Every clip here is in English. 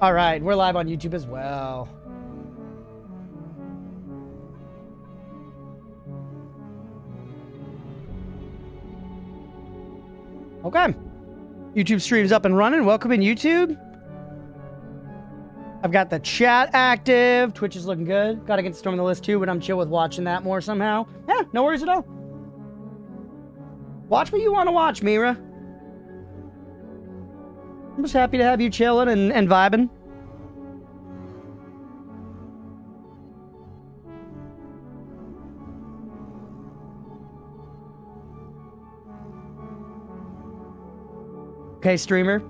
All right, we're live on YouTube as well. Okay. YouTube stream's up and running. Welcome in, YouTube. I've got the chat active. Twitch is looking good. Gotta get Storm on the list too, but I'm chill with watching that more somehow. Yeah, no worries at all. Watch what you want to watch, Mira. I'm just happy to have you chilling and vibing. Okay, streamer.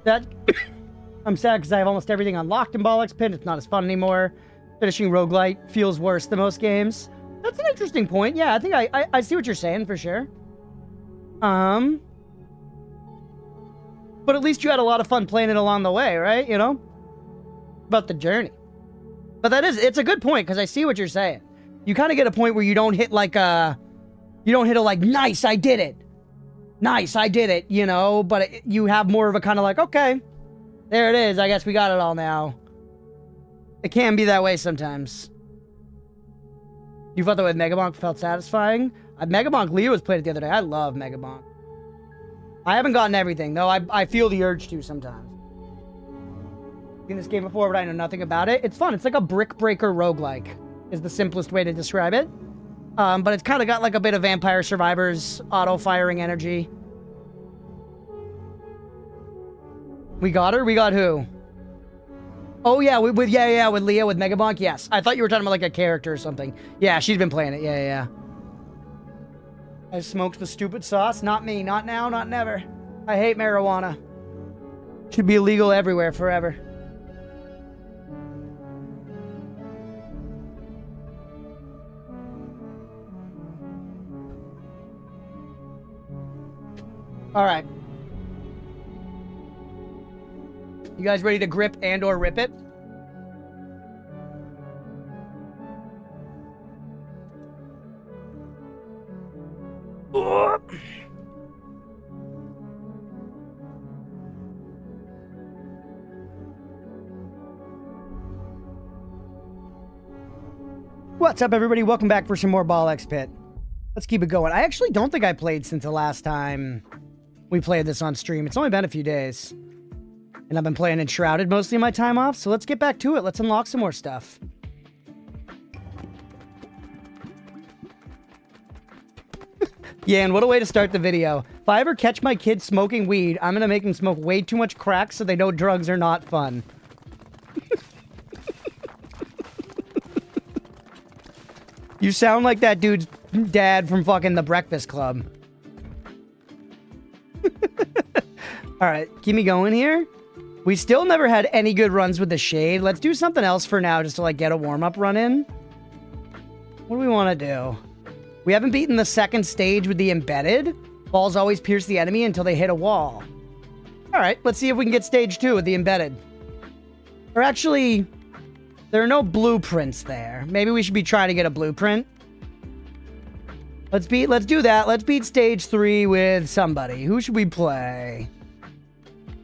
That I'm sad because I have almost everything unlocked in Bollocks Pit. It's not as fun anymore. Finishing roguelite feels worse than most games. That's an interesting point. Yeah, I think I see what you're saying for sure. But at least you had a lot of fun playing it along the way, right? You know? About the journey. But it's a good point, because I see what you're saying. You kind of get a point where you don't hit like nice, I did it. Nice, I did it, you know? But you have more of a kind of like, okay, there it is. I guess we got it all now. It can be that way sometimes. You thought that with Megabonk felt satisfying? Megabonk Leo was played it the other day. I love Megabonk. I haven't gotten everything, though. I feel the urge to sometimes. Seen this game before, but I know nothing about it. It's fun. It's like a brick breaker roguelike, is the simplest way to describe it. But it's kind of got like a bit of Vampire Survivors auto-firing energy. We got her? We got who? Oh, yeah, with Leah, with Megabonk, yes. I thought you were talking about like a character or something. Yeah, she's been playing it. Yeah. I smoked the stupid sauce. Not me. Not now. Not never. I hate marijuana. Should be illegal everywhere forever. All right. You guys ready to grip and or rip it? What's up, everybody? Welcome back for some more Bollocks Pit. Let's keep it going. I actually don't think I played since the last time we played this on stream. It's only been a few days. And I've been playing Enshrouded mostly in my time off, so let's get back to it. Let's unlock some more stuff. Yeah, and what a way to start the video. If I ever catch my kids smoking weed, I'm gonna make them smoke way too much crack so they know drugs are not fun. You sound like that dude's dad from fucking The Breakfast Club. Alright, keep me going here. We still never had any good runs with the Shade. Let's do something else for now just to like get a warm-up run in. What do we want to do? We haven't beaten the second stage with the Embedded. Balls always pierce the enemy until they hit a wall. Alright, let's see if we can get stage 2 with the Embedded. Or actually, there are no blueprints there. Maybe we should be trying to get a blueprint. Let's do that. Let's beat stage 3 with somebody. Who should we play?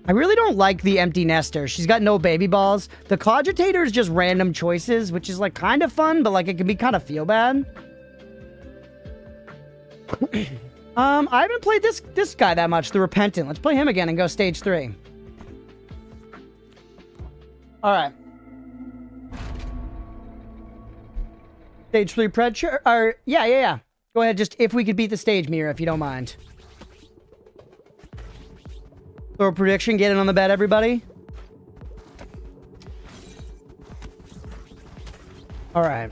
I really don't like the Empty Nester. She's got no baby balls. The Cogitator is just random choices, which is like kind of fun, but like it can be kind of feel bad. I haven't played this guy that much, the Repentant. Let's play him again and go stage 3. Alright. Stage 3 Predator? Or, yeah. Go ahead, just if we could beat the stage, Mira, if you don't mind. Throw a prediction, get it on the bed, everybody. Alright.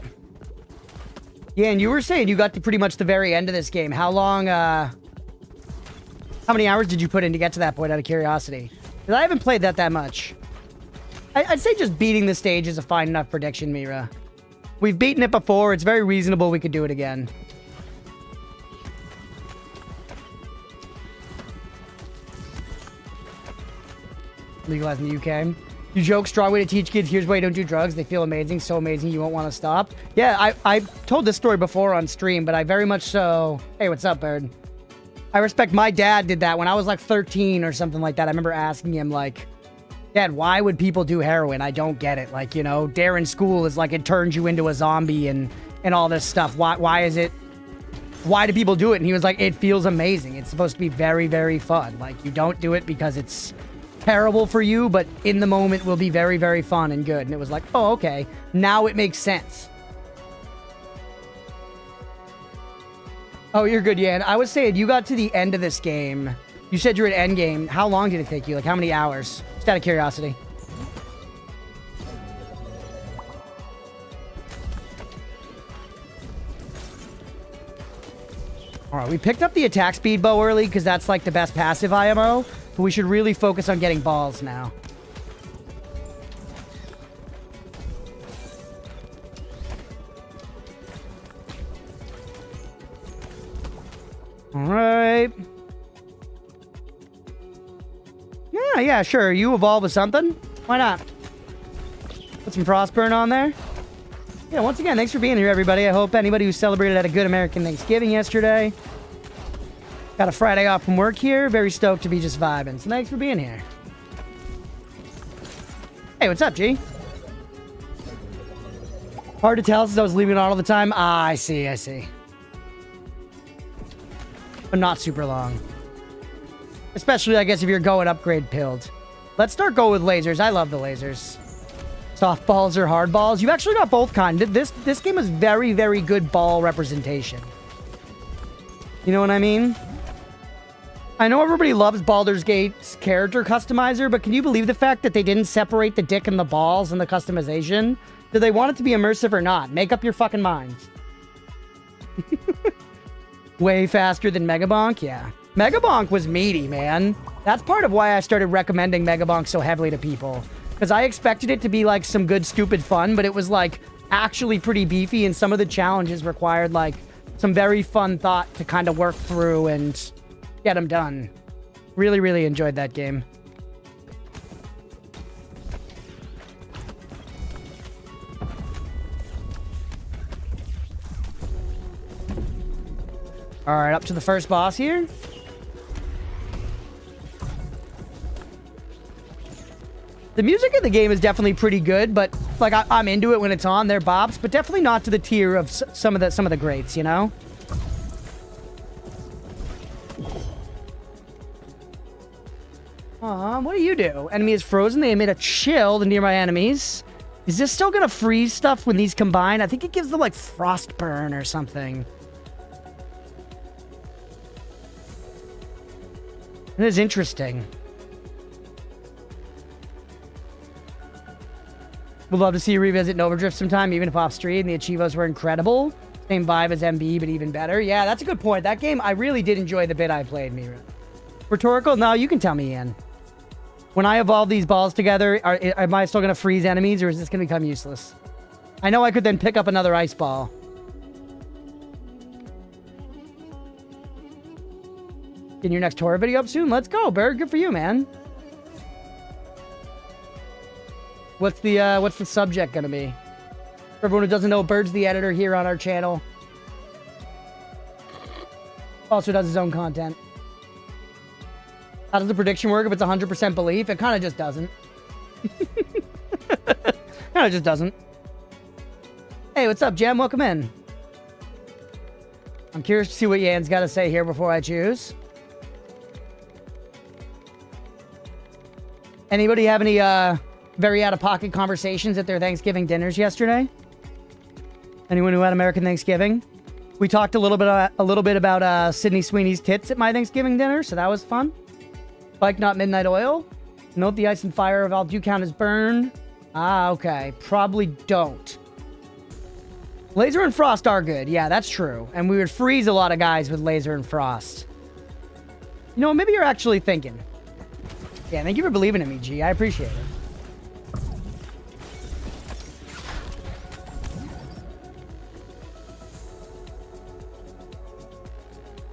Yeah, and you were saying you got to pretty much the very end of this game. How long, how many hours did you put in to get to that point, out of curiosity? Because I haven't played that much. I'd say just beating the stage is a fine enough prediction, Mira. We've beaten it before. It's very reasonable we could do it again. Legalized in the UK. You joke, strong way to teach kids, here's why you don't do drugs. They feel amazing, so amazing you won't want to stop. Yeah, I've told this story before on stream, but I very much so... Hey, what's up, Bird? I respect my dad did that when I was like 13 or something like that. I remember asking him like, Dad, why would people do heroin? I don't get it. Like, you know, Darren School is like it turns you into a zombie and all this stuff. Why is it... Why do people do it? And he was like, it feels amazing. It's supposed to be very, very fun. Like, you don't do it because it's terrible for you, but in the moment will be very, very fun and good. And it was like, oh, okay. Now it makes sense. Oh, you're good, Yan. I was saying, you got to the end of this game. You said you're at end game. How long did it take you? Like, how many hours? Just out of curiosity. All right, we picked up the attack speed bow early because that's like the best passive IMO. But we should really focus on getting balls now. All right. Yeah, sure. You evolve with something? Why not? Put some Frostburn on there. Yeah, once again, thanks for being here, everybody. I hope anybody who celebrated had a good American Thanksgiving yesterday. Got a Friday off from work here. Very stoked to be just vibing. So thanks for being here. Hey, what's up, G? Hard to tell since I was leaving it on all the time. Ah, I see. But not super long. Especially, I guess, if you're going upgrade pilled. Let's start going with lasers. I love the lasers. Softballs or hardballs. You actually got both kind. This game is very, very good ball representation. You know what I mean? I know everybody loves Baldur's Gate's character customizer, but can you believe the fact that they didn't separate the dick and the balls in the customization? Do they want it to be immersive or not? Make up your fucking minds. Way faster than Megabonk? Yeah. Megabonk was meaty, man. That's part of why I started recommending Megabonk so heavily to people. Because I expected it to be like some good, stupid fun, but it was like actually pretty beefy, and some of the challenges required like some very fun thought to kind of work through and get them done. Really, really enjoyed that game. All right, up to the first boss here. The music in the game is definitely pretty good, but like I'm into it when it's on. They're bops, but definitely not to the tier of some of the greats, you know. What do you do? Enemy is frozen. They emit a chill to nearby enemies. Is this still gonna freeze stuff when these combine? I think it gives them like frostburn or something. It is interesting. Would love to see you revisit Nova Drift sometime, even if off stream. The Achievos were incredible. Same vibe as MB, but even better. Yeah, that's a good point. That game, I really did enjoy the bit I played, Mira. Rhetorical? No, you can tell me, Ian. When I evolve these balls together, am I still going to freeze enemies, or is this going to become useless? I know I could then pick up another ice ball. Getting your next Torah video up soon? Let's go, Bird. Good for you, man. What's the subject gonna be? For everyone who doesn't know, Bird's the editor here on our channel. Also does his own content. How does the prediction work if it's 100% belief? It kind of just doesn't. Kind of just doesn't. Hey, what's up, Jem? Welcome in. I'm curious to see what Yan's got to say here before I choose. Anybody have any very out-of-pocket conversations at their Thanksgiving dinners yesterday? Anyone who had American Thanksgiving? We talked a little bit about Sydney Sweeney's tits at my Thanksgiving dinner, so that was fun. Bike not midnight oil. Note the ice and fire valve do count as burn. Ah, okay. Probably don't. Laser and frost are good. Yeah, that's true. And we would freeze a lot of guys with laser and frost. You know, maybe you're actually thinking. Yeah, thank you for believing in me, G. I appreciate it.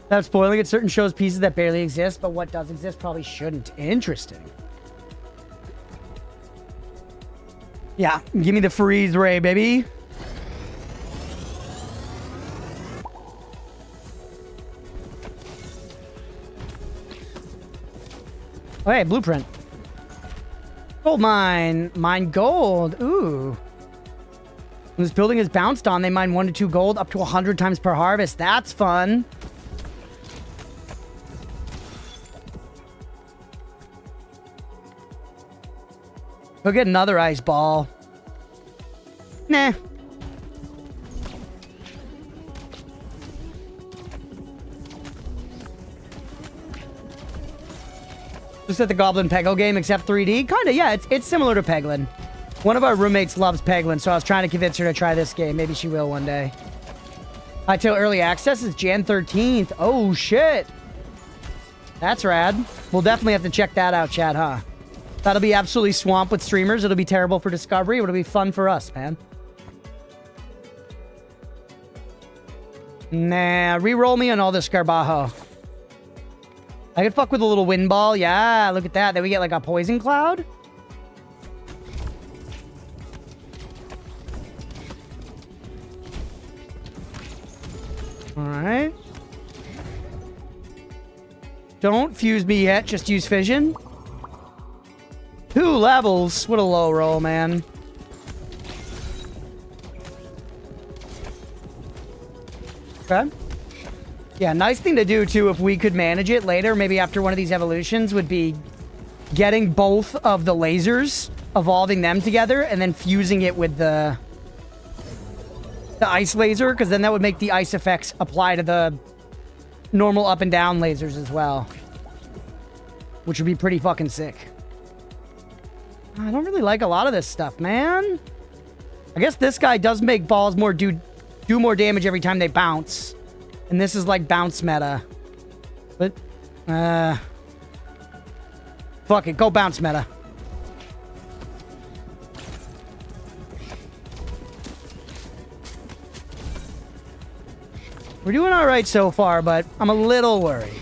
Without spoiling it, certain shows pieces that barely exist, but what does exist probably shouldn't. Interesting. Yeah, give me the freeze ray, baby. Oh, hey, blueprint. Gold mine. Mine gold. Ooh. When this building is bounced on, they mine 1 to 2 gold up to 100 times per harvest. That's fun. Go get another ice ball. Nah. Just at the Goblin Peggle game, except 3D? Kinda, yeah. It's similar to Peglin. One of our roommates loves Peglin, so I was trying to convince her to try this game. Maybe she will one day. Until early access is Jan 13th. Oh, shit. That's rad. We'll definitely have to check that out, chat, huh? That'll be absolutely swamped with streamers. It'll be terrible for Discovery. It'll be fun for us, man. Nah, re-roll me on all this Garbajo. I could fuck with a little wind ball. Yeah, look at that. Then we get like a poison cloud. Alright. Don't fuse me yet. Just use fission. 2 levels. What a low roll, man. Okay. Yeah, nice thing to do, too, if we could manage it later, maybe after one of these evolutions, would be getting both of the lasers, evolving them together, and then fusing it with the ice laser, because then that would make the ice effects apply to the normal up and down lasers as well. Which would be pretty fucking sick. I don't really like a lot of this stuff, man. I guess this guy does make balls do more damage every time they bounce. And this is like bounce meta. But, fuck it, go bounce meta. We're doing alright so far, but I'm a little worried.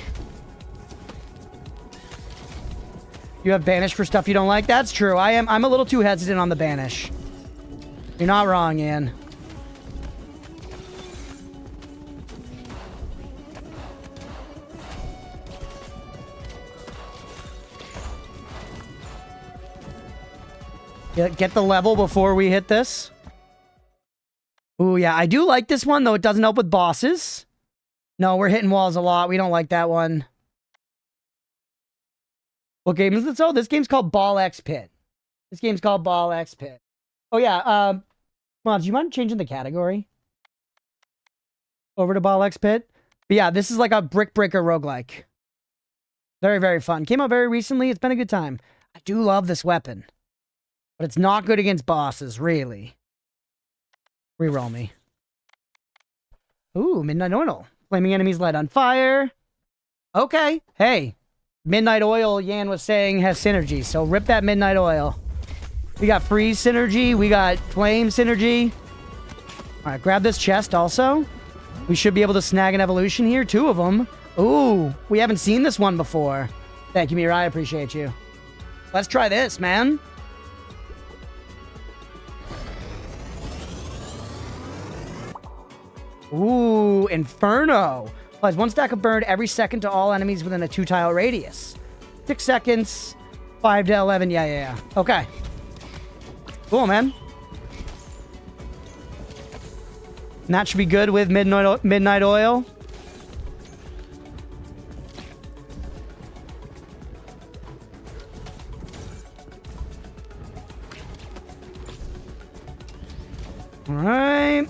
You have banish for stuff you don't like? That's true. I'm a little too hesitant on the banish. You're not wrong, Ian. Get the level before we hit this. Ooh, yeah. I do like this one, though it doesn't help with bosses. No, we're hitting walls a lot. We don't like that one. What game is this? Oh, this game's called Ball X Pit. This game's called Ball X Pit. Oh, yeah. Mom, do you mind changing the category over to Ball X Pit? But yeah, this is like a brick breaker roguelike. Very, very fun. Came out very recently. It's been a good time. I do love this weapon. But it's not good against bosses, really. Reroll me. Ooh, Midnight Oil. Flaming enemies light on fire. Okay. Hey. Midnight Oil, Yan was saying, has synergy. So rip that Midnight Oil. We got freeze synergy. We got flame synergy. All right, grab this chest also. We should be able to snag an evolution here. 2 of them. Ooh, we haven't seen this one before. Thank you, Mirai. I appreciate you. Let's try this, man. Ooh, Inferno. Applies 1 stack of burn every second to all enemies within a 2-tile radius. 6 seconds, 5 to 11. Yeah. Okay. Cool, man. And that should be good with Midnight Oil. All right.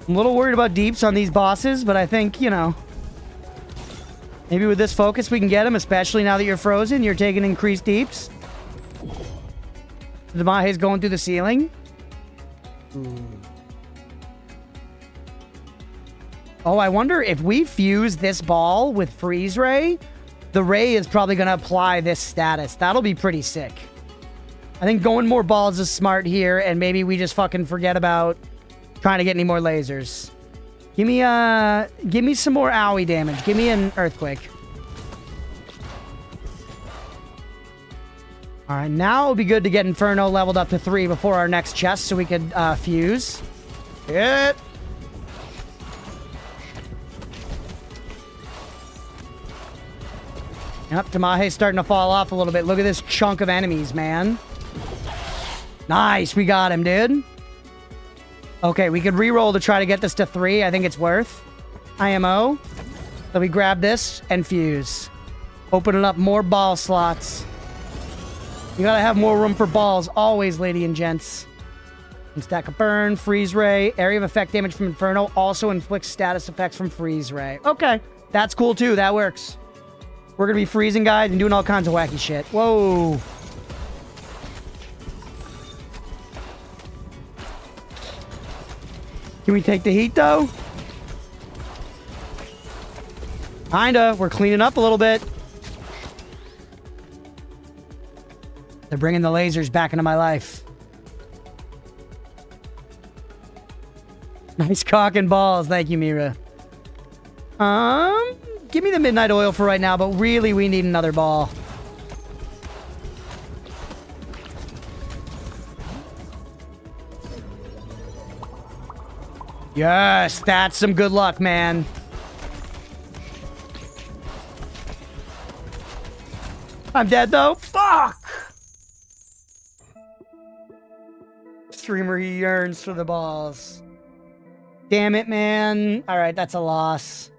I'm a little worried about deeps on these bosses, but I think, you know, maybe with this focus we can get them, especially now that you're frozen. You're taking increased deeps. The Mahe's going through the ceiling. Ooh. Oh, I wonder if we fuse this ball with Freeze Ray, the Ray is probably going to apply this status. That'll be pretty sick. I think going more balls is smart here, and maybe we just fucking forget about trying to get any more lasers. Give me some more owie damage. Give me an earthquake. All right, now it'll be good to get Inferno leveled up to 3 before our next chest so we could fuse. Hit. Yep, Tamahe's starting to fall off a little bit. Look at this chunk of enemies, man. Nice, we got him, dude. Okay, we could re-roll to try to get this to 3. I think it's worth. IMO. So we grab this and fuse. Opening up more ball slots. You gotta have more room for balls, always, lady and gents. And stack of burn, freeze ray, area of effect damage from Inferno also inflicts status effects from freeze ray. Okay, that's cool too. That works. We're gonna be freezing guys and doing all kinds of wacky shit. Whoa. Can we take the heat though? Kinda. We're cleaning up a little bit. They're bringing the lasers back into my life. Nice cock and balls. Thank you, Mira. Give me the midnight oil for right now, but really we need another ball. Yes, that's some good luck, man. I'm dead, though. Fuck! Streamer, he yearns for the balls. Damn it, man. All right, that's a loss.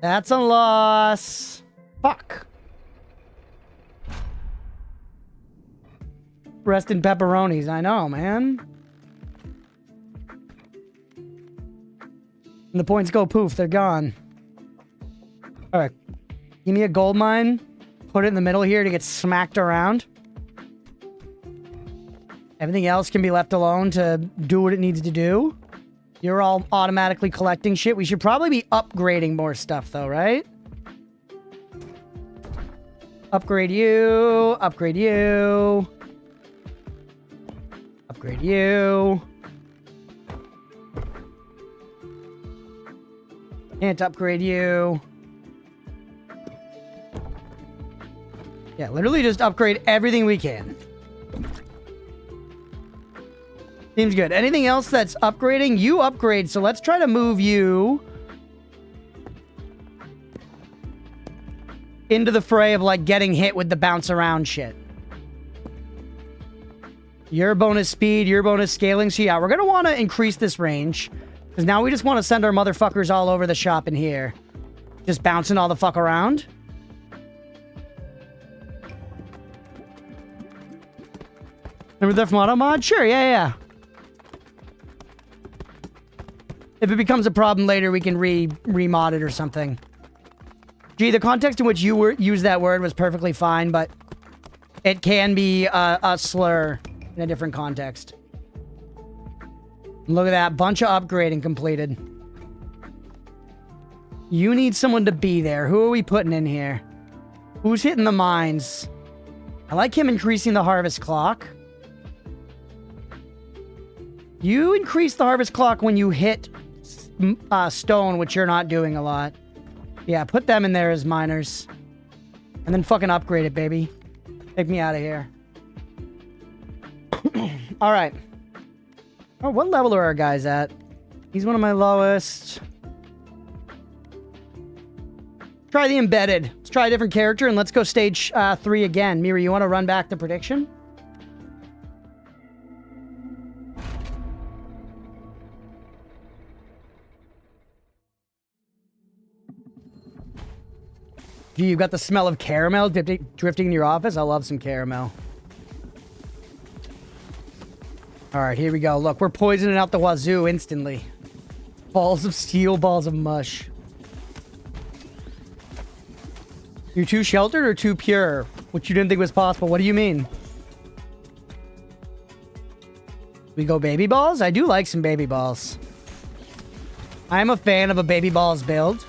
That's a loss. Fuck. Rest in pepperonis. I know, man. And the points go poof. They're gone. All right. Give me a gold mine. Put it in the middle here to get smacked around. Everything else can be left alone to do what it needs to do. You're all automatically collecting shit. We should probably be upgrading more stuff, though, right? Upgrade you. Upgrade you. Upgrade you. Can't upgrade you. Yeah, literally just upgrade everything we can. Seems good. Anything else that's upgrading? You upgrade, so let's try to move you into the fray of, like, getting hit with the bounce around shit. Your bonus speed, your bonus scaling. So yeah, we're going to want to increase this range. Because now we just want to send our motherfuckers all over the shop in here. Just bouncing all the fuck around. Remember that from auto mod? Sure, yeah. If it becomes a problem later, we can remod it or something. Gee, the context in which you used that word was perfectly fine, but it can be a slur in a different context. Look at that. Bunch of upgrading completed. You need someone to be there. Who are we putting in here? Who's hitting the mines? I like him increasing the harvest clock. You increase the harvest clock when you hit stone, which you're not doing a lot. Yeah, put them in there as miners. And then fucking upgrade it, baby. Take me out of here. Alright. Oh, what level are our guys at? He's one of my lowest. Try the embedded. Let's try a different character and let's go stage 3 again. Mira, you want to run back the prediction? Gee, you've got the smell of caramel drifting in your office? I love some caramel. Alright, here we go. Look, we're poisoning out the wazoo instantly. Balls of steel, balls of mush. You're too sheltered or too pure? Which you didn't think was possible. What do you mean? We go baby balls? I do like some baby balls. I'm a fan of a baby balls build.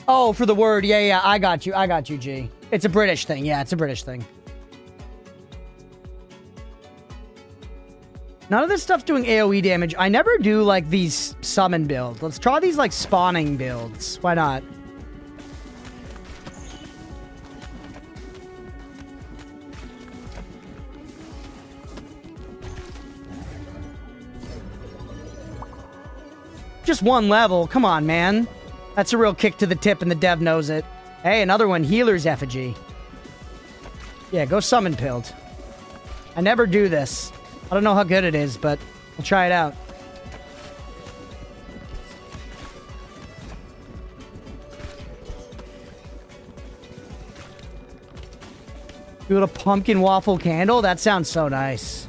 Oh, for the word. Yeah, yeah. I got you. I got you, G. It's a British thing. Yeah, it's a British thing. None of this stuff's doing AoE damage. I never do, like, these summon builds. Let's try these, like, spawning builds. Why not? Just one level. Come on, man. That's a real kick to the tip, and the dev knows it. Hey, another one. Healer's effigy. Yeah, go summon build. I never do this. I don't know how good it is, but we'll try it out. Do a pumpkin waffle candle? That sounds so nice.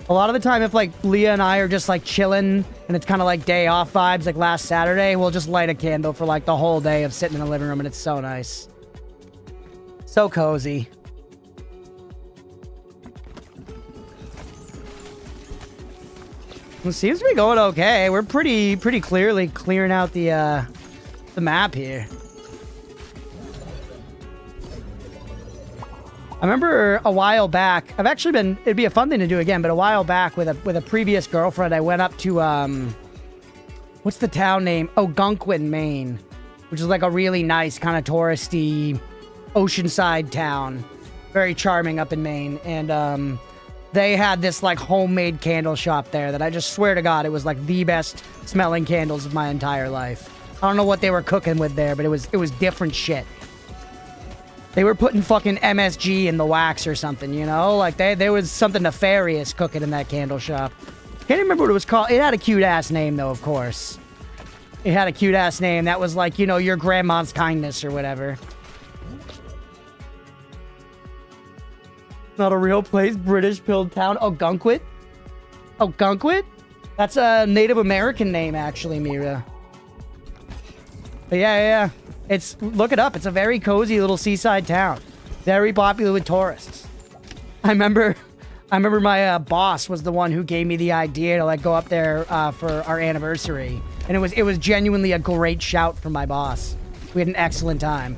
A lot of the time, if, like, Leah and I are just, like, chilling, and it's kind of like day off vibes, like last Saturday, we'll just light a candle for, like, the whole day of sitting in the living room, and it's so nice. So cozy. It seems to be going okay. We're pretty clearly clearing out the map here. I remember a while back, it'd be a fun thing to do again, but a while back with a previous girlfriend, I went up to, what's the town name? Algonquin, Maine, which is like a really nice kind of touristy oceanside town. Very charming up in Maine. And, they had this, like, homemade candle shop there that I just swear to God, it was, like, the best smelling candles of my entire life. I don't know what they were cooking with there, but it was different shit. They were putting fucking MSG in the wax or something, you know? Like, there was something nefarious cooking in that candle shop. Can't remember what it was called. It had a cute-ass name, though, of course. It had a cute-ass name. That was, like, you know, your grandma's kindness or whatever. Not a real place. British pilled town. Algonquin? Algonquin? That's a Native American name, actually, Mira. But yeah. Look it up. It's a very cozy little seaside town. Very popular with tourists. I remember my boss was the one who gave me the idea to, like, go up there for our anniversary. And it was genuinely a great shout from my boss. We had an excellent time.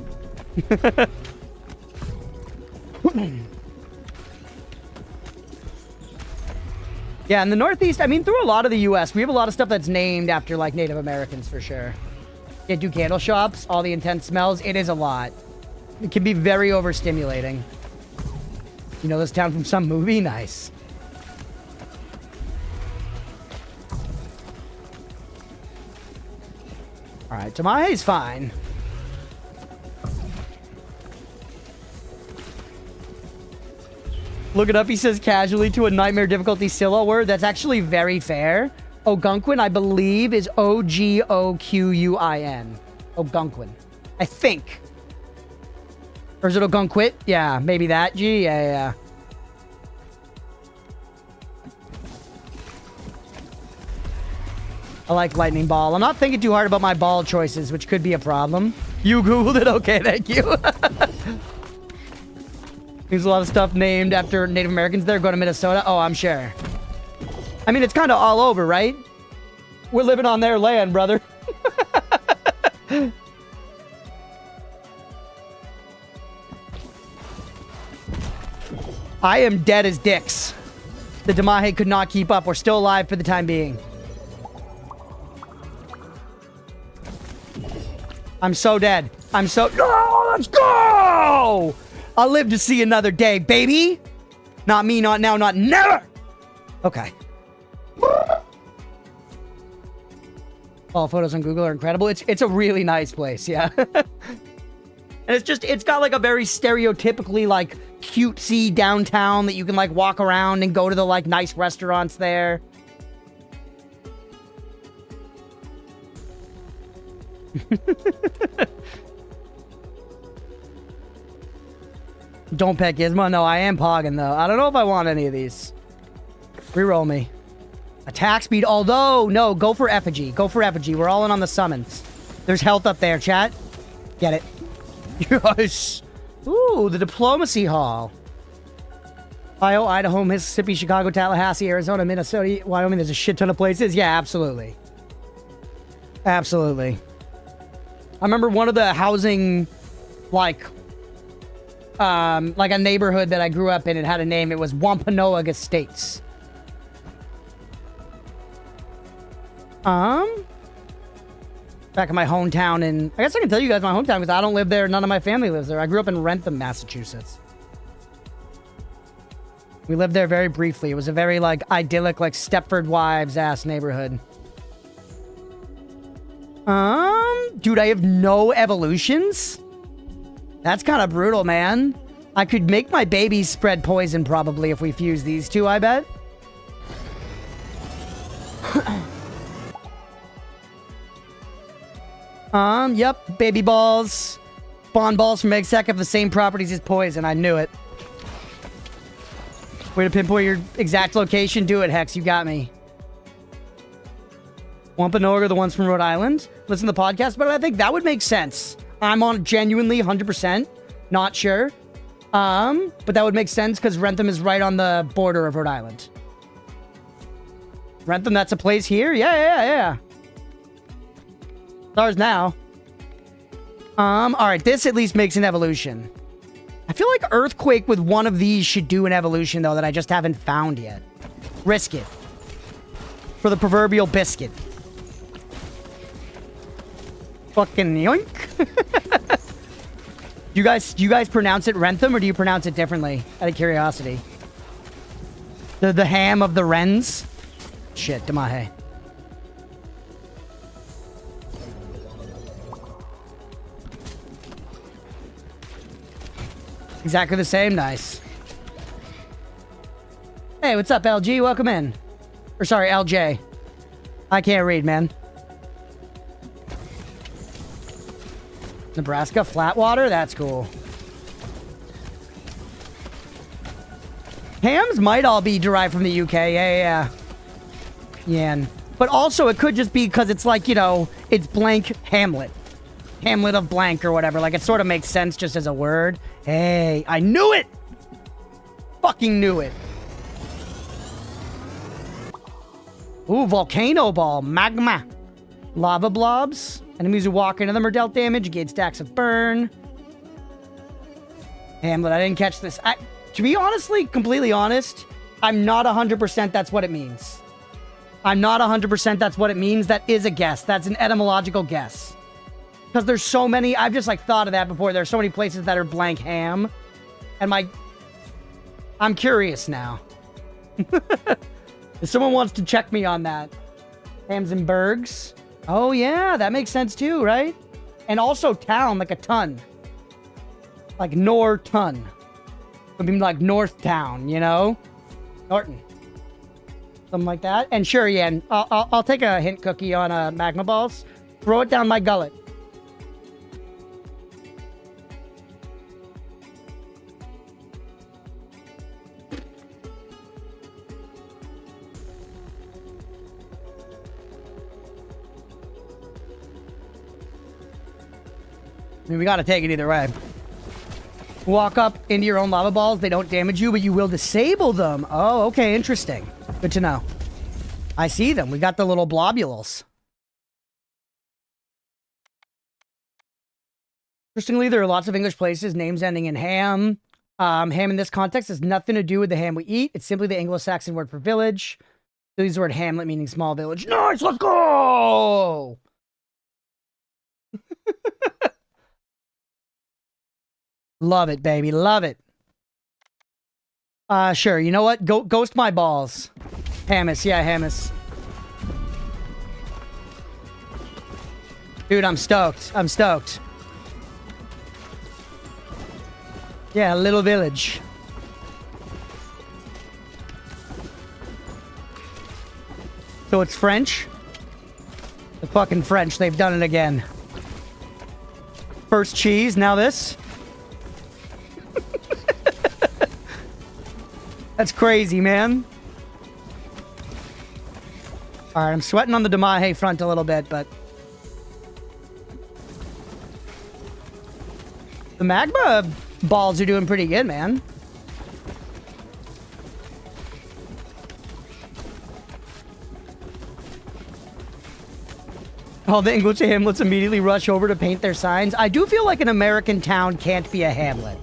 Yeah, in the Northeast, I mean, through a lot of the U.S., we have a lot of stuff that's named after, like, Native Americans, for sure. Yeah, do candle shops, all the intense smells. It is a lot. It can be very overstimulating. You know this town from some movie? Nice. All right, Tamahe's fine. Look it up, he says casually to a nightmare difficulty Scylla word. That's actually very fair. Algonquin, I believe, is Ogoquin. Algonquin. I think. Or is it Algonquit? Yeah, maybe that. G? Yeah. I like lightning ball. I'm not thinking too hard about my ball choices, which could be a problem. You Googled it? Okay, thank you. There's a lot of stuff named after Native Americans there. Go to Minnesota. Oh, I'm sure. I mean, it's kind of all over, right? We're living on their land, brother. I am dead as dicks. The Damahe could not keep up. We're still alive for the time being. I'm so dead. No, let's go! I'll live to see another day, baby. Not me, not now, not never. Okay. All photos on Google are incredible. It's a really nice place, yeah. And it's got like a very stereotypically like cutesy downtown that you can like walk around and go to the like nice restaurants there. Don't pet Gizmo. No, I am pogging, though. I don't know if I want any of these. Reroll me. Attack speed. Although, no, go for effigy. Go for effigy. We're all in on the summons. There's health up there, chat. Get it. Yes. Ooh, the diplomacy hall. Ohio, Idaho, Mississippi, Chicago, Tallahassee, Arizona, Minnesota, Wyoming. There's a shit ton of places. Yeah, absolutely. Absolutely. I remember one of the housing, like a neighborhood that I grew up in, it had a name. It was Wampanoag Estates. Back in my hometown, and I guess I can tell you guys my hometown because I don't live there. None of my family lives there. I grew up in Wrentham, Massachusetts. We lived there very briefly. It was a very, like, idyllic, like, Stepford Wives-ass neighborhood. Dude, I have no evolutions? That's kind of brutal, man. I could make my babies spread poison, probably, if we fuse these two, I bet. Yep, baby balls. Spawn balls from egg sac have the same properties as poison. I knew it. Way to pinpoint your exact location. Do it, Hex. You got me. Wampanoag are the ones from Rhode Island. Listen to the podcast, but I think that would make sense. I'm on genuinely 100%. Not sure. But that would make sense because Wrentham is right on the border of Rhode Island. Wrentham, that's a place here? Yeah. It's ours now. Alright, this at least makes an evolution. I feel like Earthquake with one of these should do an evolution, though, that I just haven't found yet. Risk it. For the proverbial biscuit. Fucking yoink. Do you guys pronounce it Wrentham, or do you pronounce it differently? Out of curiosity. The ham of the Wrens? Shit, Damahe. Exactly the same. Nice. Hey, what's up, LG? Welcome in. Or sorry, LJ. I can't read, man. Nebraska, Flatwater? That's cool. Hams might all be derived from the UK. Yeah. But also, it could just be because it's like, you know, it's blank Hamlet. Hamlet of blank or whatever. Like, it sort of makes sense just as a word. Hey, I knew it! Fucking knew it. Ooh, volcano ball. Magma. Lava blobs. Enemies who walk into them are dealt damage. Gain stacks of burn. Hamlet, I didn't catch this. To be honestly, completely honest, I'm not 100% that's what it means. I'm not 100% that's what it means. That is a guess. That's an etymological guess. Because there's so many, I've just like thought of that before. There's so many places that are blank ham. And I'm curious now. If someone wants to check me on that. Hams and Bergs. Oh yeah, that makes sense too, right? And also town, like a ton. Like Norton. Would be like North Town, you know? Norton. Something like that. And sure, yeah, I'll take a hint cookie on magma balls. Throw it down my gullet. I mean, we gotta take it either way. Walk up into your own lava balls. They don't damage you, but you will disable them. Oh, okay. Interesting. Good to know. I see them. We got the little blobules. Interestingly, there are lots of English places, names ending in ham. Ham in this context has nothing to do with the ham we eat. It's simply the Anglo-Saxon word for village. So use the word hamlet, meaning small village. Nice, let's go! Love it, baby. Love it. Sure. You know what? Ghost my balls. Hamas. Yeah, Hamas. Dude, I'm stoked. I'm stoked. Yeah, little village. So it's French? The fucking French. They've done it again. First cheese, now this. That's crazy, man. Alright, I'm sweating on the Damahe front a little bit, but... the magma balls are doing pretty good, man. All the English hamlets immediately rush over to paint their signs. I do feel like an American town can't be a hamlet.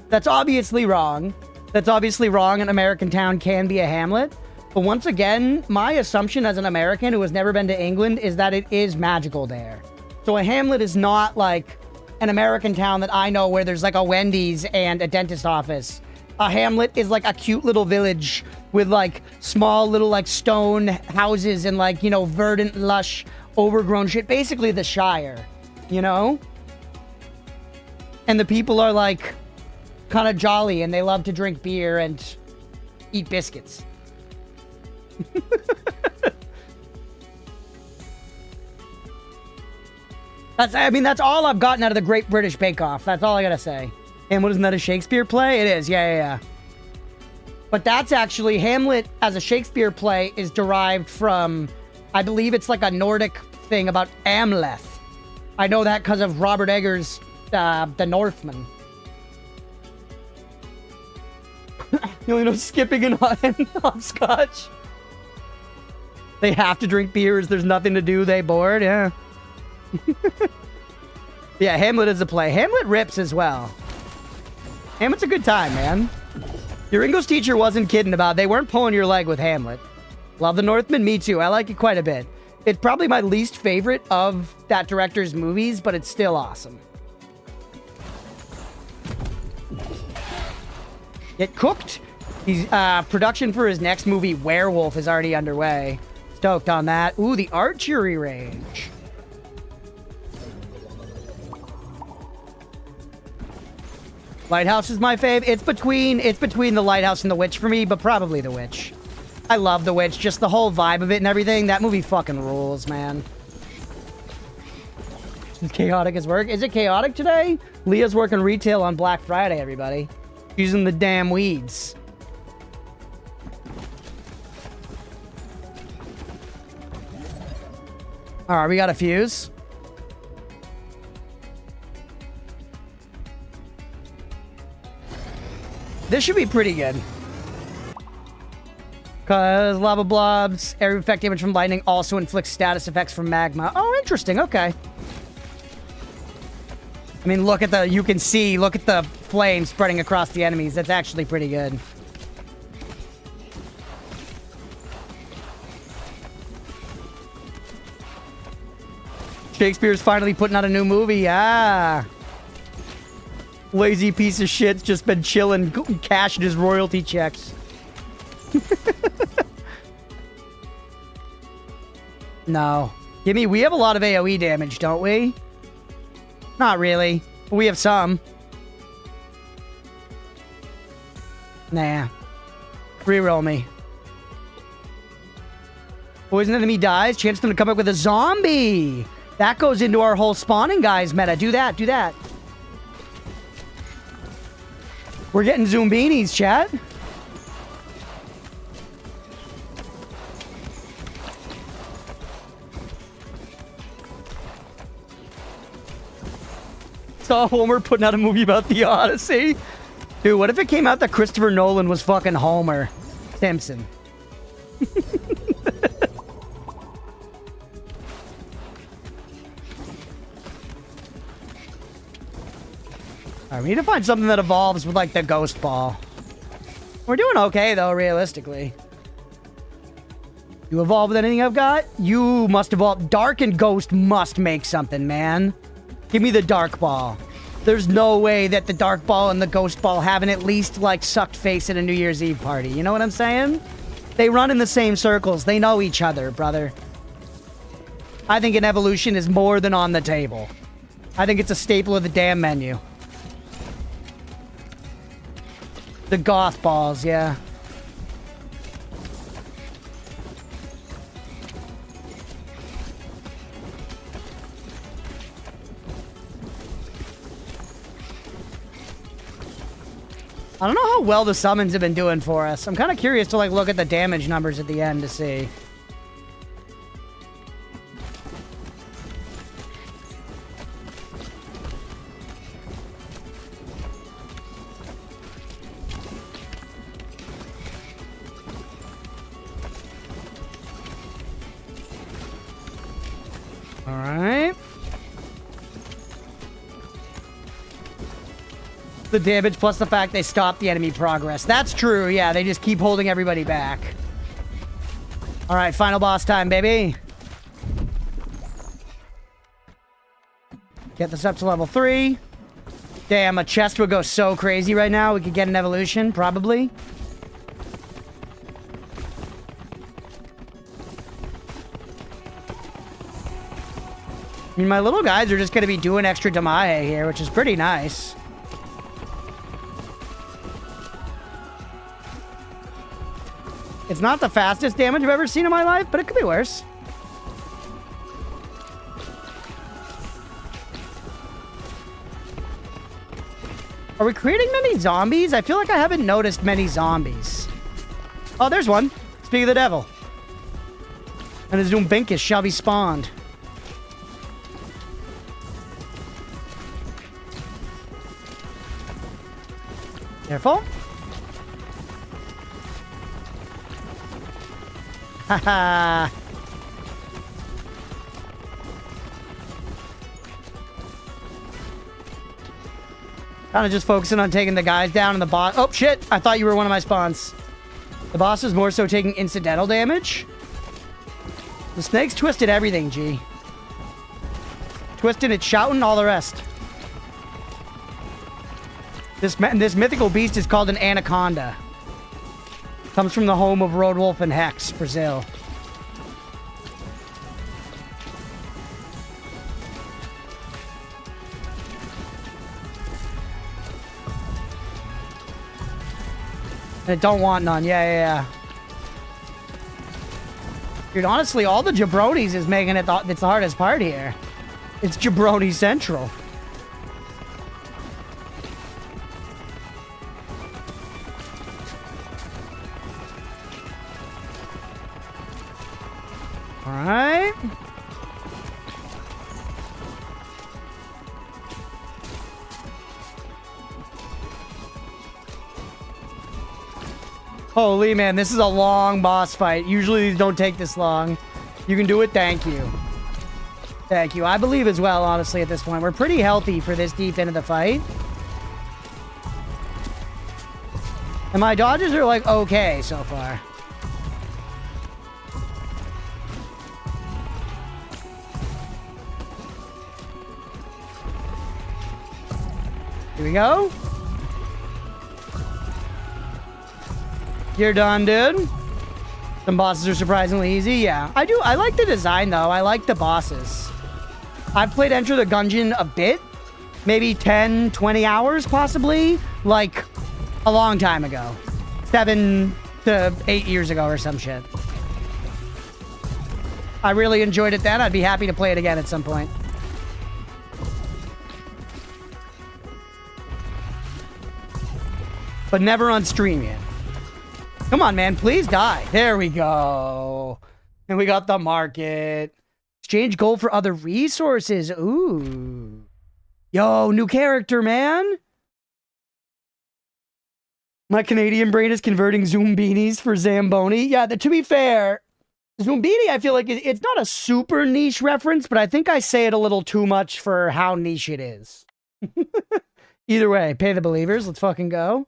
That's obviously wrong. That's obviously wrong. An American town can be a hamlet. But once again, my assumption as an American who has never been to England is that it is magical there. So a hamlet is not like an American town that I know where there's like a Wendy's and a dentist office. A hamlet is like a cute little village with like small little like stone houses and like, you know, verdant, lush, overgrown shit. Basically the Shire, you know? And the people are like kind of jolly and they love to drink beer and eat biscuits. That's all I've gotten out of the Great British Bake Off. That's all I gotta say. And what, isn't that a Shakespeare play? It is, yeah. But that's actually, Hamlet as a Shakespeare play is derived from, I believe it's like a Nordic thing about Amleth. I know that because of Robert Eggers' The Northman. You only know skipping and hopscotch. They have to drink beers. There's nothing to do. They bored. Yeah. Yeah, Hamlet is a play. Hamlet rips as well. Hamlet's a good time, man. Your English teacher wasn't kidding about it. They weren't pulling your leg with Hamlet. Love The Northman? Me too. I like it quite a bit. It's probably my least favorite of that director's movies, but it's still awesome. Get cooked. He's production for his next movie, Werewolf, is already underway. Stoked on that. Ooh, the archery range. Lighthouse is my fave. It's between the Lighthouse and The Witch for me, but probably The Witch. I love The Witch. Just the whole vibe of it and everything. That movie fucking rules, man. Chaotic as work. Is it chaotic today? Leah's working retail on Black Friday, everybody. Using the damn weeds. Alright, we got a fuse. This should be pretty good. Because lava blobs, area effect damage from lightning also inflicts status effects from magma. Oh, interesting. Okay. I mean, look at the, you can see, look at the flame spreading across the enemies. That's actually pretty good. Shakespeare's finally putting out a new movie. Ah. Lazy piece of shit's just been chilling, cashing his royalty checks. No. Gimme, we have a lot of AoE damage, don't we? Not really. We have some. Nah. Reroll me. Poison enemy dies. Chance them to come up with a zombie. That goes into our whole spawning guys meta. Do that. Do that. We're getting Zoombinis, chat. Saw Homer putting out a movie about the Odyssey. Dude, what if it came out that Christopher Nolan was fucking Homer Simpson? Alright, we need to find something that evolves with, like, the ghost ball. We're doing okay, though, realistically. You evolve with anything I've got? You must evolve. Dark and Ghost must make something, man. Give me the Dark Ball. There's no way that the Dark Ball and the Ghost Ball haven't at least, like, sucked face at a New Year's Eve party. You know what I'm saying? They run in the same circles. They know each other, brother. I think an evolution is more than on the table. I think it's a staple of the damn menu. The goth balls, yeah. I don't know how well the summons have been doing for us. I'm kind of curious to, like, look at the damage numbers at the end to see. Alright. The damage plus the fact they stop the enemy progress. That's true, yeah. They just keep holding everybody back. Alright, final boss time, baby. Get this up to level 3. Damn, a chest would go so crazy right now. We could get an evolution, probably. I mean, my little guys are just going to be doing extra Damae here, which is pretty nice. It's not the fastest damage I've ever seen in my life, but it could be worse. Are we creating many zombies? I feel like I haven't noticed many zombies. Oh, there's one. Speak of the devil. And a Zoombinkus shall be spawned. Careful. Haha. Kind of just focusing on taking the guys down and the boss. Oh, shit. I thought you were one of my spawns. The boss is more so taking incidental damage. The snake's twisted everything, G. Twisting it, shouting, all the rest. This mythical beast is called an anaconda. Comes from the home of Roadwolf and Hex, Brazil. And it don't want none. Yeah. Dude, honestly, all the jabronis is making it it's the hardest part here. It's jabroni central. Alright. Holy man, this is a long boss fight. Usually these don't take this long. You can do it, thank you. Thank you. I believe as well, honestly, at this point. We're pretty healthy for this deep into the fight. And my dodges are like okay so far. Here we go. You're done, dude. Some bosses are surprisingly easy. Yeah, I like the design, though. I like the bosses. I've played Enter the Gungeon a bit. Maybe 10, 20 hours, possibly. Like, a long time ago. 7 to 8 years ago or some shit. I really enjoyed it then. I'd be happy to play it again at some point. But never on stream yet. Come on, man. Please die. There we go. And we got the market. Exchange gold for other resources. Ooh. Yo, new character, man. My Canadian brain is converting Zoombinis for Zamboni. Yeah, to be fair, Zoombini, I feel like it's not a super niche reference, but I think I say it a little too much for how niche it is. Either way, pay the believers. Let's fucking go.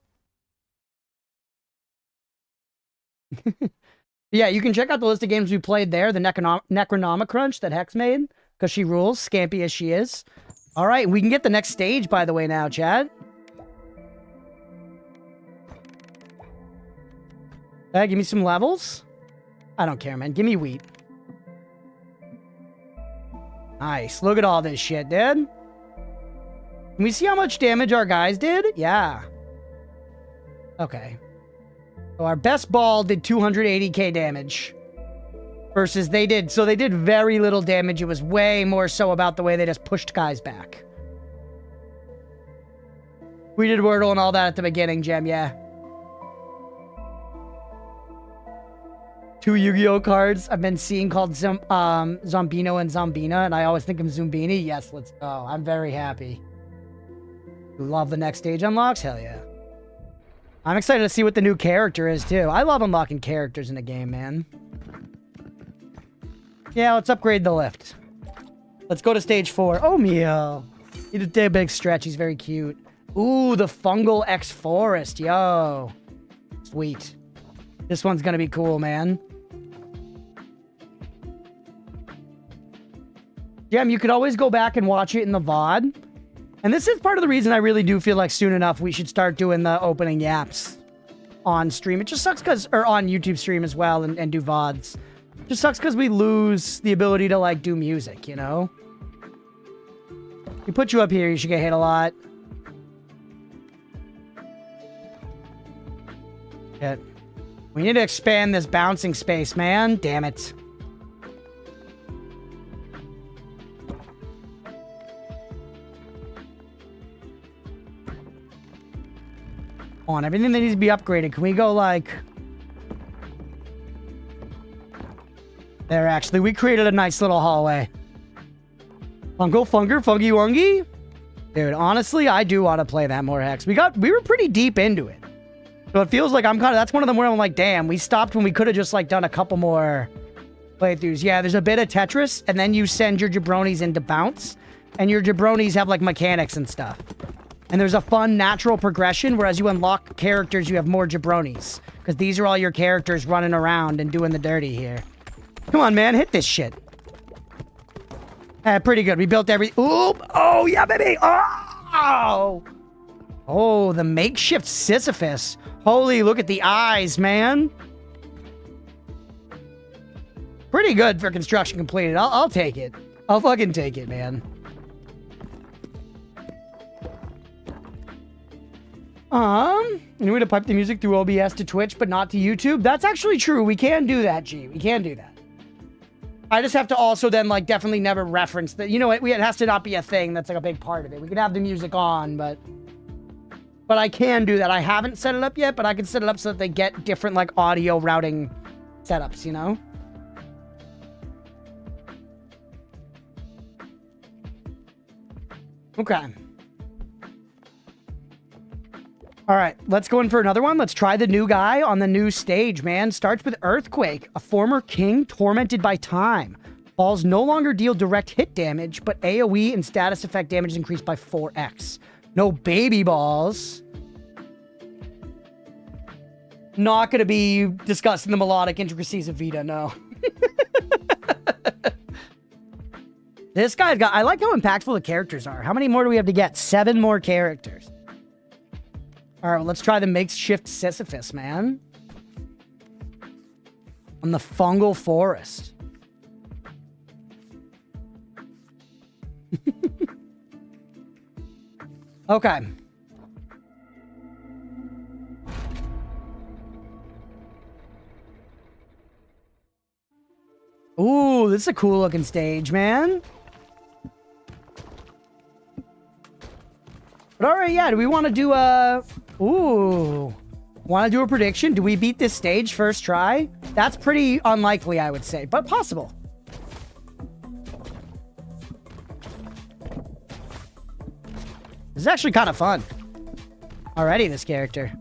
Yeah, you can check out the list of games we played there, the Necronomicrunch that Hex made, because she rules, scampy as she is. All right, we can get the next stage, by the way, now, chat. Give me some levels. I don't care, man. Give me wheat. Nice. Look at all this shit, dude. Can we see how much damage our guys did? Yeah. Okay. So our best ball did 280k damage. Versus they did very little damage. It was way more so about the way they just pushed guys back. We did Wordle and all that at the beginning, Gem, yeah. 2 Yu-Gi-Oh cards I've been seeing called Zombino and Zombina, and I always think of Zumbini. Yes, let's go. I'm very happy. Love the next stage unlocks? Hell yeah. I'm excited to see what the new character is, too. I love unlocking characters in a game, man. Yeah, let's upgrade the lift. Let's go to stage 4. Oh, Mio. He did a big stretch. He's very cute. Ooh, the fungal X forest. Yo. Sweet. This one's gonna be cool, man. Gem, you could always go back and watch it in the VOD. And this is part of the reason I really do feel like soon enough we should start doing the opening yaps on stream. It just sucks because, or on YouTube stream as well, and do VODs. It just sucks because we lose the ability to, like, do music, you know? We put you up here, you should get hit a lot. Shit. We need to expand this bouncing space, man. Damn it. On everything that needs to be upgraded. Can we go like there? Actually, we created a nice little hallway. Fungo Funger Fungy Wungy. Dude, honestly, I do want to play that more, Hex. We were pretty deep into it. So it feels like that's one of them where I'm like, damn, we stopped when we could have just like done a couple more playthroughs. Yeah, there's a bit of Tetris, and then you send your jabronis into bounce, and your jabronis have like mechanics and stuff. And there's a fun natural progression, whereas you unlock characters, you have more jabronis. Because these are all your characters running around and doing the dirty here. Come on, man, hit this shit. Pretty good. We built every... Oop! Oh, yeah, baby! Oh! Oh, the makeshift Sisyphus. Holy, look at the eyes, man. Pretty good for construction completed. I'll take it. I'll fucking take it, man. You need to pipe the music through OBS to Twitch, but not to YouTube. That's actually true. We can do that, G. We can do that. I just have to also then, like, definitely never reference that. You know, it has to not be a thing that's, like, a big part of it. We can have the music on, but I can do that. I haven't set it up yet, but I can set it up so that they get different, like, audio routing setups, you know? Okay. All right, let's go in for another one. Let's try the new guy on the new stage, man. Starts with Earthquake, a former king tormented by time. Balls no longer deal direct hit damage, but AoE and status effect damage is increased by 4x. No baby balls. Not going to be discussing the melodic intricacies of Vita, no. This guy's got... I like how impactful the characters are. How many more do we have to get? 7 more characters. All right, well, let's try the makeshift Sisyphus, man. On the fungal forest. Okay. Ooh, this is a cool looking stage, man. But all right, yeah, do we want to do a... Ooh. Want to do a prediction? Do we beat this stage first try? That's pretty unlikely, I would say, but possible. This is actually kind of fun. Already, this character.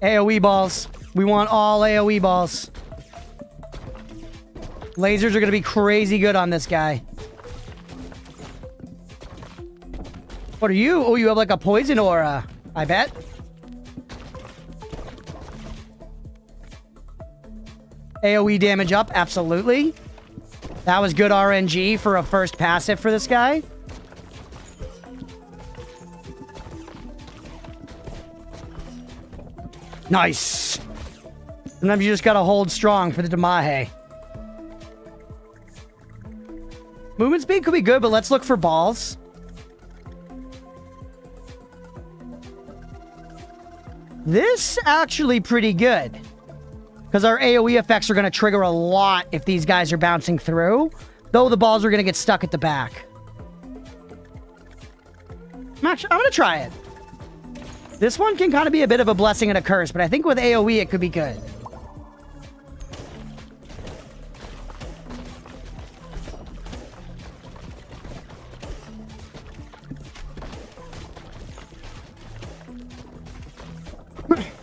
AoE balls. We want all AoE balls. Lasers are going to be crazy good on this guy. What are you? Oh, you have like a poison aura, I bet. AoE damage up, absolutely. That was good RNG for a first passive for this guy. Nice. Sometimes you just gotta hold strong for the Damahe. Movement speed could be good, but let's look for balls. This actually pretty good. Because our AoE effects are going to trigger a lot if these guys are bouncing through. Though the balls are going to get stuck at the back. I'm going to try it. This one can kind of be a bit of a blessing and a curse, but I think with AoE it could be good.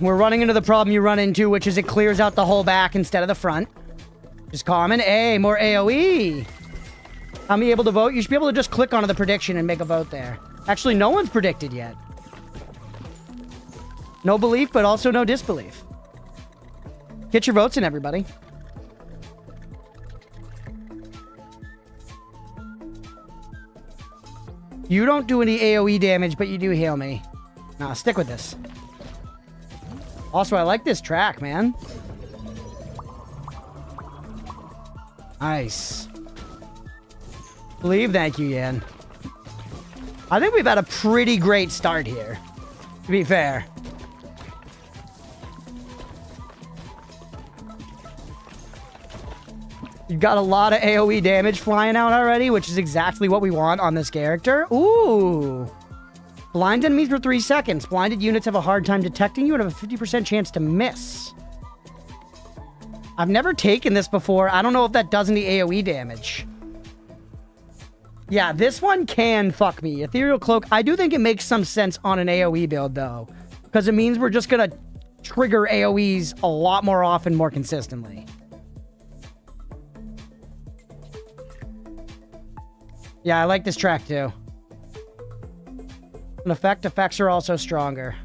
We're running into the problem you run into, which is it clears out the whole back instead of the front. Just common. A, more AoE. How many able to vote? You should be able to just click onto the prediction and make a vote there. Actually, no one's predicted yet. No belief, but also no disbelief. Get your votes in, everybody. You don't do any AoE damage, but you do heal me. Nah, stick with this. Also, I like this track, man. Nice. Believe, thank you, Yan. I think we've had a pretty great start here, to be fair. You've got a lot of AoE damage flying out already, which is exactly what we want on this character. Ooh. Blind enemies for 3 seconds. Blinded units have a hard time detecting you and have a 50% chance to miss. I've never taken this before. I don't know if that does any AoE damage. Yeah, this one can fuck me. Ethereal Cloak, I do think it makes some sense on an AoE build, though. Because it means we're just going to trigger AoEs a lot more often, more consistently. Yeah, I like this track, too. An effect. Effects are also stronger.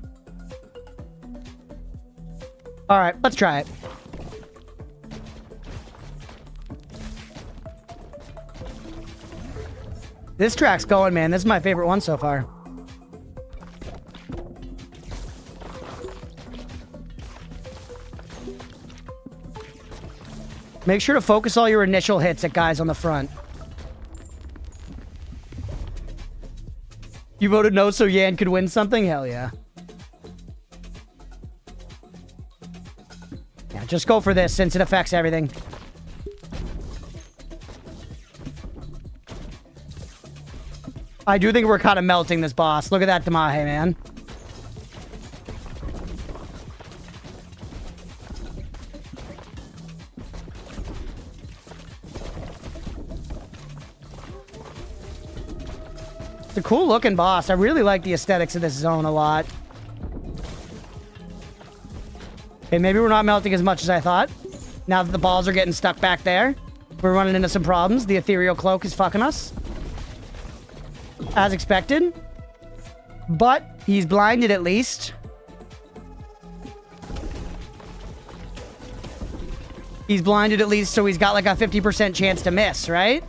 Alright, let's try it. This track's going, man. This is my favorite one so far. Make sure to focus all your initial hits at guys on the front. You voted no so Yan could win something? Hell yeah. Yeah, just go for this since it affects everything. I do think we're kind of melting this boss. Look at that Damahe, man. It's a cool looking boss. I really like the aesthetics of this zone a lot. Okay, maybe we're not melting as much as I thought. Now that the balls are getting stuck back there, we're running into some problems. The Ethereal Cloak is fucking us. As expected. But he's blinded at least. He's blinded at least, so he's got like a 50% chance to miss, right?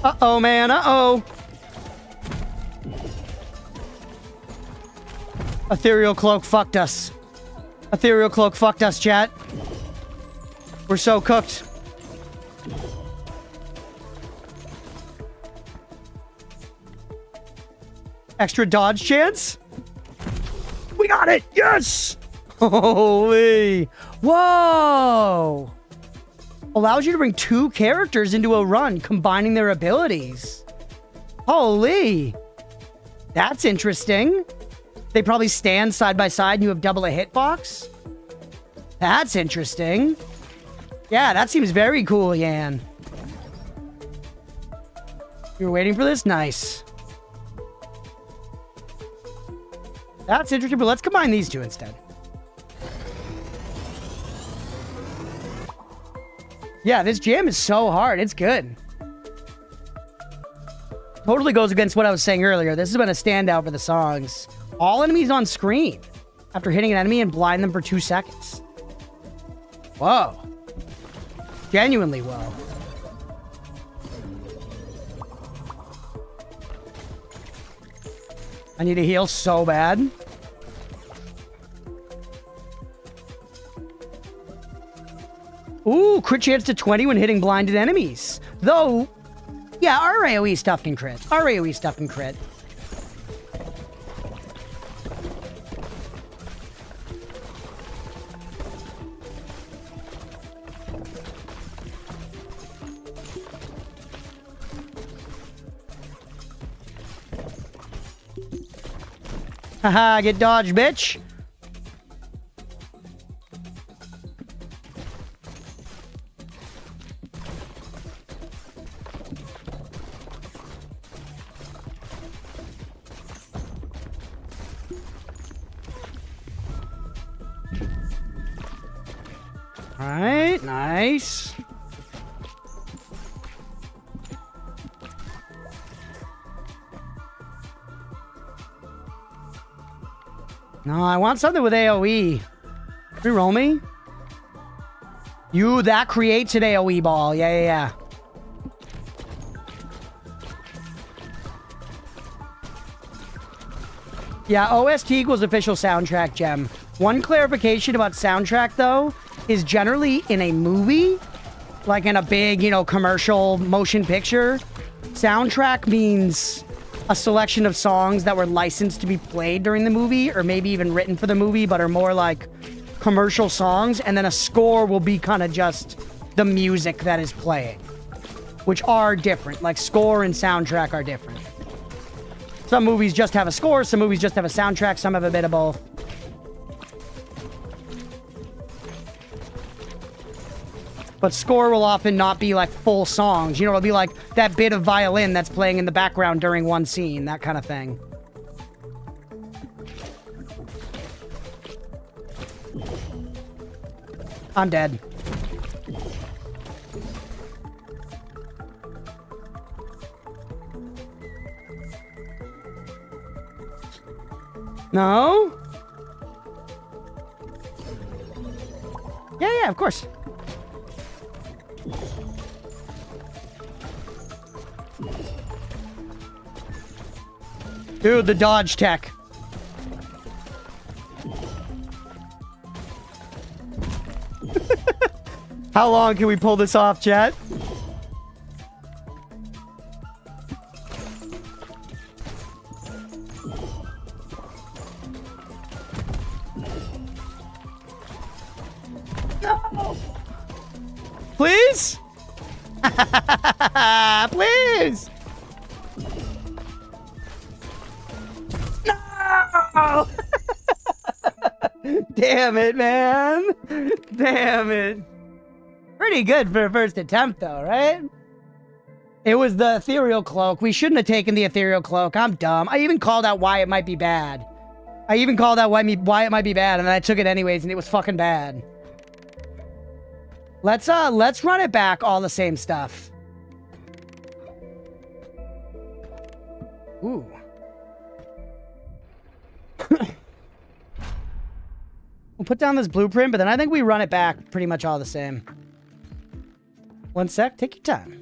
Uh-oh, man. Uh-oh. Ethereal Cloak fucked us. Ethereal Cloak fucked us, chat. We're so cooked. Extra dodge chance? We got it! Yes! Holy! Whoa! Allows you to bring 2 characters into a run, combining their abilities. Holy! That's interesting. They probably stand side by side and you have double a hitbox? That's interesting. Yeah, that seems very cool, Yan. You were waiting for this? Nice. That's interesting, but let's combine these two instead. Yeah, this jam is so hard. It's good. Totally goes against what I was saying earlier. This has been a standout for the songs. All enemies on screen after hitting an enemy and blind them for 2 seconds. Whoa. Genuinely whoa. I need to heal so bad. Ooh, crit chance to 20 when hitting blinded enemies. Though, yeah, our AoE stuff can crit. Our AoE stuff can crit. Haha, get dodged, bitch. All right, nice. No, I want something with AoE. Reroll me. That creates an AoE ball. Yeah. Yeah, OST equals official soundtrack, Gem. One clarification about soundtrack, though, is generally in a movie, like in a big, commercial motion picture. Soundtrack means a selection of songs that were licensed to be played during the movie, or maybe even written for the movie, but are more like commercial songs. And then a score will be kind of just the music that is playing, which are different. Like score and soundtrack are different. Some movies just have a score, some movies just have a soundtrack, some have a bit of both. But score will often not be like full songs. It'll be like that bit of violin that's playing in the background during one scene, that kind of thing. I'm dead. No? Yeah, of course. Dude, the dodge tech. How long can we pull this off, chat? No. Please? Please? No! Damn it, man. Damn it. Pretty good for a first attempt, though, right? It was the ethereal cloak. We shouldn't have taken the ethereal cloak. I'm dumb. I even called out why it might be bad. I even called out why it might be bad, and then I took it anyways, and it was fucking bad. Let's run it back, all the same stuff. Ooh. We'll put down this blueprint, but then I think we run it back pretty much all the same. One sec, take your time.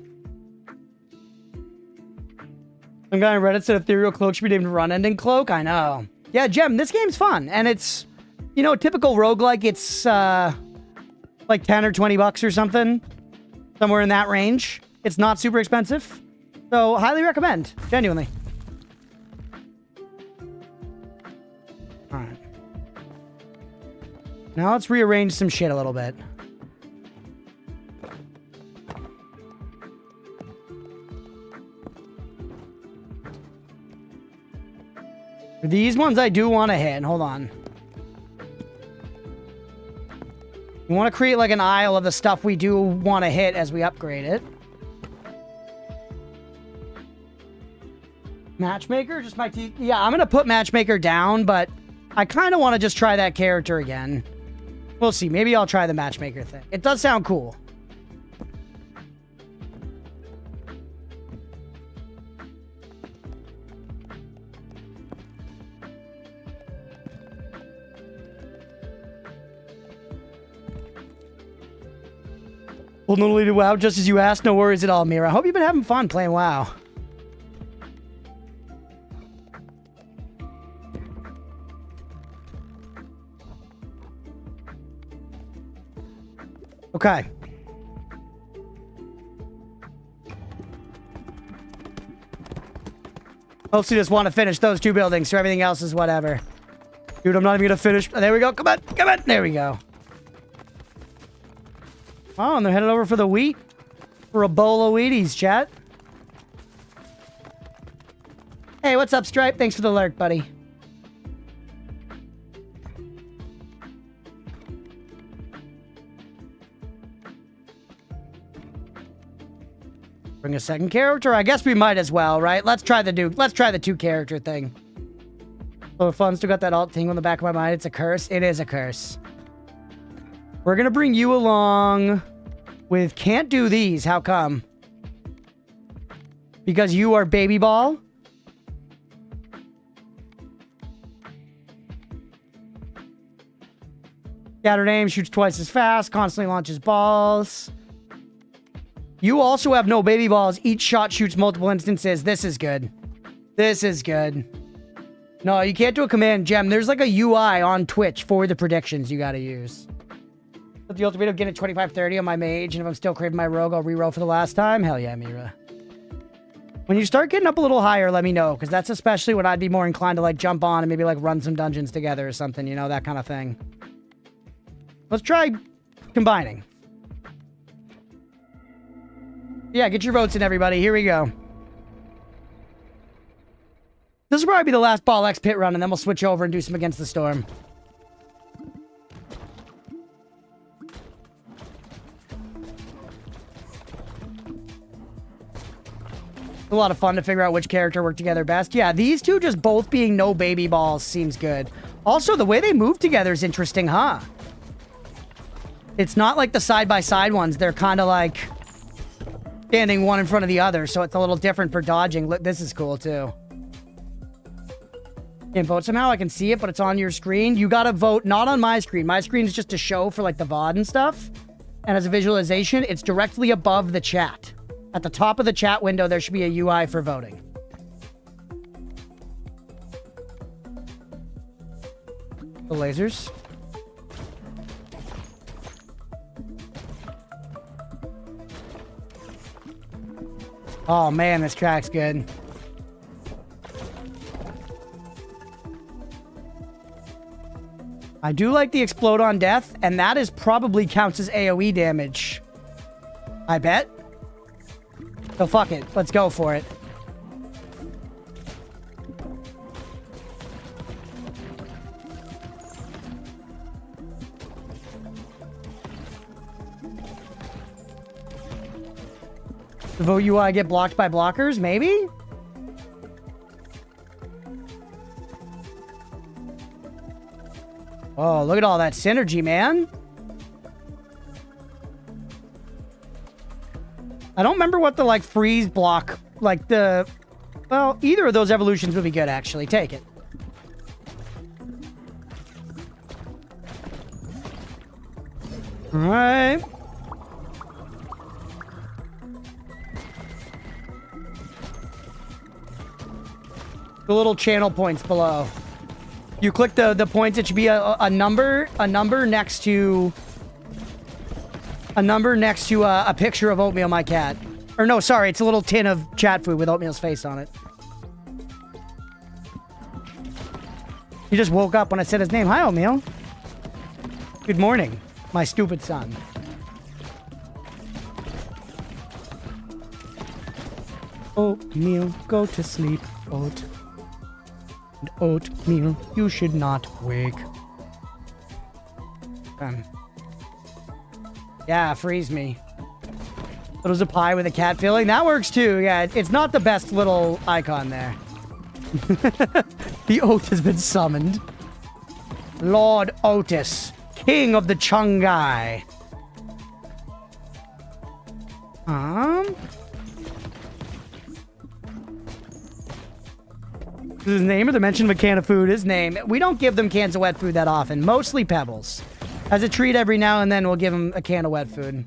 Some guy on Reddit said ethereal cloak should be named run ending cloak. I know. Yeah, Gem, this game's fun, and it's, typical roguelike. It's like 10 or 20 bucks or something, somewhere in that range. It's not super expensive, so highly recommend, genuinely. All right. Now let's rearrange some shit a little bit. These ones I do want to hit. Hold on. We want to create like an aisle of the stuff we do want to hit as we upgrade it. Matchmaker? Just my teeth. Yeah, I'm going to put Matchmaker down, but I kind of want to just try that character again. We'll see. Maybe I'll try the Matchmaker thing. It does sound cool. Well, normally to WoW, just as you asked. No worries at all, Mira. Hope you've been having fun playing WoW. Okay. Mostly just want to finish those two buildings, so everything else is whatever. Dude, I'm not even going to finish. There we go. Come on. Come on. There we go. Oh, and they're headed over for the wheat. For a bowl of Wheaties, chat. Hey, what's up, Stripe? Thanks for the lurk, buddy. Bring a second character? I guess we might as well, right? Let's try the 2-character thing. So fun, still got that alt tingle in the back of my mind. It's a curse. It is a curse. We're gonna bring you along with can't do these. How come? Because you are baby ball? Scattered aim, shoots twice as fast, constantly launches balls. You also have no baby balls. Each shot shoots multiple instances. This is good. This is good. No, you can't do a command gem. There's like a UI on Twitch for the predictions you gotta use. But the ultimate of getting 25-30 on my mage, and if I'm still craving my rogue, I'll reroll for the last time. Hell yeah, Mira. When you start getting up a little higher, let me know, because that's especially what I'd be more inclined to like jump on and maybe like run some dungeons together or something, you know, that kind of thing. Let's try combining. Yeah, get your votes in, everybody. Here we go. This will probably be the last Ball X pit run, and then we'll switch over and do some Against the Storm. A lot of fun to figure out which character worked together best. Yeah, these two just both being no baby balls seems good. Also, the way they move together is interesting, huh? It's not like the side-by-side ones. They're kind of like standing one in front of the other, so it's a little different for dodging. This is cool, too. Can't vote somehow. I can see it, but it's on your screen. You gotta vote not on my screen. My screen is just a show for like the VOD and stuff. And as a visualization, it's directly above the chat. At the top of the chat window, there should be a UI for voting. The lasers. Oh man, this track's good. I do like the explode on death, and that is probably counts as AoE damage. I bet. So fuck it. Let's go for it. The vote UI get blocked by blockers? Maybe? Oh, look at all that synergy, man. I don't remember what the, like, freeze block, like, the... Well, either of those evolutions would be good, actually. Take it. Alright. The little channel points below. You click the points, it should be a number next to a picture of Oatmeal, my cat. Or no, sorry, it's a little tin of cat food with Oatmeal's face on it. He just woke up when I said his name. Hi, Oatmeal. Good morning, my stupid son. Oatmeal, go to sleep, Oat. And Oatmeal, you should not wake. Yeah, freeze me. Little pie with a cat filling. That works too. Yeah, it's not the best little icon there. The Oat has been summoned. Lord Otis, King of the Chungai. His name or the mention of a can of food? His name. We don't give them cans of wet food that often. Mostly Pebbles. As a treat every now and then, we'll give him a can of wet food.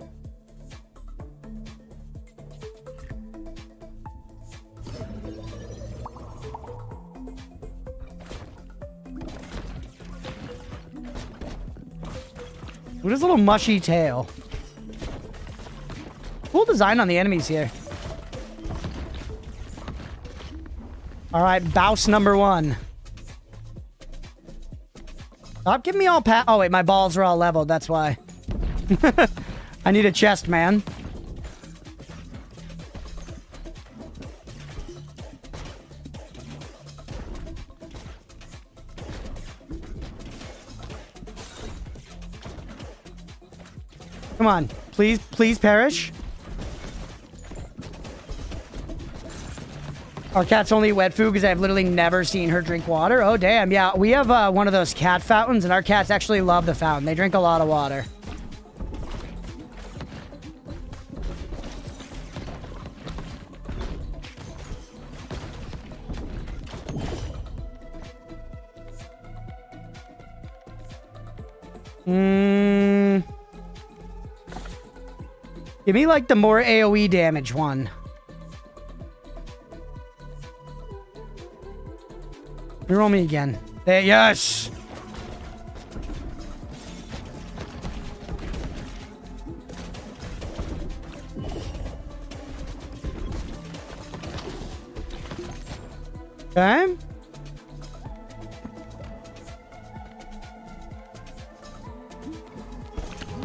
Look at his little mushy tail. Cool design on the enemies here. Alright, Bouse number 1. Stop giving me all oh wait, my balls are all leveled, that's why. I need a chest, man. Come on, please, please perish. Our cat's only eat wet food because I've literally never seen her drink water. Oh, damn. Yeah, we have one of those cat fountains, and our cats actually love the fountain. They drink a lot of water. Give me, like, the more AoE damage one. Roll me again. There, yes! Okay.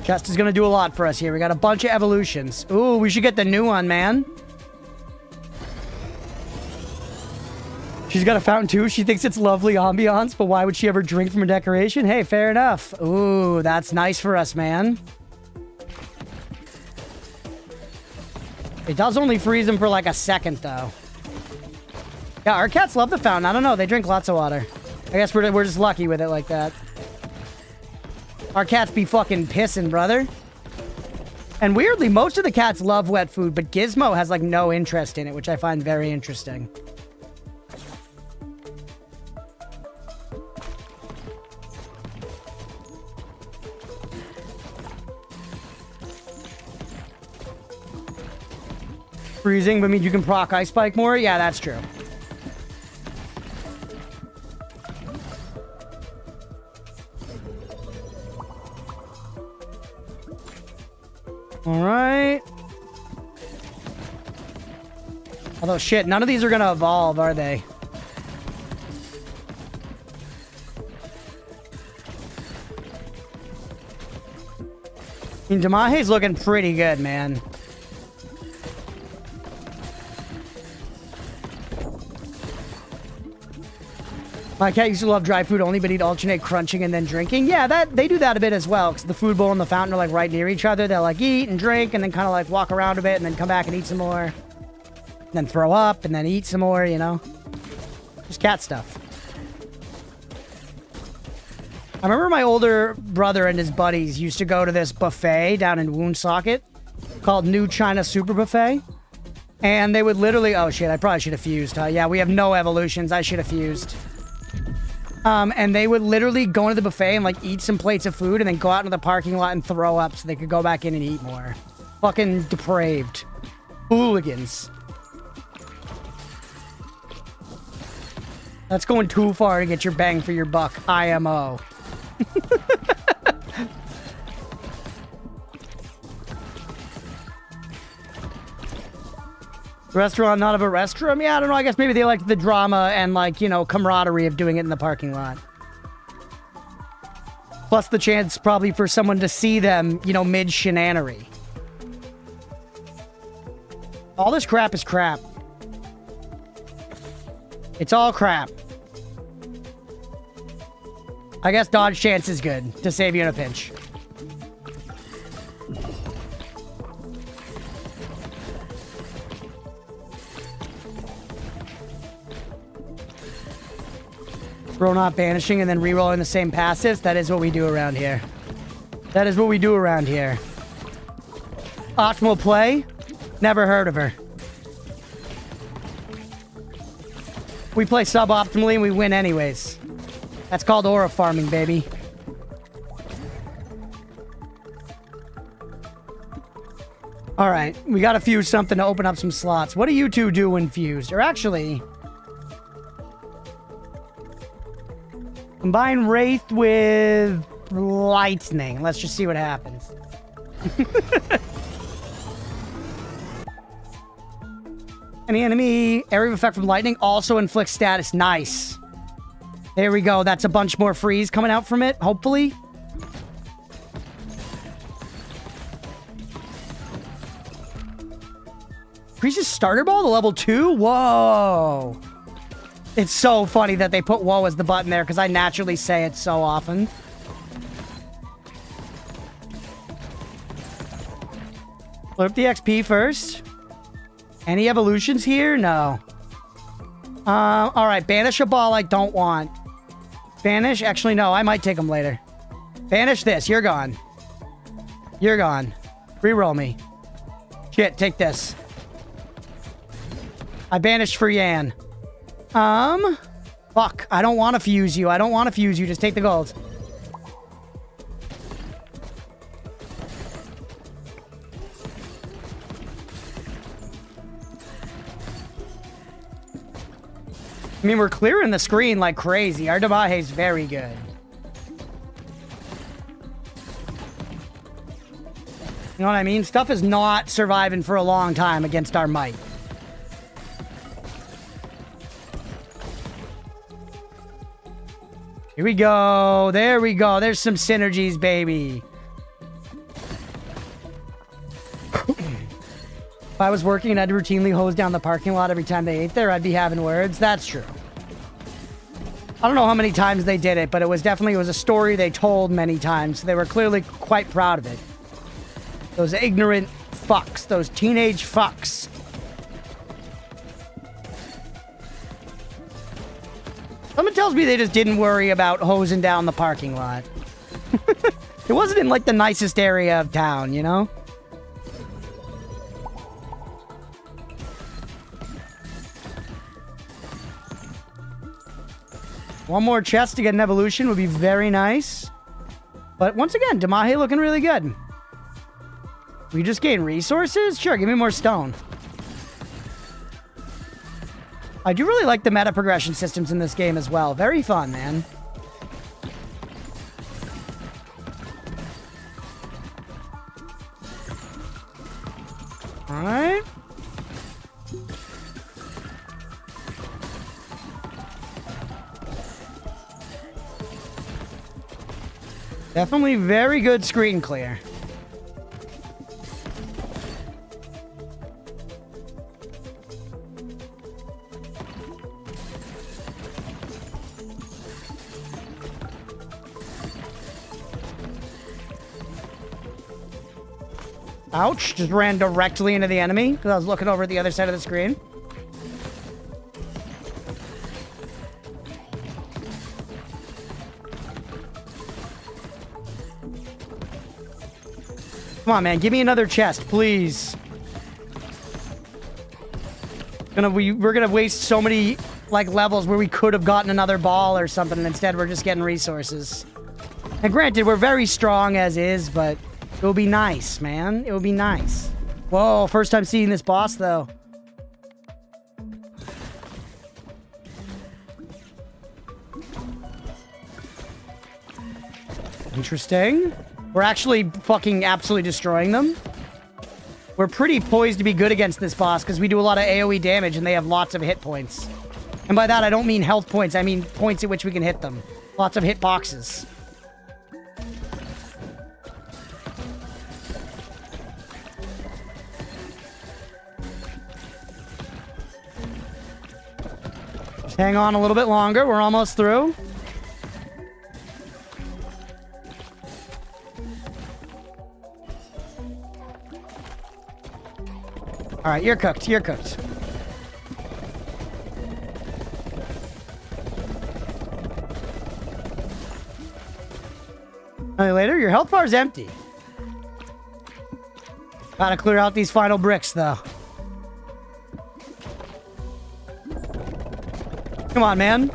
Chest is gonna do a lot for us here. We got a bunch of evolutions. Ooh, we should get the new one, man. She's got a fountain too. She thinks it's lovely ambiance, but why would she ever drink from a decoration? Hey, fair enough. Ooh, that's nice for us, man. It does only freeze them for like a second, though. Yeah, our cats love the fountain. I don't know. They drink lots of water. I guess we're just lucky with it like that. Our cats be fucking pissing, brother. And weirdly, most of the cats love wet food, but Gizmo has like no interest in it, which I find very interesting. Freezing, but means you can proc Ice Spike more? Yeah, that's true. Alright. Although, shit, none of these are gonna evolve, are they? I mean, Damahe's looking pretty good, man. My cat used to love dry food only, but he'd alternate crunching and then drinking. Yeah, they do that a bit as well, because the food bowl and the fountain are like right near each other. They'll like eat and drink and then kind of like walk around a bit and then come back and eat some more. And then throw up and then eat some more, you know? Just cat stuff. I remember my older brother and his buddies used to go to this buffet down in Woonsocket called New China Super Buffet. And they would literally... Oh, shit, I probably should have fused, huh? Yeah, we have no evolutions. I should have fused. And they would literally go into the buffet and, like, eat some plates of food and then go out into the parking lot and throw up so they could go back in and eat more. Fucking depraved. Hooligans. That's going too far to get your bang for your buck. IMO. Restaurant, not of a restroom? Yeah, I don't know. I guess maybe they liked the drama and, like, you know, camaraderie of doing it in the parking lot. Plus the chance probably for someone to see them, you know, mid-shenanery. All this crap is crap. It's all crap. I guess dodge chance is good to save you in a pinch. Bro not banishing and then rerolling the same passives. That is what we do around here. That is what we do around here. Optimal play? Never heard of her. We play suboptimally and we win anyways. That's called aura farming, baby. Alright, we gotta fuse something to open up some slots. What do you two do when fused? Or actually... Combine Wraith with Lightning. Let's just see what happens. Any enemy area of effect from lightning also inflicts status. Nice. There we go. That's a bunch more freeze coming out from it, hopefully. Increases starter ball to level 2? Whoa. It's so funny that they put whoa as the button there, because I naturally say it so often. Flip the XP first. Any evolutions here? No. All right, banish a ball I don't want. Banish? Actually, no, I might take them later. Banish this. You're gone. You're gone. Reroll me. Shit, take this. I banished for Yan. Fuck. I don't want to fuse you. I don't want to fuse you. Just take the gold. I mean, we're clearing the screen like crazy. Our Damahe's very good. You know what I mean? Stuff is not surviving for a long time against our might. Here we go. There we go. There's some synergies, baby. If I was working and I'd routinely hose down the parking lot every time they ate there, I'd be having words. That's true. I don't know how many times they did it, but it was a story they told many times. They were clearly quite proud of it. Those ignorant fucks. Those teenage fucks. Someone tells me they just didn't worry about hosing down the parking lot. It wasn't in, like, the nicest area of town, you know? One more chest to get an evolution would be very nice. But once again, Damahe looking really good. We just gain resources? Sure, give me more stone. I do really like the meta progression systems in this game as well. Very fun, man. Alright. Definitely very good screen clear. Ouch, just ran directly into the enemy because I was looking over at the other side of the screen. Come on, man. Give me another chest, please. We're gonna waste so many, like, levels where we could have gotten another ball or something, and instead we're just getting resources. And granted, we're very strong as is, but it would be nice, man. It would be nice. Whoa, first time seeing this boss, though. Interesting. We're actually fucking absolutely destroying them. We're pretty poised to be good against this boss because we do a lot of AoE damage and they have lots of hit points. And by that, I don't mean health points. I mean points at which we can hit them. Lots of hit boxes. Just hang on a little bit longer. We're almost through. All right, you're cooked. You're cooked. Later, your health bar is empty. Gotta clear out these final bricks, though. Come on, man.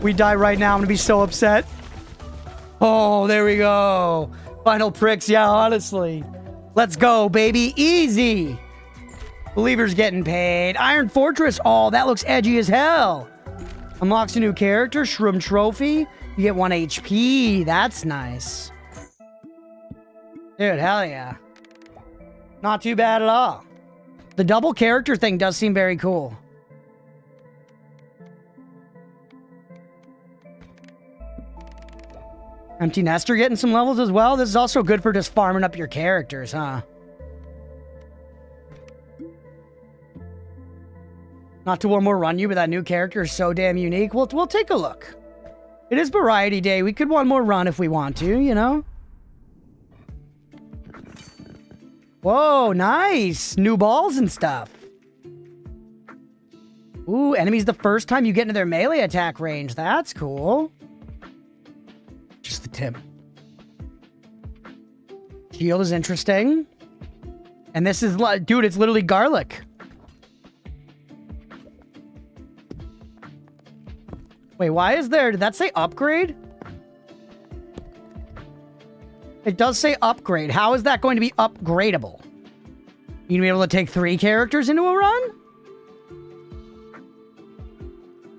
We die right now, I'm gonna be so upset. Oh, there we go. Final pricks, yeah, honestly. Let's go, baby. Easy. Believer's getting paid. Iron Fortress. Oh, that looks edgy as hell. Unlocks a new character. Shroom Trophy. You get 1 HP. That's nice. Dude, hell yeah. Not too bad at all. The double character thing does seem very cool. Empty Nester getting some levels as well. This is also good for just farming up your characters, huh? Not to one more run you, but that new character is so damn unique. We'll take a look. It is Variety Day. We could one more run if we want to, you know? Whoa, nice. New balls and stuff. Ooh, enemies the first time you get into their melee attack range. That's cool. Just the tip. Shield is interesting. And this is, dude, it's literally garlic. Wait, why is there, did that say upgrade? It does say upgrade. How is that going to be upgradable? You gonna be able to take 3 characters into a run?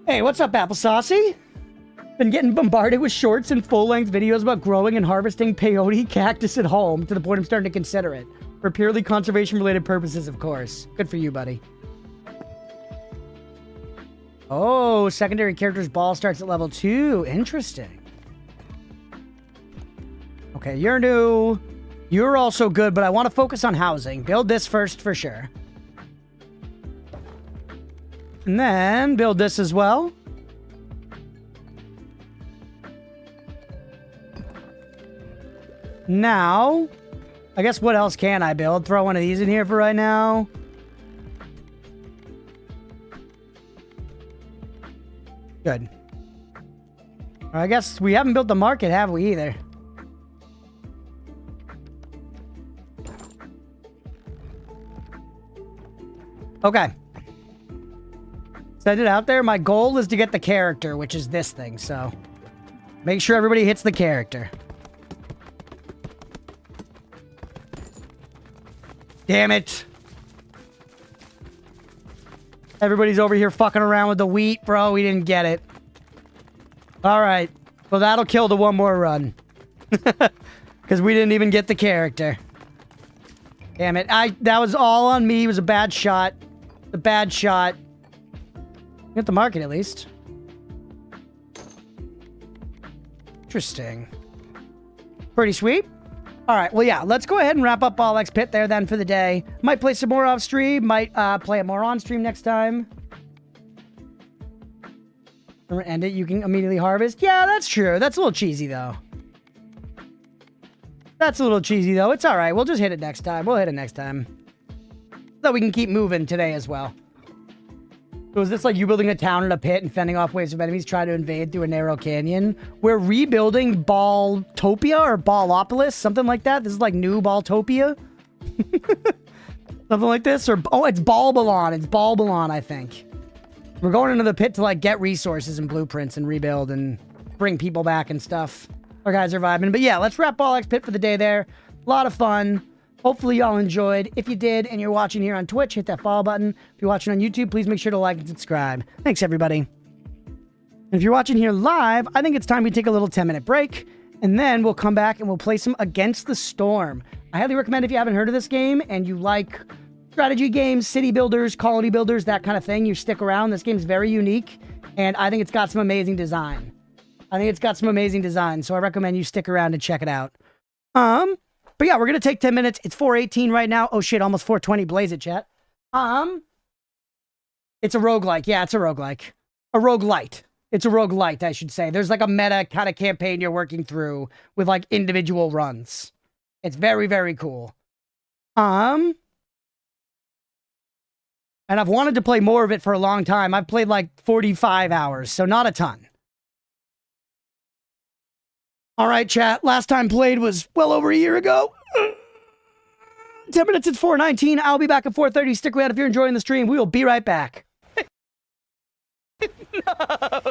Hey, what's up, Apple Saucy? Been getting bombarded with shorts and full-length videos about growing and harvesting peyote cactus at home to the point I'm starting to consider it. For purely conservation-related purposes, of course. Good for you, buddy. Oh, secondary character's ball starts at level 2. Interesting. Okay, you're new. You're also good, but I want to focus on housing. Build this first for sure. And then build this as well. Now, I guess what else can I build? Throw one of these in here for right now. Good. I guess we haven't built the market, have we, either? Okay. Send it out there. My goal is to get the character, which is this thing, so make sure everybody hits the character. Damn it. Everybody's over here fucking around with the wheat, bro. We didn't get it. All right. Well, that'll kill the one more run. Because we didn't even get the character. Damn it. That was all on me. It was a bad shot. A bad shot. Get the market, at least. Interesting. Pretty sweet. All right, well, yeah, let's go ahead and wrap up Alex Pit there then for the day. Might play some more off stream, might play it more on stream next time. End it, you can immediately harvest. Yeah, that's true. That's a little cheesy, though. That's a little cheesy, though. It's all right. We'll just hit it next time. We'll hit it next time. So we can keep moving today as well. So is this like you building a town in a pit and fending off waves of enemies trying to invade through a narrow canyon? We're rebuilding Balltopia or Ballopolis, something like that. This is like new Balltopia. Something like this. Or, oh, it's Balbalon. It's Balbalon, I think. We're going into the pit to like get resources and blueprints and rebuild and bring people back and stuff. Our guys are vibing. But yeah, let's wrap Alex Pit for the day there. A lot of fun. Hopefully y'all enjoyed. If you did and you're watching here on Twitch, hit that follow button. If you're watching on YouTube, please make sure to like and subscribe. Thanks, everybody. And if you're watching here live, I think it's time we take a little 10-minute break, and then we'll come back and we'll play some Against the Storm. I highly recommend if you haven't heard of this game and you like strategy games, city builders, colony builders, that kind of thing, you stick around. This game's very unique, and I think it's got some amazing design. So I recommend you stick around and check it out. But yeah, we're going to take 10 minutes. It's 4:18 right now. Oh shit, almost 4:20. Blaze it, chat. It's a roguelike. Yeah, it's a roguelike. A roguelite. It's a roguelite, I should say. There's like a meta kind of campaign you're working through with like individual runs. It's very, very cool. And I've wanted to play more of it for a long time. I've played like 45 hours, so not a ton. All right, chat. Last time played was well over a year ago. 10 minutes, it's 4:19. I'll be back at 4:30. Stick around if you're enjoying the stream. We will be right back. No.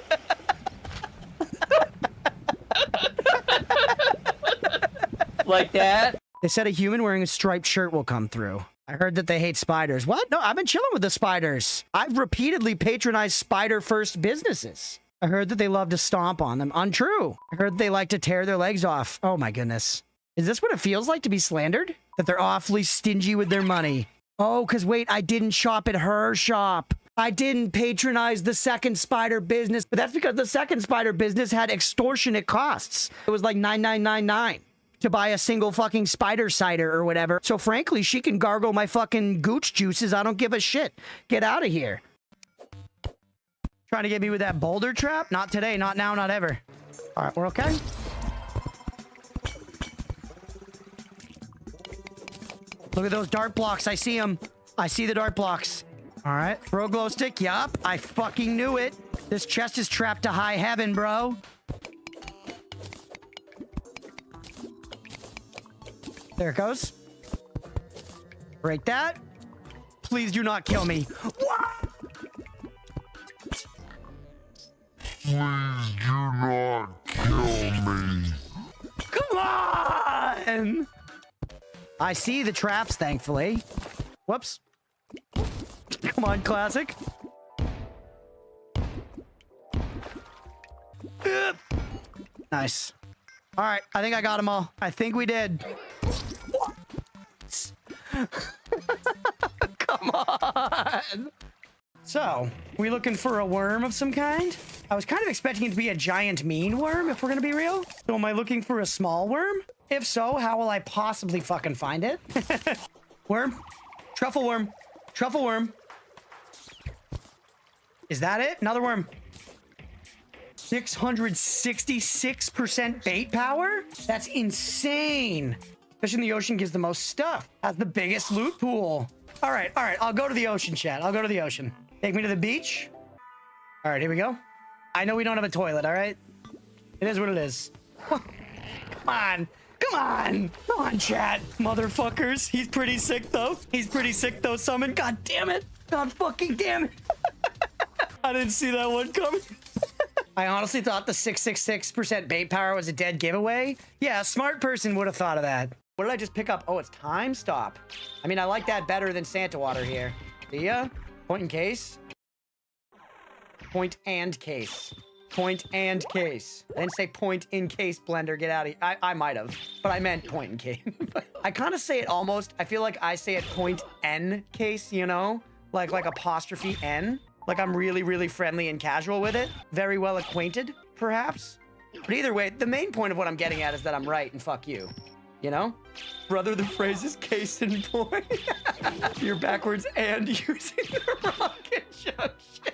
Like that? They said a human wearing a striped shirt will come through. I heard that they hate spiders. What? No, I've been chilling with the spiders. I've repeatedly patronized spider-first businesses. I heard that they love to stomp on them. Untrue. I heard they like to tear their legs off. Oh my goodness. Is this what it feels like to be slandered? That they're awfully stingy with their money. Oh, because wait, I didn't shop at her shop. I didn't patronize the second spider business, but that's because the second spider business had extortionate costs. It was like $9,999 to buy a single fucking spider cider or whatever. So frankly, she can gargle my fucking gooch juices. I don't give a shit. Get out of here. Trying to get me with that boulder trap? Not today, not now, not ever. All right, we're okay. Look at those dart blocks. I see them. I see the dart blocks. All right. Throw glow stick. Yup. I fucking knew it. This chest is trapped to high heaven, bro. There it goes. Break that. Please do not kill me. What? Please do not kill me. Come on! I see the traps, thankfully. Whoops. Come on, classic. Nice. All right, I think I got them all. I think we did. Come on. So, we looking for a worm of some kind? I was kind of expecting it to be a giant mean worm, if we're gonna be real. So am I looking for a small worm? If so, how will I possibly fucking find it? Worm? Truffle worm. Truffle worm. Is that it? Another worm. 666% bait power? That's insane. Fish in the ocean gives the most stuff. Has the biggest loot pool. All right. I'll go to the ocean, chat. I'll go to the ocean. Take me to the beach. All right, here we go. I know we don't have a toilet, all right? It is what it is. Come on. Come on. Come on, chat. Motherfuckers. He's pretty sick, though. He's pretty sick, though, Summon. God damn it. God fucking damn it. I didn't see that one coming. I honestly thought the 666% bait power was a dead giveaway. Yeah, a smart person would have thought of that. What did I just pick up? Oh, it's time stop. I mean, I like that better than Santa water here. See ya? Point and case. Point and case. Point and case. I didn't say point in case, blender. Get out of here. I might have, but I meant point in case. I kind of say it almost. I feel like I say it point n case, you know? Like apostrophe n. Like I'm really, really friendly and casual with it. Very well acquainted, perhaps. But either way, the main point of what I'm getting at is that I'm right and fuck you. You know? Brother, the phrase is case in point. You're backwards and using the wrong conjunction.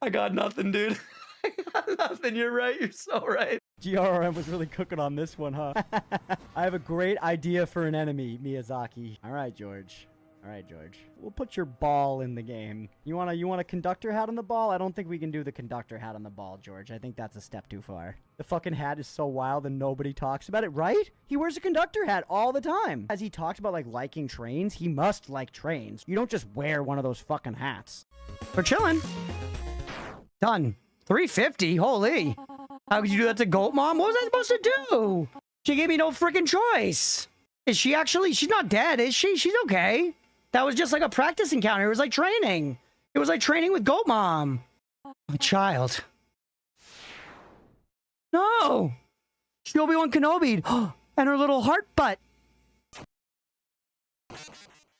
I got nothing, dude. I got nothing. You're right. You're so right. GRM was really cooking on this one, huh? I have a great idea for an enemy, Miyazaki. All right, George. All right, George. We'll put your ball in the game. You want a conductor hat on the ball? I don't think we can do the conductor hat on the ball, George. I think that's a step too far. The fucking hat is so wild and nobody talks about it, right? He wears a conductor hat all the time. As he talks about, like, liking trains, he must like trains. You don't just wear one of those fucking hats. We're chilling. Done. 350? Holy. How could you do that to Goat Mom? What was I supposed to do? She gave me no freaking choice. Is she actually... She's not dead, is she? She's okay. That was just like a practice encounter. It was like training. It was like training with Goat Mom. My child. No! She Obi-Wan Kenobi. And her little heart butt.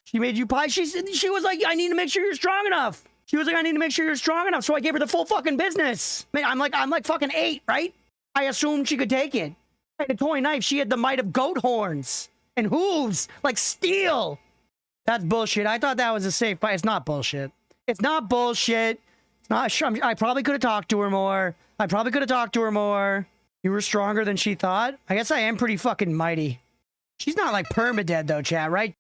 She made you pie. She was like, I need to make sure you're strong enough. She was like, I need to make sure you're strong enough. So I gave her the full fucking business. Man, I'm like fucking 8, right? I assumed she could take it. I had a toy knife. She had the might of goat horns and hooves like steel. That's bullshit. I thought that was a safe fight. It's not bullshit. It's not bullshit. It's not. I probably could have talked to her more. You were stronger than she thought. I guess I am pretty fucking mighty. She's not like permadead though, chat, right?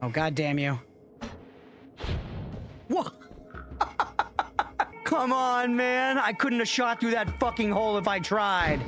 Oh, god damn you. What? Come on, man. I couldn't have shot through that fucking hole if I tried.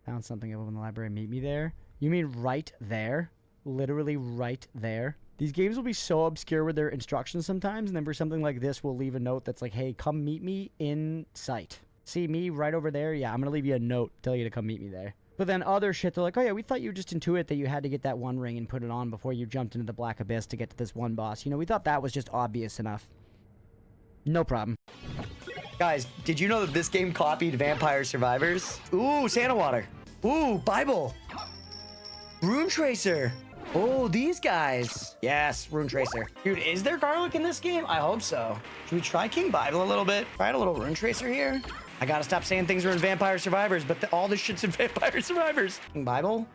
Found something over in the library. Meet me there? You mean right there? Literally right there? These games will be so obscure with their instructions sometimes, and then for something like this, we'll leave a note that's like, hey, come meet me in sight. See me right over there? Yeah, I'm gonna leave you a note, tell you to come meet me there. But then other shit, they're like, oh yeah, we thought you just intuit that you had to get that one ring and put it on before you jumped into the Black Abyss to get to this one boss. You know, we thought that was just obvious enough. No problem. Guys, did you know that this game copied Vampire Survivors? Ooh, Santa Water. Ooh, Bible. Rune Tracer. Oh, these guys. Yes, Rune Tracer. Dude, is there garlic in this game? I hope so. Should we try King Bible a little bit? Try a little Rune Tracer here. I gotta stop saying things are in Vampire Survivors, but all this shit's in Vampire Survivors. King Bible?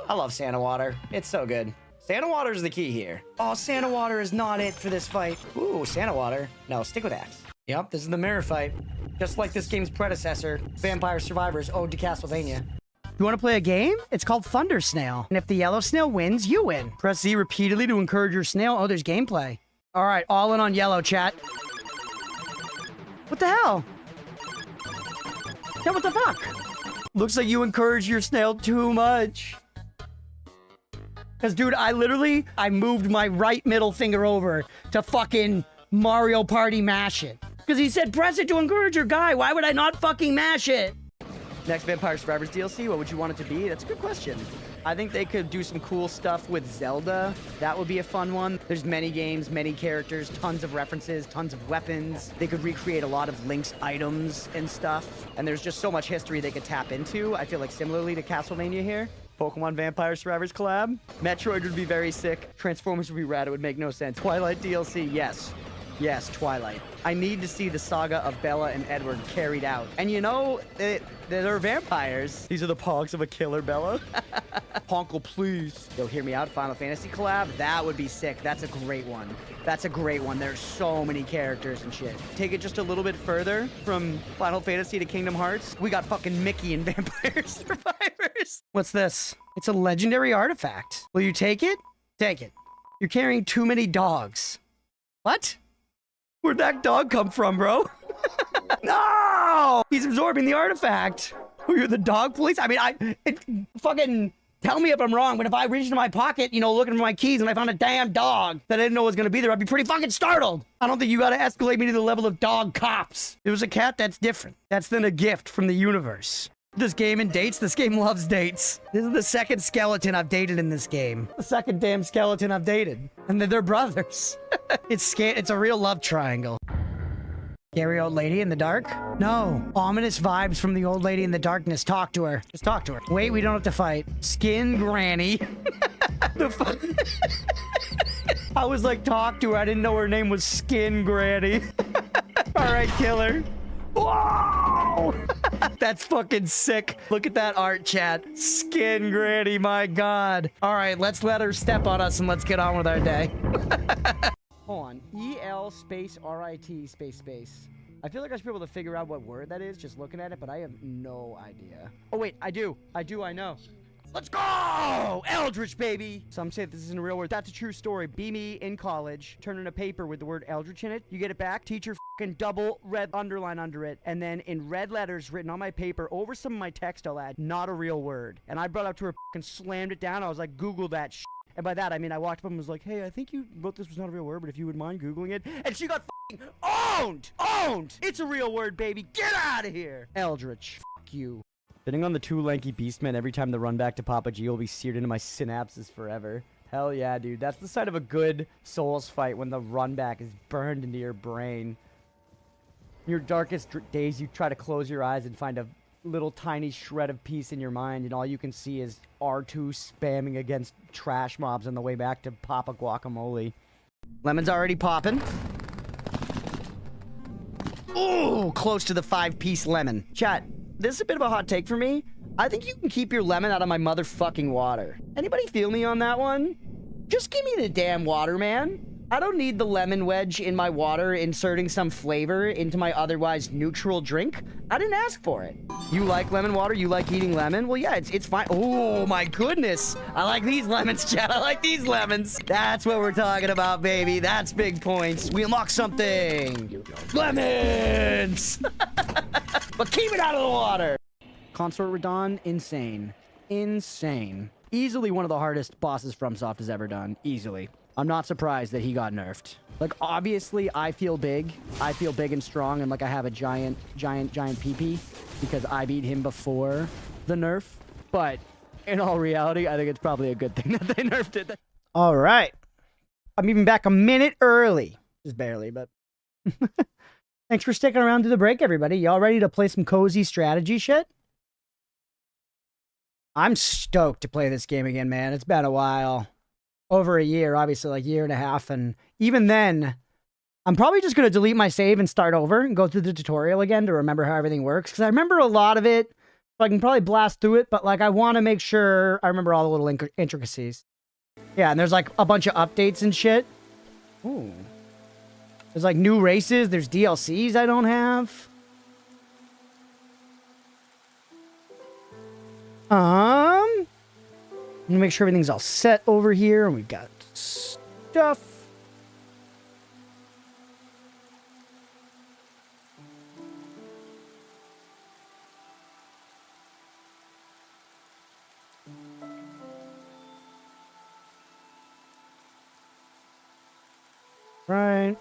I love Santa Water. It's so good. Santa water is the key here. Oh, Santa water is not it for this fight. Ooh, Santa water. No, stick with Axe. Yep, this is the mirror fight. Just like this game's predecessor, Vampire Survivors Ode to Castlevania. You want to play a game? It's called Thunder Snail. And if the yellow snail wins, you win. Press Z repeatedly to encourage your snail. Oh, there's gameplay. All right, all in on yellow, chat. What the hell? Yeah, what the fuck? Looks like you encourage your snail too much. Because, dude, I moved my right middle finger over to fucking Mario Party mash it. Because he said, press it to encourage your guy. Why would I not fucking mash it? Next Vampire Survivors DLC, what would you want it to be? That's a good question. I think they could do some cool stuff with Zelda. That would be a fun one. There's many games, many characters, tons of references, tons of weapons. They could recreate a lot of Link's items and stuff. And there's just so much history they could tap into. I feel like similarly to Castlevania here. Pokemon Vampire Survivors collab. Metroid would be very sick. Transformers would be rad. It would make no sense. Twilight DLC, yes. Yes, Twilight. I need to see the saga of Bella and Edward carried out. And you know, they're vampires. These are the pogs of a killer Bella. Honkle, please. Yo, hear me out. Final Fantasy collab? That would be sick. That's a great one. That's a great one. There's so many characters and shit. Take it just a little bit further from Final Fantasy to Kingdom Hearts. We got fucking Mickey and Vampire Survivors. What's this? It's a legendary artifact. Will you take it? Take it. You're carrying too many dogs. What? Where'd that dog come from, bro? No! He's absorbing the artifact. Who, you're the dog police? I mean, fucking tell me if I'm wrong, but if I reached into my pocket, you know, looking for my keys and I found a damn dog that I didn't know was gonna be there, I'd be pretty fucking startled. I don't think you gotta escalate me to the level of dog cops. If it was a cat, that's different. That's then a gift from the universe. This game and dates? This game loves dates. This is the second skeleton I've dated in this game. The second damn skeleton I've dated. And they're brothers. It's a real love triangle. Scary old lady in the dark? No. Ominous vibes from the old lady in the darkness. Talk to her. Just talk to her. Wait, we don't have to fight. Skin Granny. I was like, talk to her. I didn't know her name was Skin Granny. All right, killer. Whoa! That's fucking sick. Look at that art, chat. Skin Granny, my god. All right, let's let her step on us and let's get on with our day. Hold on. EL space RIT space space. I feel like I should be able to figure out what word that is just looking at it, but I have no idea. Oh, wait, I do. I know. Let's go! Eldritch, baby! Some say this isn't a real word. That's a true story. Be me in college, turn in a paper with the word Eldritch in it. You get it back, teacher fucking double red underline under it, and then in red letters written on my paper over some of my text I'll add, not a real word. And I brought it up to her and slammed it down. I was like, Google that shit. And by that, I mean, I walked up and was like, hey, I think you wrote this was not a real word, but if you would mind Googling it. And she got fucking owned! Owned! It's a real word, baby. Get out of here! Eldritch. Fuck you. Sitting on the two lanky beastmen every time the run back to Papa G will be seared into my synapses forever. Hell yeah, dude. That's the sign of a good Souls fight, when the run back is burned into your brain. In your darkest days, you try to close your eyes and find a little tiny shred of peace in your mind, and all you can see is R2 spamming against trash mobs on the way back to Papa Guacamole. Lemon's already popping. Ooh, close to the 5-piece lemon. Chat. This is a bit of a hot take for me. I think you can keep your lemon out of my motherfucking water. Anybody feel me on that one? Just give me the damn water, man. I don't need the lemon wedge in my water inserting some flavor into my otherwise neutral drink. I didn't ask for it. You like lemon water? You like eating lemon? Well, yeah, it's fine. Oh, my goodness. I like these lemons, chat. I like these lemons. That's what we're talking about, baby. That's big points. We unlock something. Lemons! But keep it out of the water. Consort Radon, insane. Insane. Easily one of the hardest bosses FromSoft has ever done. Easily. I'm not surprised that he got nerfed. Like, obviously, I feel big. I feel big and strong, and like I have a giant PP because I beat him before the nerf. But in all reality, I think it's probably a good thing that they nerfed it. All right. I'm even back a minute early. Just barely, but... Thanks for sticking around to the break, everybody. Y'all ready to play some cozy strategy shit? I'm stoked to play this game again, man. It's been a while. Over a year, obviously, like year and a half. And even then, I'm probably just going to delete my save and start over and go through the tutorial again to remember how everything works. Because I remember a lot of it, so I can probably blast through it. But like, I want to make sure I remember all the little intricacies. Yeah, and there's like a bunch of updates and shit. Ooh. There's like new races. There's DLCs I don't have. I'm gonna make sure everything's all set over here, and we've got stuff. Right.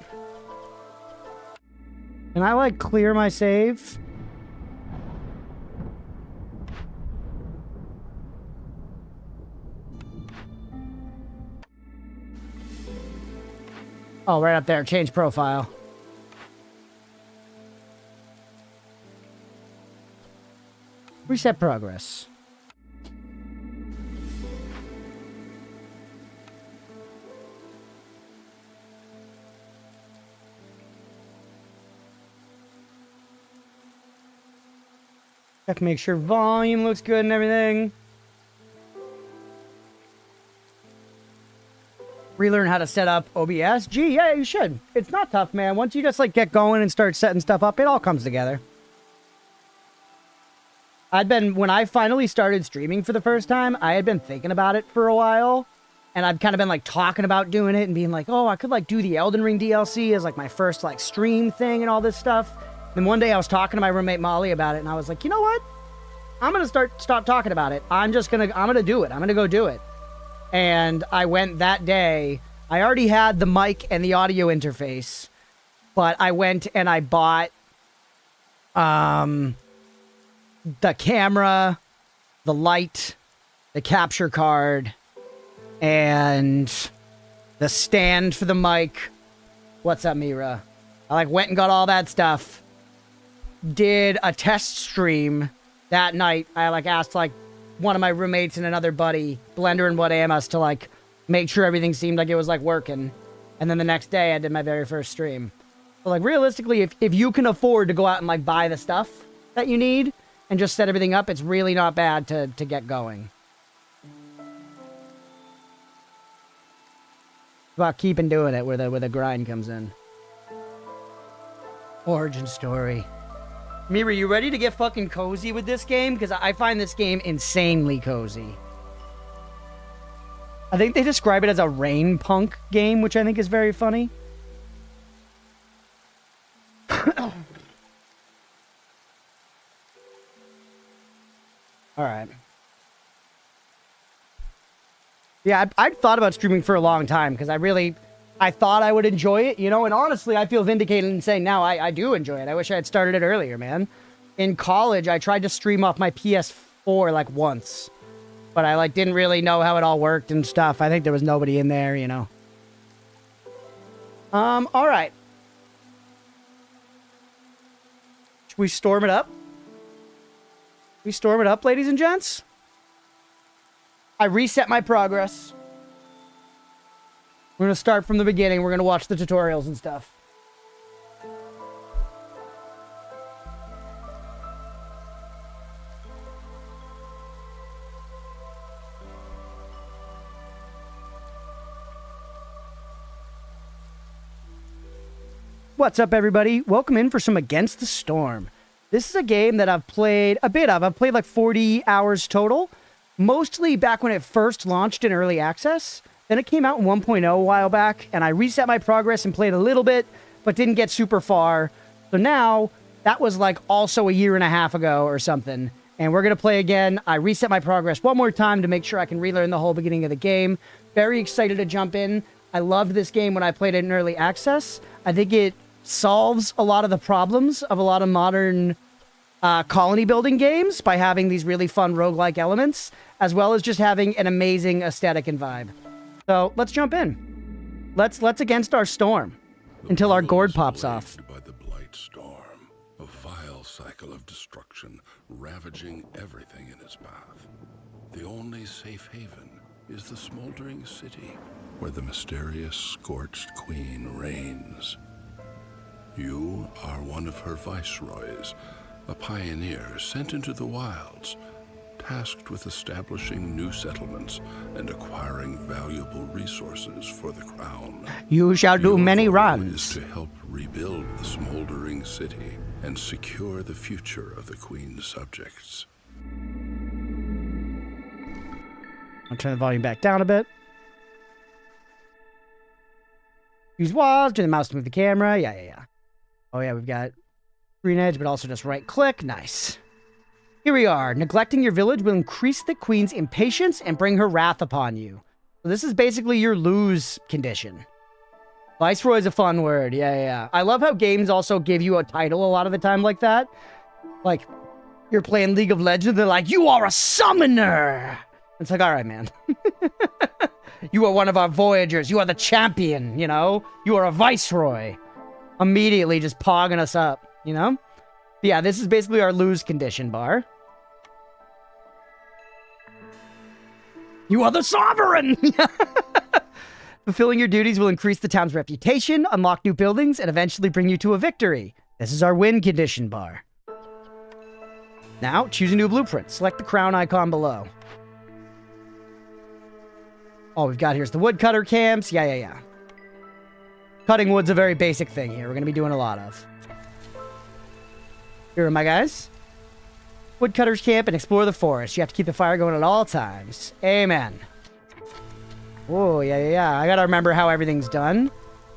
Can I like clear my save? Oh, right up there. Change profile. Reset progress. Check to make sure volume looks good and everything. Relearn how to set up OBS. Gee, yeah, you should. It's not tough, man. Once you just like get going and start setting stuff up, it all comes together. When I finally started streaming for the first time, I had been thinking about it for a while. And I've kind of been like talking about doing it and being like, oh, I could like do the Elden Ring DLC as like my first like stream thing and all this stuff. And one day I was talking to my roommate Molly about it, and I was like, you know what? I'm gonna stop talking about it. I'm gonna do it. I'm gonna go do it. And I went that day. I already had the mic and the audio interface, but I went and I bought the camera, the light, the capture card, and the stand for the mic. What's up, Mira? I like went and got all that stuff. Did a test stream that night. I like asked like one of my roommates and another buddy, Blender and What Amos, to like make sure everything seemed like it was like working. And then the next day I did my very first stream. But like realistically, if you can afford to go out and like buy the stuff that you need and just set everything up, it's really not bad to get going. It's about keeping doing it where the grind comes in. Origin story. Mira, you ready to get fucking cozy with this game? Because I find this game insanely cozy. I think they describe it as a rain punk game, which I think is very funny. Alright. Yeah, I'd thought about streaming for a long time, because I thought I would enjoy it, you know, and honestly, I feel vindicated in saying now I do enjoy it. I wish I had started it earlier, man. In college, I tried to stream off my PS4 like once, but I like didn't really know how it all worked and stuff. I think there was nobody in there, you know. All right. Should we storm it up? We storm it up, ladies and gents? I reset my progress. We're going to start from the beginning. We're going to watch the tutorials and stuff. What's up, everybody? Welcome in for some Against the Storm. This is a game that I've played a bit of. I've played like 40 hours total. Mostly back when it first launched in early access. Then it came out in 1.0 a while back, and I reset my progress and played a little bit, but didn't get super far. So now, that was like also a year and a half ago or something, and we're going to play again. I reset my progress one more time to make sure I can relearn the whole beginning of the game. Very excited to jump in. I loved this game when I played it in early access. I think it solves a lot of the problems of a lot of modern colony building games by having these really fun roguelike elements, as well as just having an amazing aesthetic and vibe. So let's jump in. Let's against our storm until our gourd pops off. By the blight storm, a vile cycle of destruction ravaging everything in its path. The only safe haven is the smoldering city where the mysterious scorched queen reigns. You are one of her viceroys, a pioneer sent into the wilds tasked with establishing new settlements and acquiring valuable resources for the crown. You shall do Your many goal runs. is to help rebuild the smoldering city and secure the future of the Queen's subjects. I'll turn the volume back down a bit. Use walls, turn the mouse to move the camera. Yeah. Oh yeah, we've got green edge, but also just right click. Nice. Here we are. Neglecting your village will increase the queen's impatience and bring her wrath upon you. So this is basically your lose condition. Viceroy is a fun word. Yeah. I love how games also give you a title a lot of the time like that. Like, you're playing League of Legends, they're like, you are a summoner! It's like, all right, man. You are one of our voyagers. You are the champion, you know? You are a viceroy. Immediately just pogging us up, you know? Yeah, this is basically our lose condition bar. You are the sovereign! Fulfilling your duties will increase the town's reputation, unlock new buildings, and eventually bring you to a victory. This is our win condition bar. Now, choose a new blueprint. Select the crown icon below. All we've got here is the woodcutter camps. Yeah. Cutting wood's a very basic thing here. We're going to be doing a lot of. Here are my guys. Woodcutter's camp and explore the forest. You have to keep the fire going at all times. Amen. Oh, yeah. I got to remember how everything's done.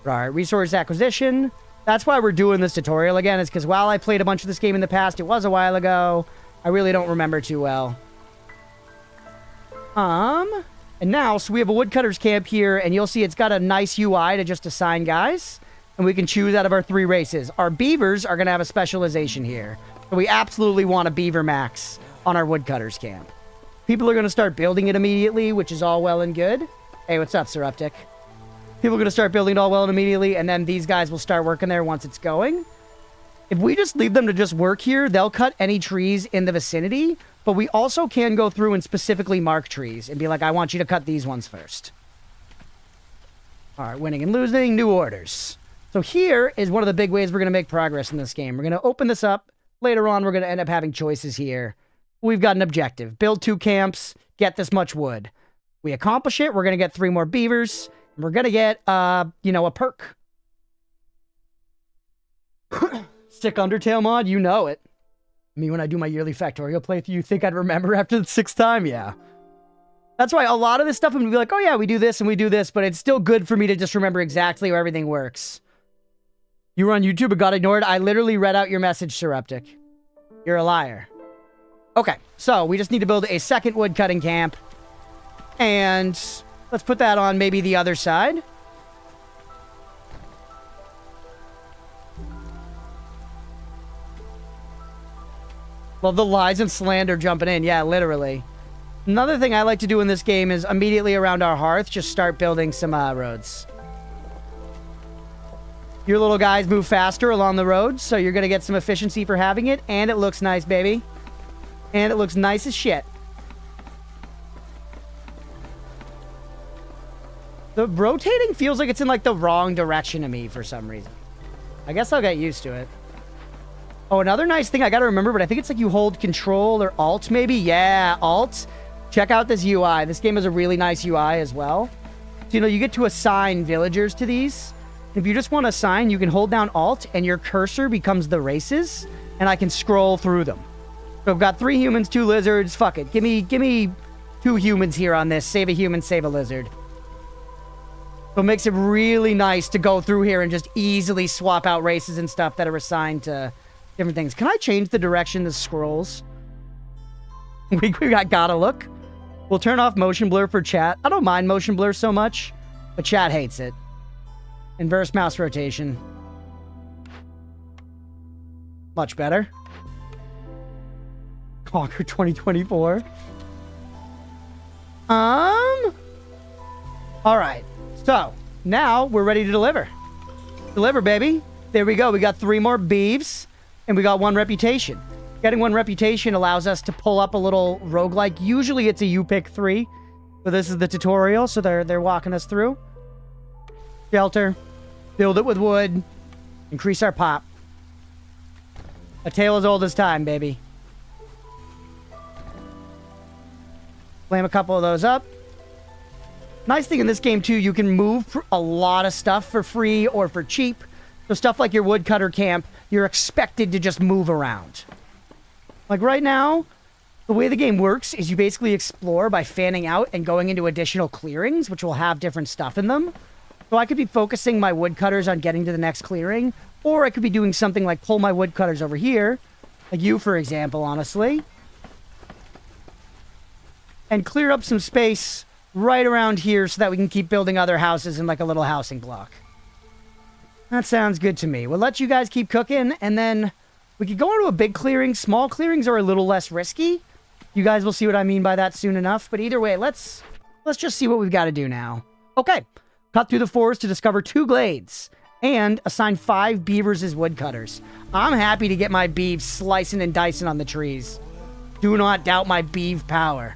All right, resource acquisition. That's why we're doing this tutorial again. Is because while I played a bunch of this game in the past, it was a while ago. I really don't remember too well. And now, so we have a woodcutter's camp here, and you'll see it's got a nice UI to just assign guys, and we can choose out of our 3 races. Our beavers are going to have a specialization here, so we absolutely want a beaver max on our woodcutter's camp. People are going to start building it immediately, which is all well and good. Hey, what's up, Seruptic? People are going to start building it all well and immediately, and then these guys will start working there once it's going. If we just leave them to just work here, they'll cut any trees in the vicinity, but we also can go through and specifically mark trees and be like, I want you to cut these ones first. All right, winning and losing, new orders. So here is one of the big ways we're going to make progress in this game. We're going to open this up. Later on, we're going to end up having choices here. We've got an objective. Build 2 camps, get this much wood. We accomplish it, we're going to get 3 more beavers. And we're going to get, a perk. Sick Undertale mod, you know it. Me when I do my yearly Factorial playthrough, you think I'd remember after the 6th time? Yeah. That's why a lot of this stuff I'm going to be like, oh yeah, we do this and we do this, but it's still good for me to just remember exactly how everything works. You were on YouTube but got ignored? I literally read out your message, Seruptic. You're a liar. Okay, so we just need to build a second woodcutting camp. And let's put that on maybe the other side. Love the lies and slander jumping in. Yeah, literally. Another thing I like to do in this game is immediately around our hearth, just start building some roads. Your little guys move faster along the road, so you're going to get some efficiency for having it, and it looks nice, baby. And it looks nice as shit. The rotating feels like it's in, like, the wrong direction to me for some reason. I guess I'll get used to it. Oh, another nice thing I gotta remember, but I think it's like you hold Control or Alt, maybe? Yeah, Alt. Check out this UI. This game has a really nice UI as well. So, you get to assign villagers to these. If you just want to assign, you can hold down Alt, and your cursor becomes the races, and I can scroll through them. So I've got 3 humans, 2 lizards. Fuck it. Give me 2 humans here on this. Save a human, save a lizard. So it makes it really nice to go through here and just easily swap out races and stuff that are assigned to different things. Can I change the direction this scrolls? We gotta look. We'll turn off motion blur for chat. I don't mind motion blur so much, but chat hates it. Inverse mouse rotation. Much better. Conquer 2024. Alright. So, now we're ready to deliver. Deliver, baby. There we go. We got 3 more beeves, and we got 1 reputation. Getting 1 reputation allows us to pull up a little roguelike. Usually it's a you pick 3. But this is the tutorial, so they're walking us through. Shelter. Build it with wood. Increase our pop. A tale as old as time, baby. Flame a couple of those up. Nice thing in this game, too, you can move a lot of stuff for free or for cheap. So stuff like your woodcutter camp, you're expected to just move around. Like right now, the way the game works is you basically explore by fanning out and going into additional clearings, which will have different stuff in them. So I could be focusing my woodcutters on getting to the next clearing, or I could be doing something like pull my woodcutters over here, like you, for example, honestly, and clear up some space right around here so that we can keep building other houses in like a little housing block. That sounds good to me. We'll let you guys keep cooking, and then we could go into a big clearing. Small clearings are a little less risky. You guys will see what I mean by that soon enough. But either way, let's just see what we've got to do now. Okay. Cut through the forest to discover 2 glades and assign 5 beavers as woodcutters. I'm happy to get my beeves slicing and dicing on the trees. Do not doubt my beeve power.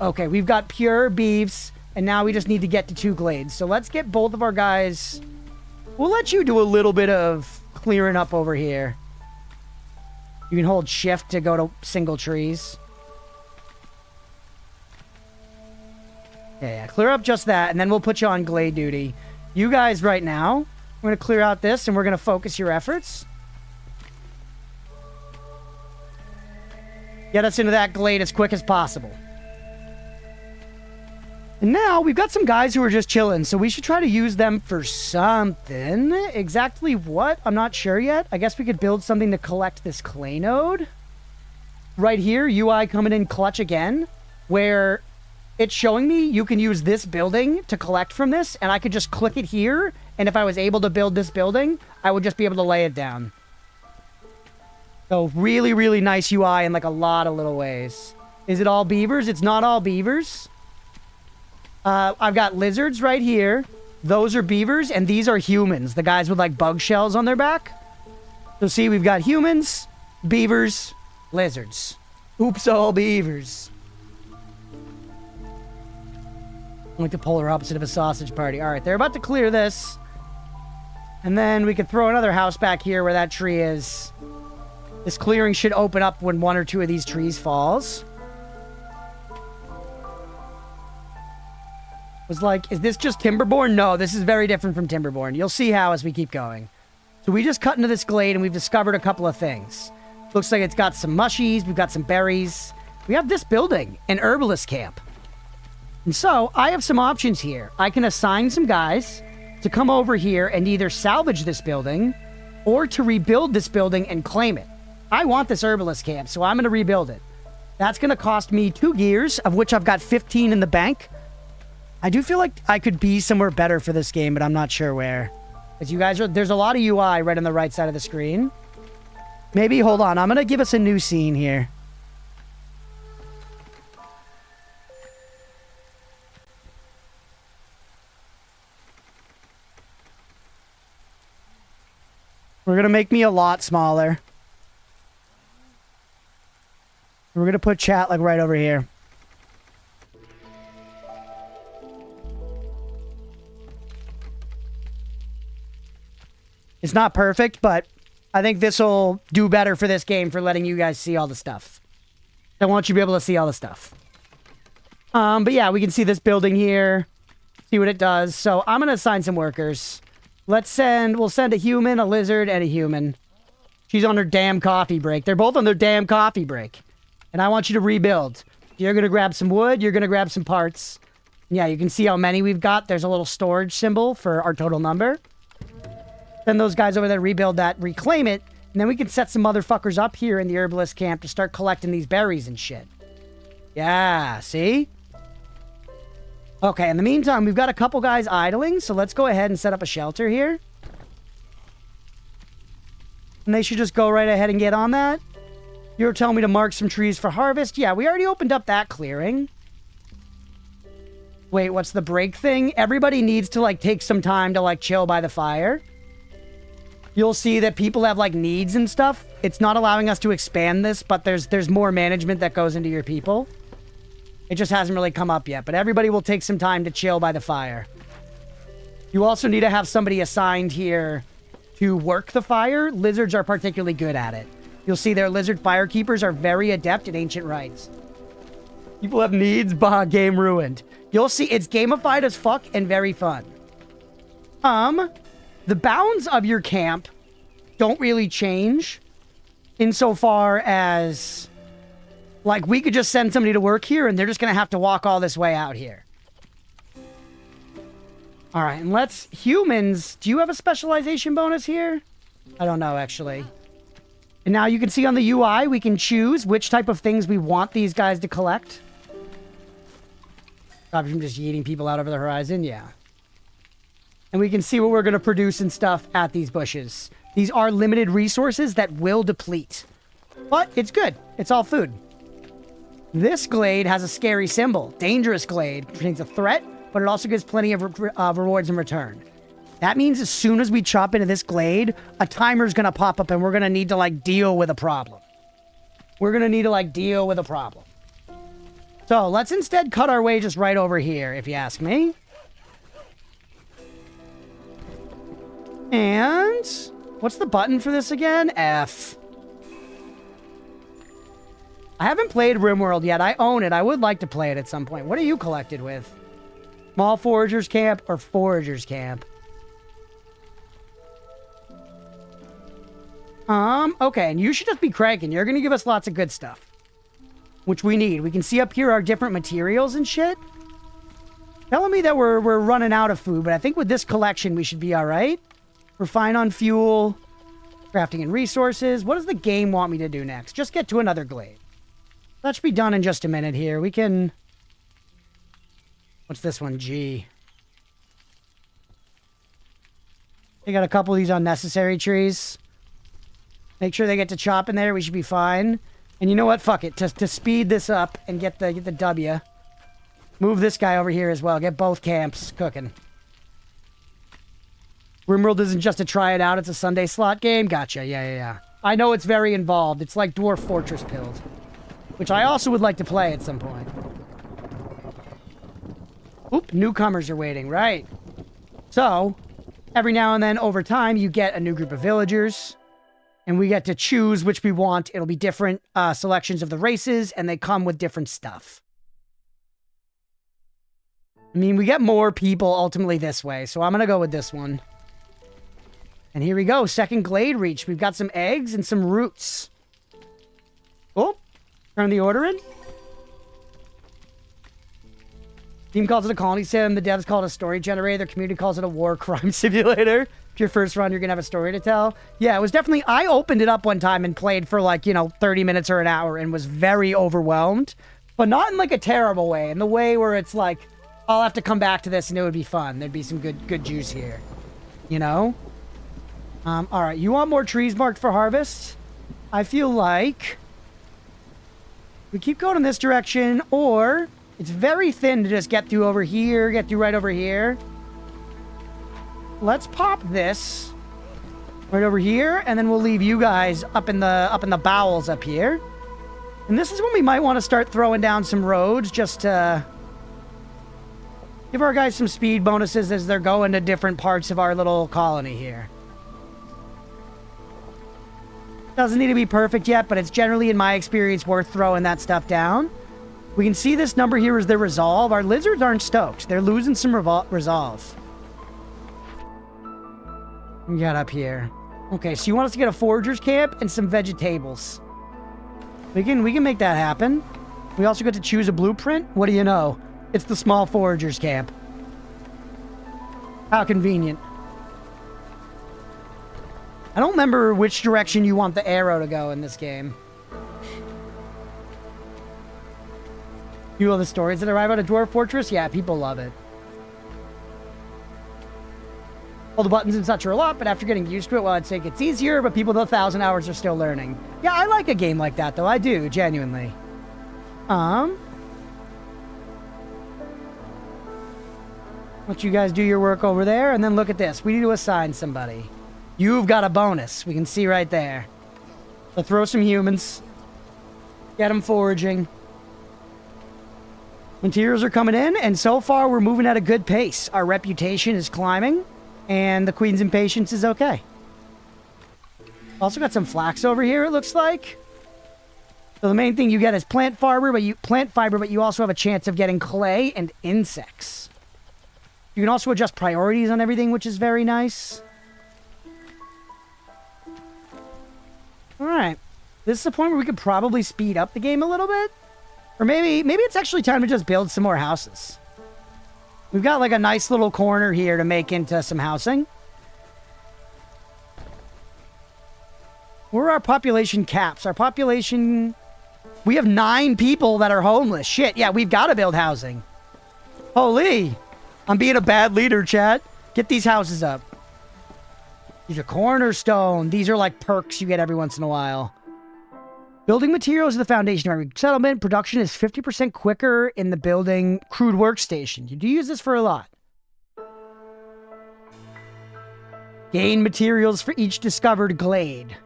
Okay, we've got pure beeves, and now we just need to get to 2 glades. So let's get both of our guys. We'll let you do a little bit of clearing up over here. You can hold shift to go to single trees. Yeah, clear up just that, and then we'll put you on glade duty. You guys right now, we're going to clear out this, and we're going to focus your efforts. Get us into that glade as quick as possible. And now, we've got some guys who are just chilling, so we should try to use them for something. Exactly what? I'm not sure yet. I guess we could build something to collect this clay node. Right here, UI coming in clutch again, where it's showing me you can use this building to collect from this, and I could just click it here, and if I was able to build this building, I would just be able to lay it down. So really, really nice UI in like a lot of little ways. Is it all beavers? It's not all beavers. I've got lizards right here. Those are beavers, and these are humans. The guys with like bug shells on their back. So see, we've got humans, beavers, lizards. Oops, all beavers. Like the polar opposite of a sausage party. All right, they're about to clear this. And then we could throw another house back here where that tree is. This clearing should open up when 1 or 2 of these trees falls. Was like, is this just Timberborn? No, this is very different from Timberborn. You'll see how as we keep going. So we just cut into this glade and we've discovered a couple of things. Looks like it's got some mushies. We've got some berries. We have this building, an herbalist camp. And so I have some options here. I can assign some guys to come over here and either salvage this building or to rebuild this building and claim it. I want this herbalist camp, so I'm going to rebuild it. That's going to cost me 2 gears, of which I've got 15 in the bank. I do feel like I could be somewhere better for this game, but I'm not sure where. As you guys are, there's a lot of UI right on the right side of the screen. Maybe, hold on, I'm going to give us a new scene here. We're going to make me a lot smaller. We're going to put chat like right over here. It's not perfect, but I think this will do better for this game for letting you guys see all the stuff. I want you to be able to see all the stuff. But yeah, we can see this building here. See what it does. So I'm going to assign some workers. We'll send a human, a lizard, and a human. She's on her damn coffee break. They're both on their damn coffee break. And I want you to rebuild. You're going to grab some wood. You're going to grab some parts. Yeah, you can see how many we've got. There's a little storage symbol for our total number. Then those guys over there rebuild that, reclaim it, and then we can set some motherfuckers up here in the herbalist camp to start collecting these berries and shit. Yeah, see? Okay, in the meantime, we've got a couple guys idling, so let's go ahead and set up a shelter here. And they should just go right ahead and get on that. You're telling me to mark some trees for harvest? Yeah, we already opened up that clearing. Wait, what's the break thing? Everybody needs to, like, take some time to, like, chill by the fire. You'll see that people have, like, needs and stuff. It's not allowing us to expand this, but there's more management that goes into your people. It just hasn't really come up yet, but everybody will take some time to chill by the fire. You also need to have somebody assigned here to work the fire. Lizards are particularly good at it. You'll see their lizard firekeepers are very adept at ancient rites. People have needs, bah, game ruined. You'll see, it's gamified as fuck and very fun. The bounds of your camp don't really change insofar as, like, we could just send somebody to work here and they're just gonna have to walk all this way out here. All right, and let's, humans, do you have a specialization bonus here? I don't know, actually. And now you can see on the UI, we can choose which type of things we want these guys to collect. Probably from just yeeting people out over the horizon, yeah. And we can see what we're going to produce and stuff at these bushes. These are limited resources that will deplete. But it's good. It's all food. This glade has a scary symbol. Dangerous glade. Contains a threat, but it also gives plenty of rewards in return. That means as soon as we chop into this glade, a timer's going to pop up and we're going to need to, like, deal with a problem. We're going to need to, like, deal with a problem. So let's instead cut our way just right over here, if you ask me. And what's the button for this again? F. I haven't played RimWorld yet. I own it. I would like to play it at some point. What are you collected with? Small Foragers Camp or Foragers Camp? Okay, and you should just be cranking. You're gonna give us lots of good stuff. Which we need. We can see up here our different materials and shit. Telling me that we're running out of food, but I think with this collection we should be alright. We're fine on fuel, crafting and resources. What does the game want me to do next? Just get to another glade. That should be done in just a minute here. We can... What's this one? G. They got a couple of these unnecessary trees. Make sure they get to chop in there. We should be fine. And you know what? Fuck it. To speed this up and get the W. Move this guy over here as well. Get both camps cooking. RimWorld isn't just to try it out. It's a Sunday slot game. Gotcha. Yeah. I know it's very involved. It's like Dwarf Fortress Pilled. Which I also would like to play at some point. Oop, newcomers are waiting. Right. So, every now and then over time, you get a new group of villagers. And we get to choose which we want. It'll be different selections of the races, and they come with different stuff. I mean, we get more people ultimately this way, so I'm going to go with this one. And here we go. Second glade reach. We've got some eggs and some roots. Oh, turn the order in. Team calls it a colony sim. The devs call it a story generator. The community calls it a war crime simulator. If your first run, you're going to have a story to tell. Yeah, it was definitely... I opened it up one time and played for, like, 30 minutes or an hour and was very overwhelmed. But not in, like, a terrible way. In the way where it's like, I'll have to come back to this and it would be fun. There'd be some good juice here. You know? Alright, you want more trees marked for harvest? I feel like... we keep going in this direction, or... it's very thin to just get through over here, get through right over here. Let's pop this right over here, and then we'll leave you guys up in the bowels up here. And this is when we might want to start throwing down some roads, just to give our guys some speed bonuses as they're going to different parts of our little colony here. Doesn't need to be perfect yet, but it's generally, in my experience, worth throwing that stuff down. We can see this number here is their resolve. Our lizards aren't stoked. They're losing some resolve. We got up here. Okay, so you want us to get a forager's camp and some vegetables. We can make that happen. We also get to choose a blueprint. What do you know? It's the small forager's camp. How convenient. I don't remember which direction you want the arrow to go in this game. You know the stories that arrive at a dwarf fortress? Yeah, people love it. All the buttons and such are a lot, but after getting used to it, well, I'd say it gets easier, but people with 1,000 hours are still learning. Yeah, I like a game like that, though. I do, genuinely. Let you guys do your work over there, and then look at this. We need to assign somebody. You've got a bonus. We can see right there. So throw some humans. Get them foraging. Materials are coming in, and so far we're moving at a good pace. Our reputation is climbing. And the Queen's impatience is okay. Also got some flax over here, it looks like. So the main thing you get is plant fiber, but you also have a chance of getting clay and insects. You can also adjust priorities on everything, which is very nice. All right. This is the point where we could probably speed up the game a little bit. Or maybe it's actually time to just build some more houses. We've got like a nice little corner here to make into some housing. Where are our population caps? Our population... We have 9 people that are homeless. Shit, yeah, we've got to build housing. Holy. I'm being a bad leader, chat. Get these houses up. These are cornerstone. These are like perks you get every once in a while. Building materials are the foundation of every settlement. Production is 50% quicker in the building crude workstation. You do use this for a lot. Gain materials for each discovered glade.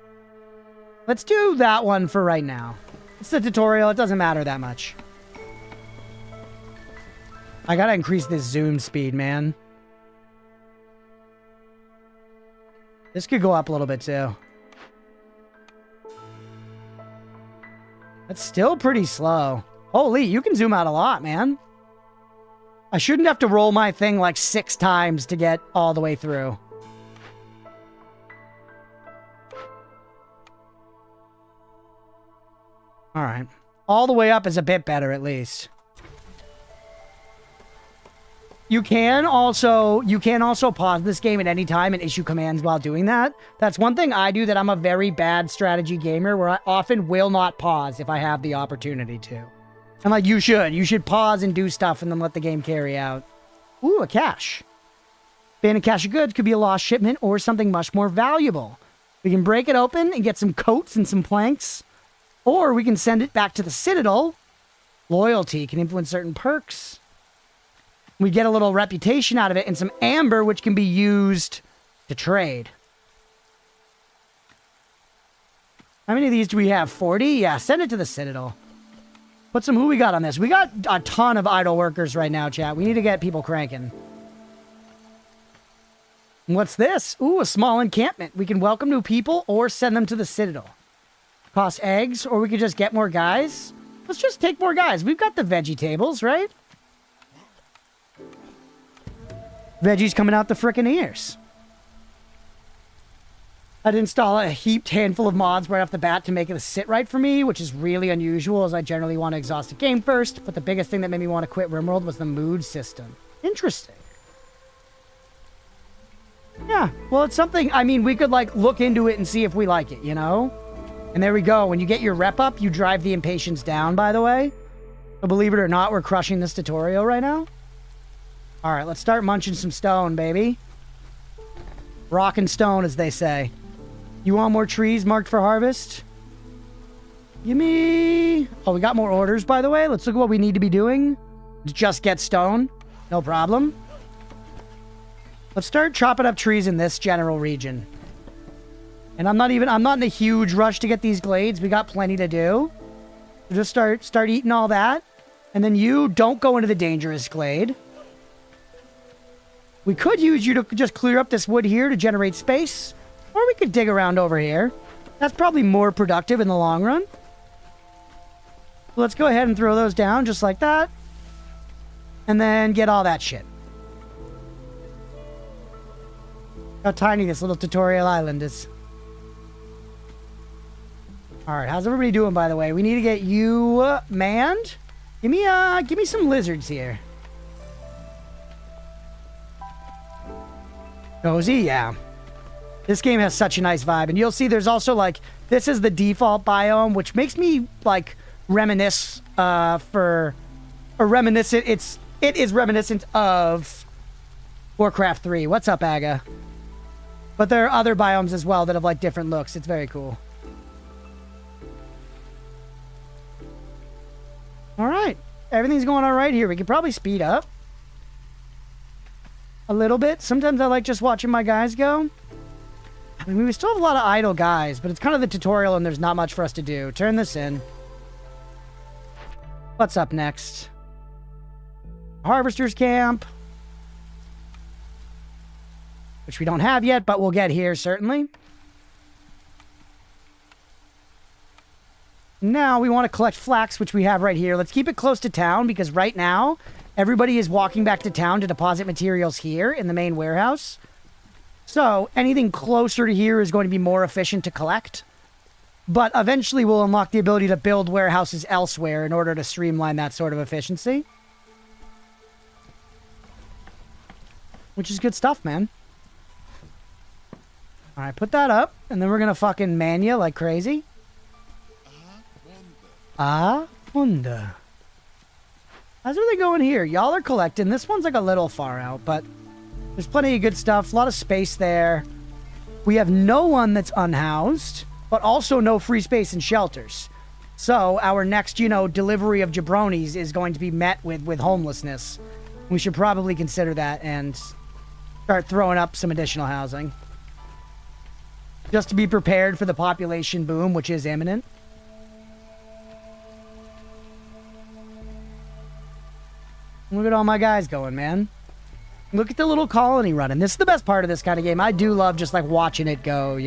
Let's do that one for right now. It's the tutorial. It doesn't matter that much. I gotta increase this zoom speed, man. This could go up a little bit, too. That's still pretty slow. Holy, you can zoom out a lot, man. I shouldn't have to roll my thing like 6 times to get all the way through. All right. All the way up is a bit better, at least. You can also pause this game at any time and issue commands while doing that. That's one thing I do, that I'm a very bad strategy gamer, where I often will not pause if I have the opportunity to. And like, you should pause and do stuff and then let the game carry out. Ooh, a cache. Abandoned cache of goods could be a lost shipment or something much more valuable. We can break it open and get some coats and some planks, or we can send it back to the Citadel. Loyalty can influence certain perks. We get a little reputation out of it and some amber, which can be used to trade. How many of these do we have? 40? Yeah, send it to the Citadel. Put some... Who we got on this? We got a ton of idle workers right now, chat. We need to get people cranking. And what's this? Ooh, a small encampment. We can welcome new people or send them to the Citadel. Cost eggs, or we could just get more guys. Let's just take more guys. We've got the veggie tables, right? Veggies coming out the frickin' ears. I'd install a heaped handful of mods right off the bat to make it sit right for me, which is really unusual, as I generally want to exhaust the game first. But the biggest thing that made me want to quit RimWorld was the mood system. Interesting. Yeah, well, it's something, I mean, we could, like, look into it and see if we like it, you know? And there we go. When you get your rep up, you drive the impatience down, by the way. So believe it or not, we're crushing this tutorial right now. All right, let's start munching some stone, baby. Rock and stone, as they say. You want more trees marked for harvest? Give me... Oh, we got more orders, by the way. Let's look at what we need to be doing. Just get stone. No problem. Let's start chopping up trees in this general region. And I'm not in a huge rush to get these glades. We got plenty to do. So just start eating all that. And then you don't go into the dangerous glade. We could use you to just clear up this wood here to generate space. Or we could dig around over here. That's probably more productive in the long run. Let's go ahead and throw those down just like that. And then get all that shit. How tiny this little tutorial island is. Alright, how's everybody doing, by the way? We need to get you manned. Give me some lizards here. Cozy, yeah. This game has such a nice vibe. And you'll see there's also, like, this is the default biome, which makes me, like, reminisce, reminiscent. It is reminiscent of Warcraft 3. What's up, Aga? But there are other biomes as well that have, like, different looks. It's very cool. All right. Everything's going all right here. We could probably speed up a little bit. Sometimes I like just watching my guys go. I mean, we still have a lot of idle guys, but it's kind of the tutorial and there's not much for us to do. Turn this in. What's up next? Harvester's camp. Which we don't have yet, but we'll get here, certainly. Now we want to collect flax, which we have right here. Let's keep it close to town because right now everybody is walking back to town to deposit materials here in the main warehouse. So anything closer to here is going to be more efficient to collect. But eventually we'll unlock the ability to build warehouses elsewhere in order to streamline that sort of efficiency. Which is good stuff, man. Alright, put that up. And then we're gonna fucking man you like crazy. Wonder. How's everything going here? Y'all are collecting. This one's like a little far out, but there's plenty of good stuff. A lot of space there. We have no one that's unhoused, but also no free space and shelters. So our next, delivery of jabronis is going to be met with homelessness. We should probably consider that and start throwing up some additional housing. Just to be prepared for the population boom, which is imminent. Look at all my guys going, man. Look at the little colony running. This is the best part of this kind of game. I do love just like watching it go,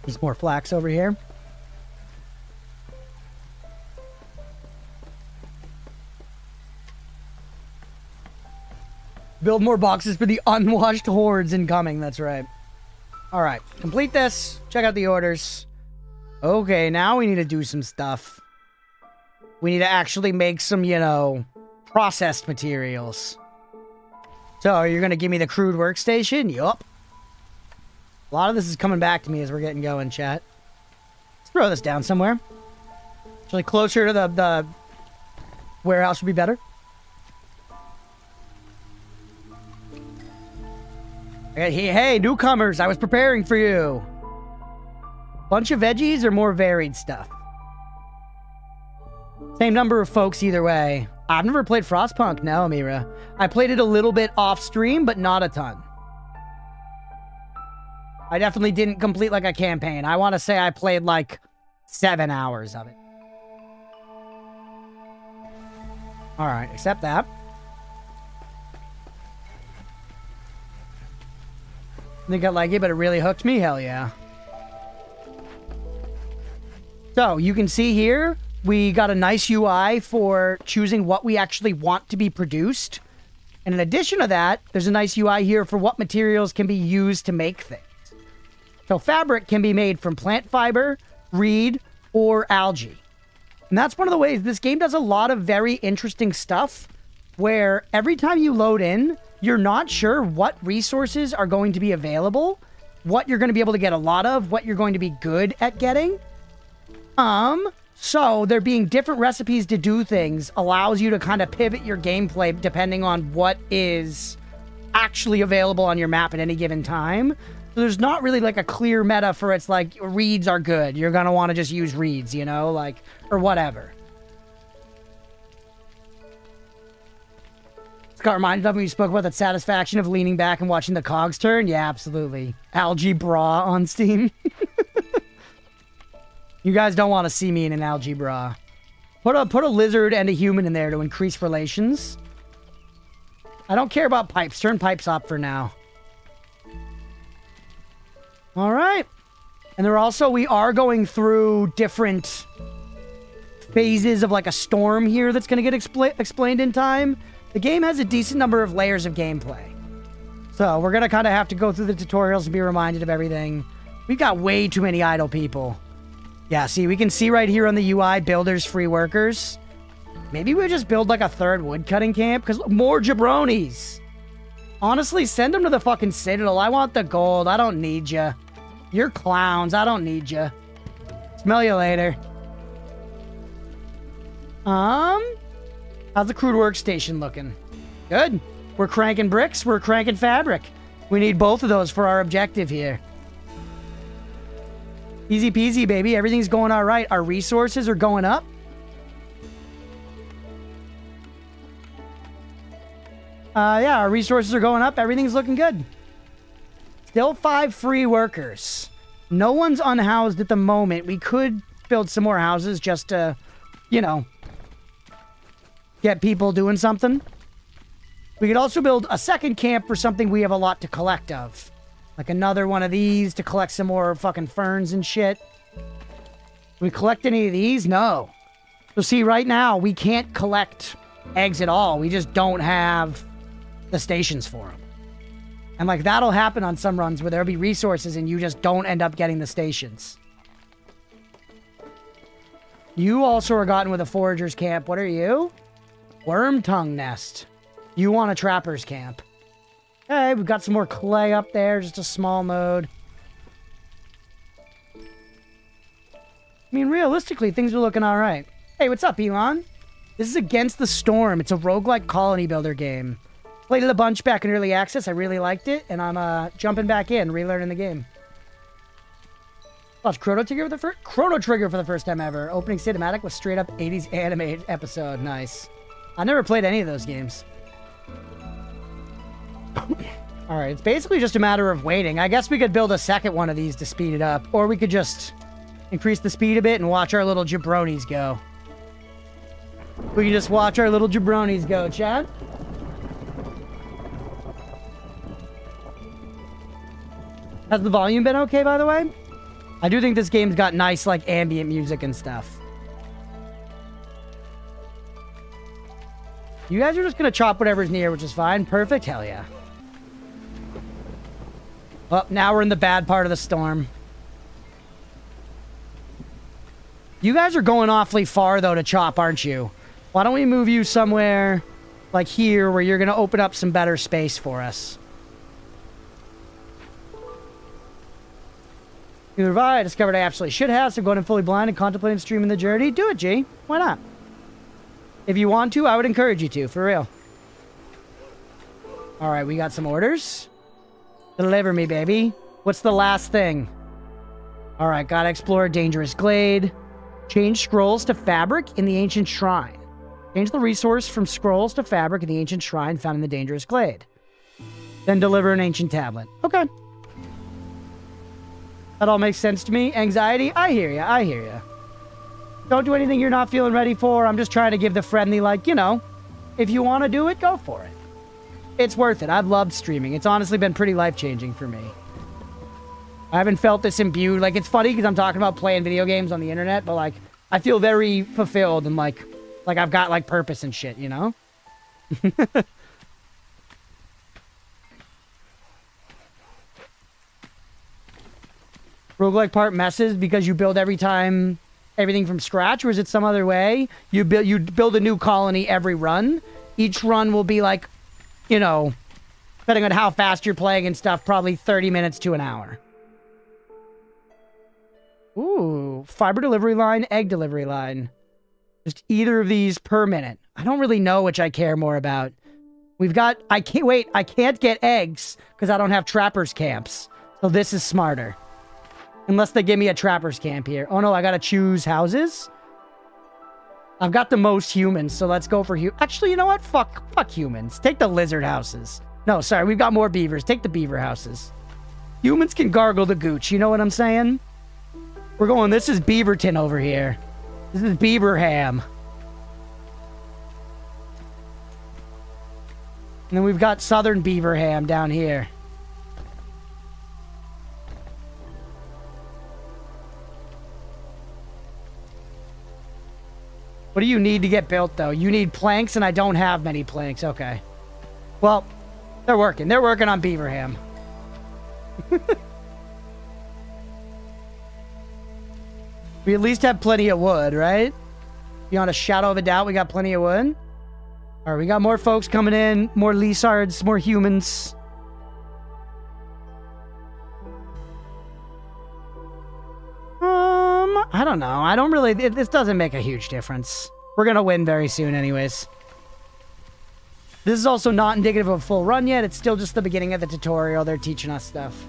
There's more flax over here. Build more boxes for the unwashed hordes incoming. That's right. All right. Complete this. Check out the orders. Okay, now we need to do some stuff. We need to actually make some, processed materials. So, you're going to give me the crude workstation? Yup. A lot of this is coming back to me as we're getting going, chat. Let's throw this down somewhere. Actually, closer to the warehouse would be better. Hey, newcomers, I was preparing for you. Bunch of veggies or more varied stuff? Same number of folks either way. I've never played Frostpunk, no, Mira. I played it a little bit off stream, but not a ton. I definitely didn't complete like a campaign. I want to say I played like 7 hours of it. Alright, accept that. Think I like it, but it really hooked me? Hell yeah. So, you can see here, we got a nice UI for choosing what we actually want to be produced. And in addition to that, there's a nice UI here for what materials can be used to make things. So, fabric can be made from plant fiber, reed, or algae. And that's one of the ways this game does a lot of very interesting stuff, where every time you load in, you're not sure what resources are going to be available, what you're going to be able to get a lot of, what you're going to be good at getting. So there being different recipes to do things allows you to kind of pivot your gameplay depending on what is actually available on your map at any given time. So there's not really like a clear meta for it's like reeds are good. You're going to want to just use reeds, or whatever. Got reminded of when you spoke about that satisfaction of leaning back and watching the cogs turn. Yeah, absolutely. Algae bra on Steam. You guys don't want to see me in an algae bra. Put a lizard and a human in there to increase relations. I don't care about pipes. Turn pipes up for now. All right. And we are going through different phases of like a storm here that's going to get explained in time. The game has a decent number of layers of gameplay. So we're going to kind of have to go through the tutorials and be reminded of everything. We've got way too many idle people. Yeah, see, we can see right here on the UI, builders, free workers. Maybe we just build like a third woodcutting camp, because more jabronis. Honestly, send them to the fucking Citadel. I want the gold. I don't need you. You're clowns. I don't need you. Smell you later. How's the crude workstation looking? Good. We're cranking bricks. We're cranking fabric. We need both of those for our objective here. Easy peasy, baby. Everything's going all right. Our resources are going up. Yeah, our resources are going up. Everything's looking good. Still 5 free workers. No one's unhoused at the moment. We could build some more houses just to, get people doing something. We could also build a second camp for something we have a lot to collect of. Like another one of these to collect some more fucking ferns and shit. We collect any of these? No. So see, right now, we can't collect eggs at all. We just don't have the stations for them. And like that'll happen on some runs where there'll be resources and you just don't end up getting the stations. You also are gotten with a forager's camp. What are you? Worm tongue nest. You want a trapper's camp. Okay, we've got some more clay up there. Just a small node. I mean, realistically, things are looking all right. Hey, what's up, Elon? This is Against the Storm. It's a roguelike colony builder game. Played it a bunch back in early access. I really liked it, and I'm jumping back in, relearning the game. Watch Chrono Trigger for the first time ever. Opening cinematic was straight up 80s anime episode. Nice. I never played any of those games. All right, it's basically just a matter of waiting. I guess we could build a second one of these to speed it up, or we could just increase the speed a bit and watch our little jabronis go. We can just watch our little jabronis go, Chad. Has the volume been okay, by the way? I do think this game's got nice, like, ambient music and stuff. You guys are just gonna chop whatever's near, which is fine. Perfect. Hell yeah. Well, now we're in the bad part of the storm. You guys are going awfully far, though, to chop, aren't you? Why don't we move you somewhere like here where you're gonna open up some better space for us? Neither have I. Discovered I absolutely should have, so going in fully blind and contemplating streaming the journey. Do it, G. Why not? If you want to, I would encourage you to, for real. Alright, we got some orders. Deliver me, baby. What's the last thing? Alright, gotta explore a dangerous glade. Change scrolls to fabric in the ancient shrine. Change the resource from scrolls to fabric in the ancient shrine found in the dangerous glade. Then deliver an ancient tablet. Okay. That all makes sense to me. Anxiety? I hear ya. I hear ya. Don't do anything you're not feeling ready for. I'm just trying to give the friendly, like, you know, if you want to do it, go for it. It's worth it. I've loved streaming. It's honestly been pretty life-changing for me. I haven't felt this imbued. Like, it's funny because I'm talking about playing video games on the internet, but, like, I feel very fulfilled and, like I've got, like, purpose and shit, you know? Roguelike part messes because you build everything from scratch, or is it some other way? You build a new colony every run. Each run will be like, you know, depending on how fast you're playing and stuff, probably 30 minutes to an hour. Ooh, fiber delivery line, egg delivery line. Just either of these per minute. I don't really know which I care more about. I can't get eggs because I don't have trappers camps. So this is smarter. Unless they give me a trapper's camp here. Oh no, I gotta choose houses? I've got the most humans, so let's go for actually, you know what? Fuck humans. Take the lizard houses. No, sorry, we've got more beavers. Take the beaver houses. Humans can gargle the gooch, you know what I'm saying? We're going, this is Beaverton over here. This is Beaverham. And then we've got Southern Beaverham down here. What do you need to get built, though? You need planks, and I don't have many planks. Okay. Well, they're working. They're working on Beaverham. We at least have plenty of wood, right? Beyond a shadow of a doubt, we got plenty of wood. All right, we got more folks coming in. More Lizards, more humans. I don't know. I don't really... This doesn't make a huge difference. We're going to win very soon anyways. This is also not indicative of a full run yet. It's still just the beginning of the tutorial. They're teaching us stuff.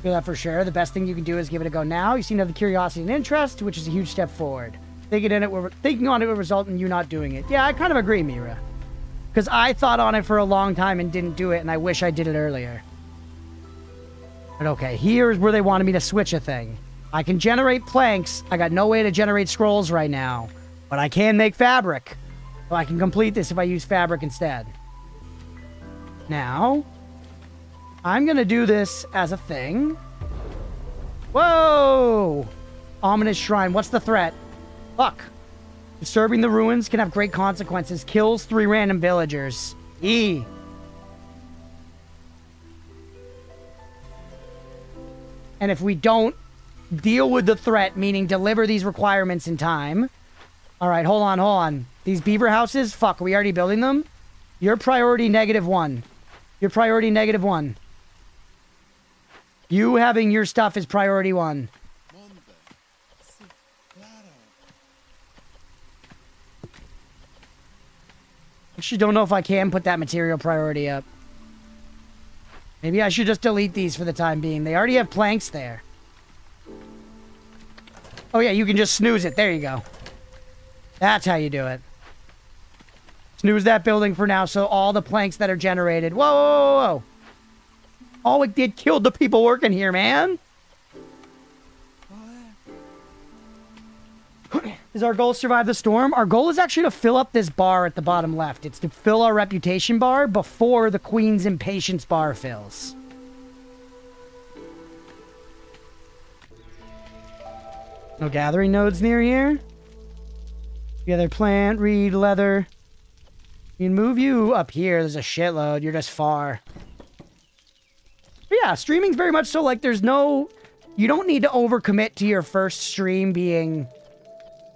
Feel that for sure. The best thing you can do is give it a go now. You seem to have the curiosity and interest, which is a huge step forward. Thinking on it will result in you not doing it. Yeah, I kind of agree, Mira. Because I thought on it for a long time and didn't do it, and I wish I did it earlier. But okay, here's where they wanted me to switch a thing. I can generate planks. I got no way to generate scrolls right now. But I can make fabric. So I can complete this if I use fabric instead. Now, I'm going to do this as a thing. Whoa! Ominous shrine. What's the threat? Fuck. Disturbing the ruins can have great consequences. Kills 3 random villagers. E. And if we don't deal with the threat, meaning deliver these requirements in time... Alright, hold on. These beaver houses, fuck, are we already building them? Your priority -1. Your priority -1. You having your stuff is priority 1. Actually, don't know if I can put that material priority up. Maybe I should just delete these for the time being. They already have planks there. Oh yeah, you can just snooze it. There you go. That's how you do it. Snooze that building for now, so all the planks that are generated... Whoa, whoa, whoa, whoa. All it did killed the people working here, man. Is our goal to survive the storm? Our goal is actually to fill up this bar at the bottom left. It's to fill our reputation bar before the Queen's Impatience bar fills. No gathering nodes near here. Together plant, reed, leather. We can move you up here. There's a shitload. You're just far. But yeah, streaming's very much so like there's no... You don't need to overcommit to your first stream being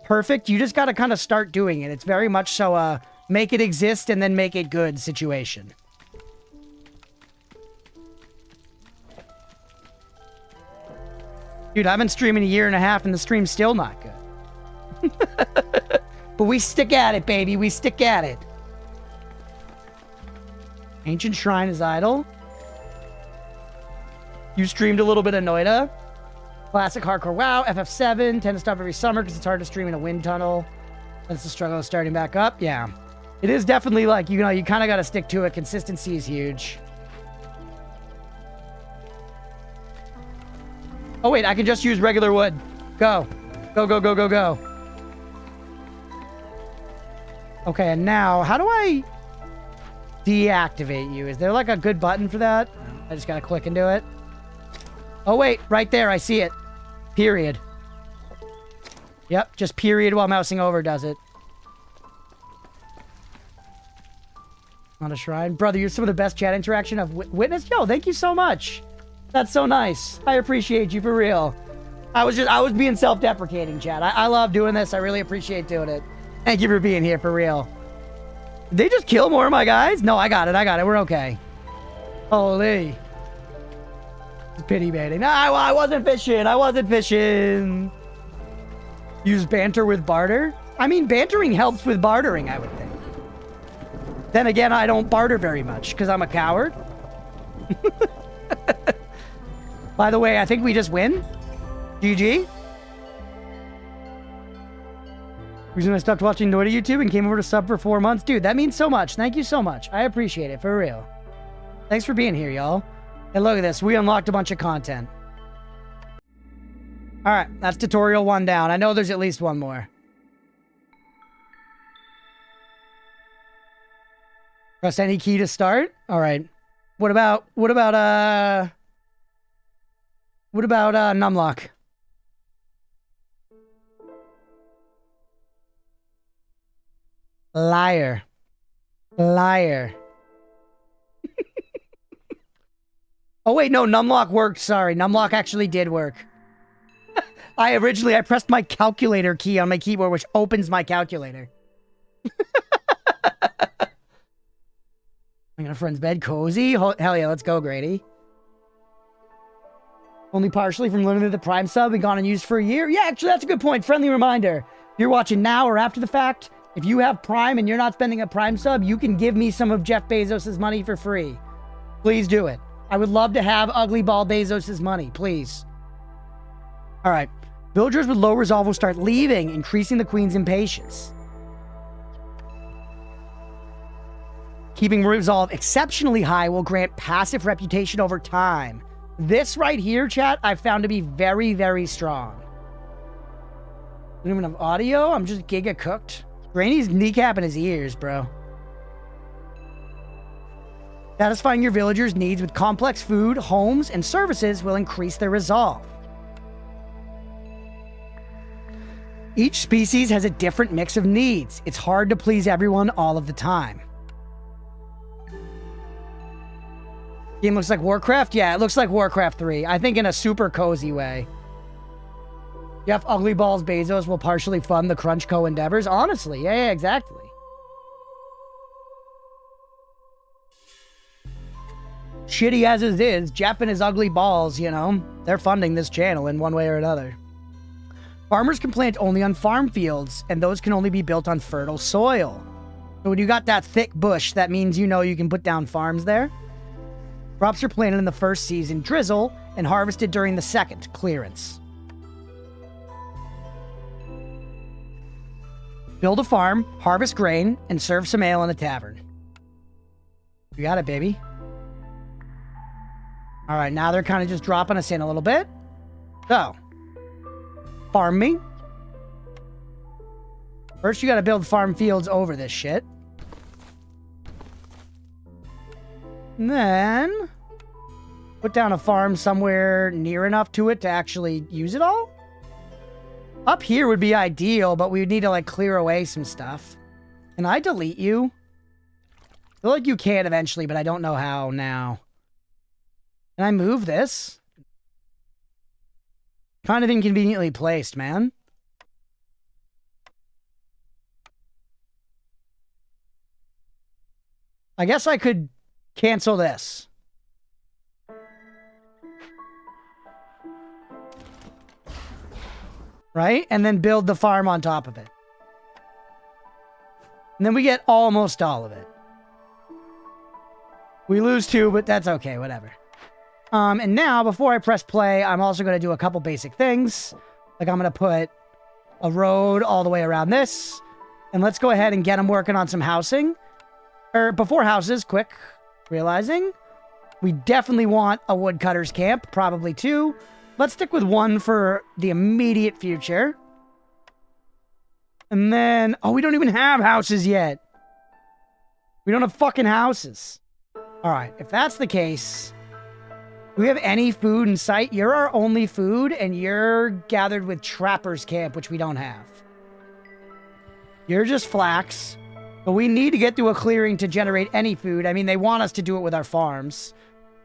perfect. You just got to kind of start doing it. It's very much so a make it exist and then make it good situation. Dude, I've been streaming 1.5 years and the stream's still not good. But we stick at it, baby. We stick at it. Ancient Shrine is idle. You streamed a little bit of Noida. Classic Hardcore WoW, FF7. Tend to stop every summer because it's hard to stream in a wind tunnel. That's the struggle of starting back up. Yeah. It is definitely like, you know, you kind of got to stick to it. Consistency is huge. Oh, wait. I can just use regular wood. Go. Go, go, go, go, go. Okay, and now, how do I deactivate you? Is there like a good button for that? I just got to click into it. Oh, wait. Right there. I see it. Period. Yep. Just period while mousing over does it. On a shrine. Brother, you're some of the best chat interaction I've witnessed. Yo, thank you so much. That's so nice. I appreciate you for real. I was being self-deprecating, chat. I love doing this. I really appreciate doing it. Thank you for being here for real. Did they just kill more of my guys? No, I got it. We're okay. Holy. Pity baiting. No, I wasn't fishing. Use banter with barter? I mean, bantering helps with bartering, I would think. Then again, I don't barter very much because I'm a coward. By the way, I think we just win. GG. Reason I stopped watching Noida YouTube and came over to sub for 4 months. Dude, that means so much. Thank you so much. I appreciate it, for real. Thanks for being here, y'all. And look at this. We unlocked a bunch of content. Alright, that's tutorial 1 down. I know there's at least one more. Press any key to start? Alright. What about numlock? Liar. Liar. Oh, wait, no, numlock worked. Sorry, numlock actually did work. I pressed my calculator key on my keyboard, which opens my calculator. I'm in a friend's bed. Cozy? Hell yeah, let's go, Grady. Only partially from learning that the Prime sub and gone unused for a year? Yeah, actually, that's a good point. Friendly reminder. If you're watching now or after the fact, if you have Prime and you're not spending a Prime sub, you can give me some of Jeff Bezos' money for free. Please do it. I would love to have Ugly Ball Bezos' money, please. All right. Villagers with low resolve will start leaving, increasing the Queen's impatience. Keeping resolve exceptionally high will grant passive reputation over time. This right here, chat, I've found to be very, very strong. I don't even have audio. I'm just giga cooked. Granny's kneecapping his ears, bro. Satisfying your villagers' needs with complex food, homes, and services will increase their resolve. Each species has a different mix of needs. It's hard to please everyone all of the time. Game looks like Warcraft? Yeah, it looks like Warcraft 3. I think in a super cozy way. Jeff Ugly Balls Bezos will partially fund the Crunch Co. endeavors. Honestly, yeah, exactly. Shitty as it is, Jeff and his ugly balls, you know, they're funding this channel in one way or another. Farmers can plant only on farm fields, and those can only be built on fertile soil. So when you got that thick bush, that means you know you can put down farms there. Crops are planted in the first season drizzle and harvested during the second clearance. Build a farm, harvest grain, and serve some ale in a tavern. You got it, baby. All right, now they're kind of just dropping us in a little bit. So, farm me. First, you got to build farm fields over this shit. And then, put down a farm somewhere near enough to it to actually use it all. Up here would be ideal, but we would need to, like, clear away some stuff. Can I delete you? I feel like you can eventually, but I don't know how now. Can I move this? Kind of inconveniently placed, man. I guess I could cancel this. Right? And then build the farm on top of it. And then we get almost all of it. We lose 2, but that's okay, whatever. And now, before I press play, I'm also going to do a couple basic things. Like, I'm going to put a road all the way around this. And let's go ahead and get them working on some housing. Or, before houses, quick. Realizing. We definitely want a woodcutter's camp. Probably 2. Let's stick with 1 for the immediate future. And then... Oh, we don't even have houses yet. We don't have fucking houses. Alright, if that's the case... Do we have any food in sight? You're our only food, and you're gathered with Trapper's Camp, which we don't have. You're just flax. But we need to get to a clearing to generate any food. I mean, they want us to do it with our farms.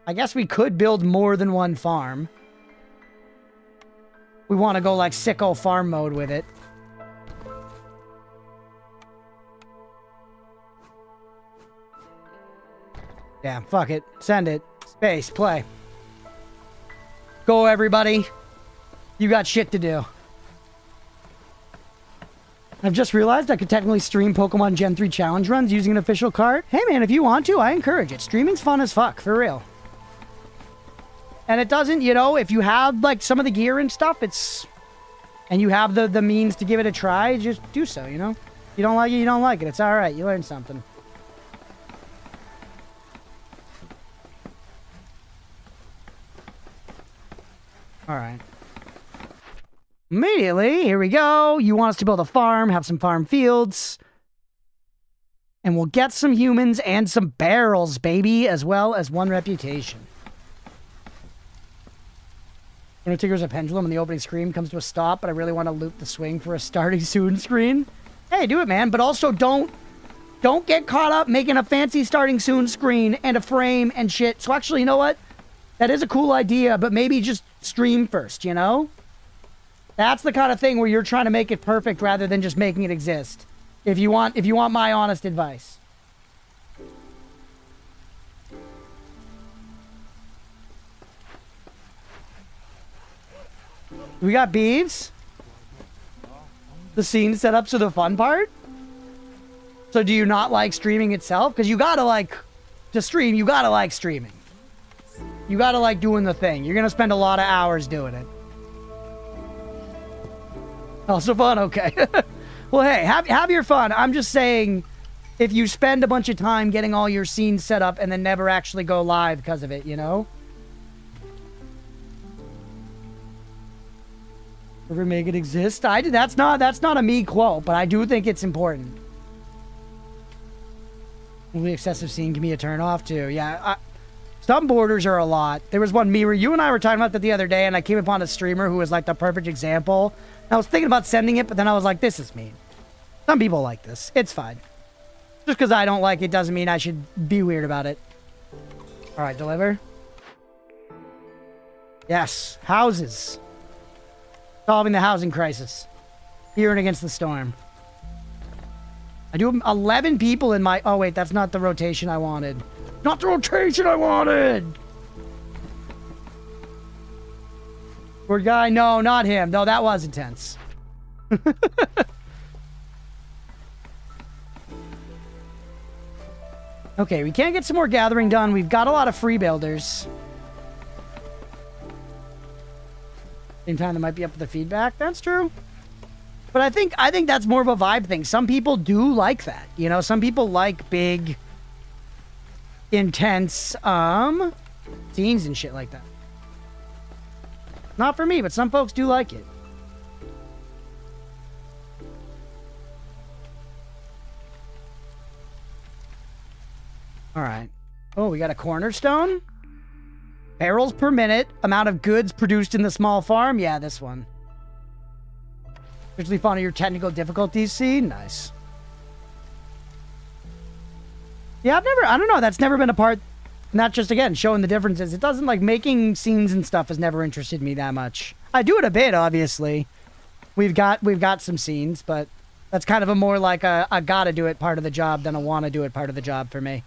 I guess we could build more than 1 farm. We want to go, like, sicko farm mode with it. Yeah, fuck it. Send it. Space, play. Go, everybody. You got shit to do. I've just realized I could technically stream Pokemon Gen 3 challenge runs using an official card. Hey, man, if you want to, I encourage it. Streaming's fun as fuck, for real. And it doesn't, you know, if you have, like, some of the gear and stuff, it's... And you have the means to give it a try, just do so, you know? You don't like it, you don't like it. It's alright, you learned something. Alright. Immediately, here we go. You want us to build a farm, have some farm fields. And we'll get some humans and some barrels, baby, as well as 1 reputation. When it triggers a pendulum and the opening screen comes to a stop, but I really want to loop the swing for a starting soon screen. Hey, do it, man. But also don't get caught up making a fancy starting soon screen and a frame and shit. So actually, you know what? That is a cool idea, but maybe just stream first, you know? That's the kind of thing where you're trying to make it perfect rather than just making it exist. If you want my honest advice. We got beeves. The scene set up to the fun part. So do you not like streaming itself? Because you gotta like, to stream, you gotta like streaming. You gotta like doing the thing. You're gonna spend a lot of hours doing it. Also fun? Okay. Well, hey, have your fun. I'm just saying, if you spend a bunch of time getting all your scenes set up and then never actually go live because of it, you know? Never make it exist. That's not a me quote, but I do think it's important. The excessive scene can be a turn off too. Yeah, some borders are a lot. There was one me where you and I were talking about that the other day, and I came upon a streamer who was like the perfect example. And I was thinking about sending it, but then I was like, this is mean. Some people like this. It's fine. Just because I don't like it doesn't mean I should be weird about it. All right, deliver. Yes, houses. Solving the housing crisis. Here and against the storm. I do 11 people in my... Oh, wait, that's not the rotation I wanted. Not the rotation I wanted! Poor guy. No, not him. No, that was intense. Okay, we can't get some more gathering done. We've got a lot of free builders. Same time, that might be up for the feedback. That's true. But I think that's more of a vibe thing. Some people do like that. You know, some people like big, intense, scenes and shit like that. Not for me, but some folks do like it. All right. Oh, we got a cornerstone. Barrels per minute. Amount of goods produced in the small farm. Yeah, this one. Especially found your technical difficulties. See? Nice. Yeah, I don't know. That's never been a part. Not just, again, showing the differences. It doesn't, like, making scenes and stuff has never interested me that much. I do it a bit, obviously. We've got some scenes, but that's kind of a more like a gotta do it part of the job than a wanna do it part of the job for me.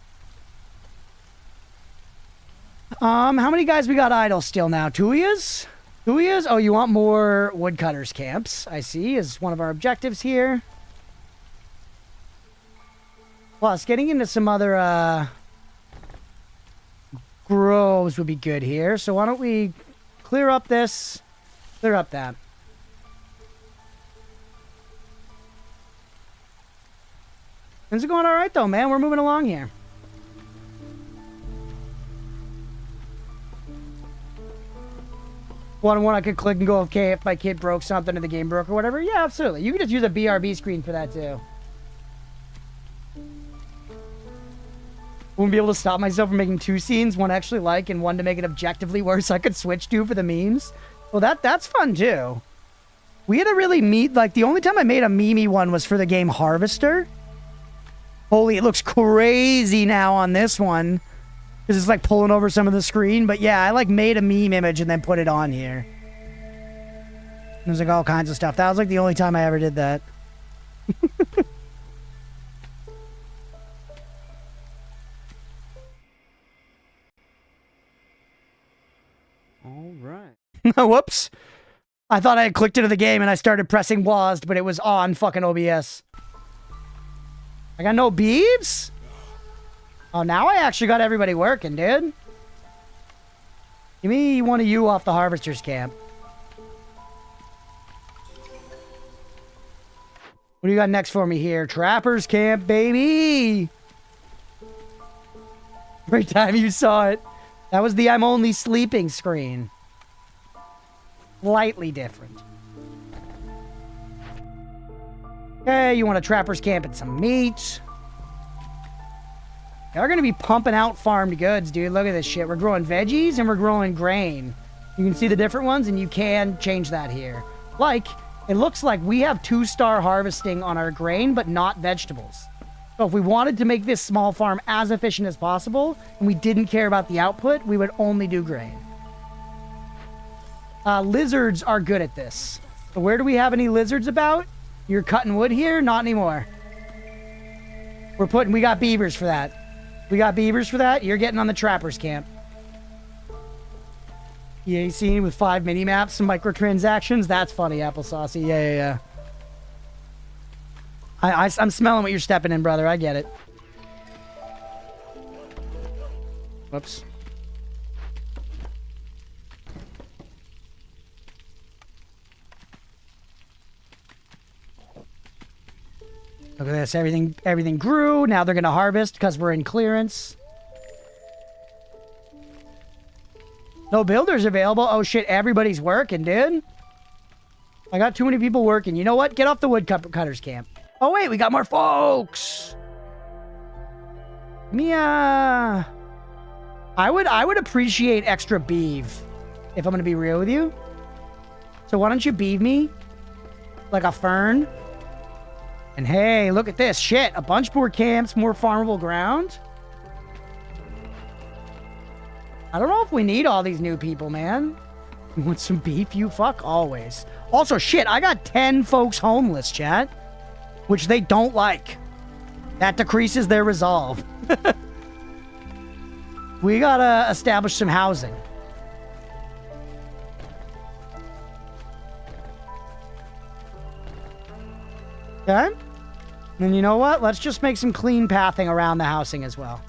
How many guys we got idle still now? Tuias? Tuias? Oh, you want more woodcutters camps, I see, is one of our objectives here. Plus, getting into some other, groves would be good here. So why don't we clear up this, clear up that. Things are going all right, though, man. We're moving along here. One I could click and go, okay, if my kid broke something or the game broke or whatever. Yeah, absolutely. You can just use a BRB screen for that, too. Wouldn't be able to stop myself from making two scenes, one actually like and one to make it objectively worse I could switch to for the memes. Well, that's fun, too. We had to really meet, like, the only time I made a meme one was for the game Harvester. Holy, it looks crazy now on this one. Because it's like pulling over some of the screen. But yeah, I like made a meme image and then put it on here. There's like all kinds of stuff. That was like the only time I ever did that. All right. Whoops. I thought I had clicked into the game and I started pressing WASD, but it was on fucking OBS. I got no beeves? Oh, now I actually got everybody working, dude. Give me one of you off the Harvester's camp. What do you got next for me here? Trapper's camp, baby! Every time you saw it. That was the I'm only sleeping screen. Slightly different. Okay, you want a trapper's camp and some meat. They're going to be pumping out farmed goods, dude. Look at this shit. We're growing veggies and we're growing grain. You can see the different ones, and you can change that here. Like, it looks like we have 2-star harvesting on our grain, but not vegetables. So if we wanted to make this small farm as efficient as possible, and we didn't care about the output, we would only do grain. Lizards are good at this. So where do we have any lizards about? You're cutting wood here? Not anymore. We got beavers for that. We got beavers for that. You're getting on the trapper's camp. EA scene with 5 mini-maps, some microtransactions. That's funny, Applesauce. Yeah. I'm smelling what you're stepping in, brother. I get it. Whoops. Look at this. Everything grew. Now they're going to harvest because we're in clearance. No builders available. Oh, shit. Everybody's working, dude. I got too many people working. You know what? Get off the woodcutters camp. Oh, wait, we got more folks. Mia. I would appreciate extra beef, if I'm going to be real with you. So why don't you beef me? Like a fern? And hey, look at this. Shit, a bunch more camps, more farmable ground. I don't know if we need all these new people, man. You want some beef? You fuck always. Also, shit, I got 10 folks homeless, chat. Which they don't like. That decreases their resolve. We gotta establish some housing. Okay. And you know what? Let's just make some clean pathing around the housing as well.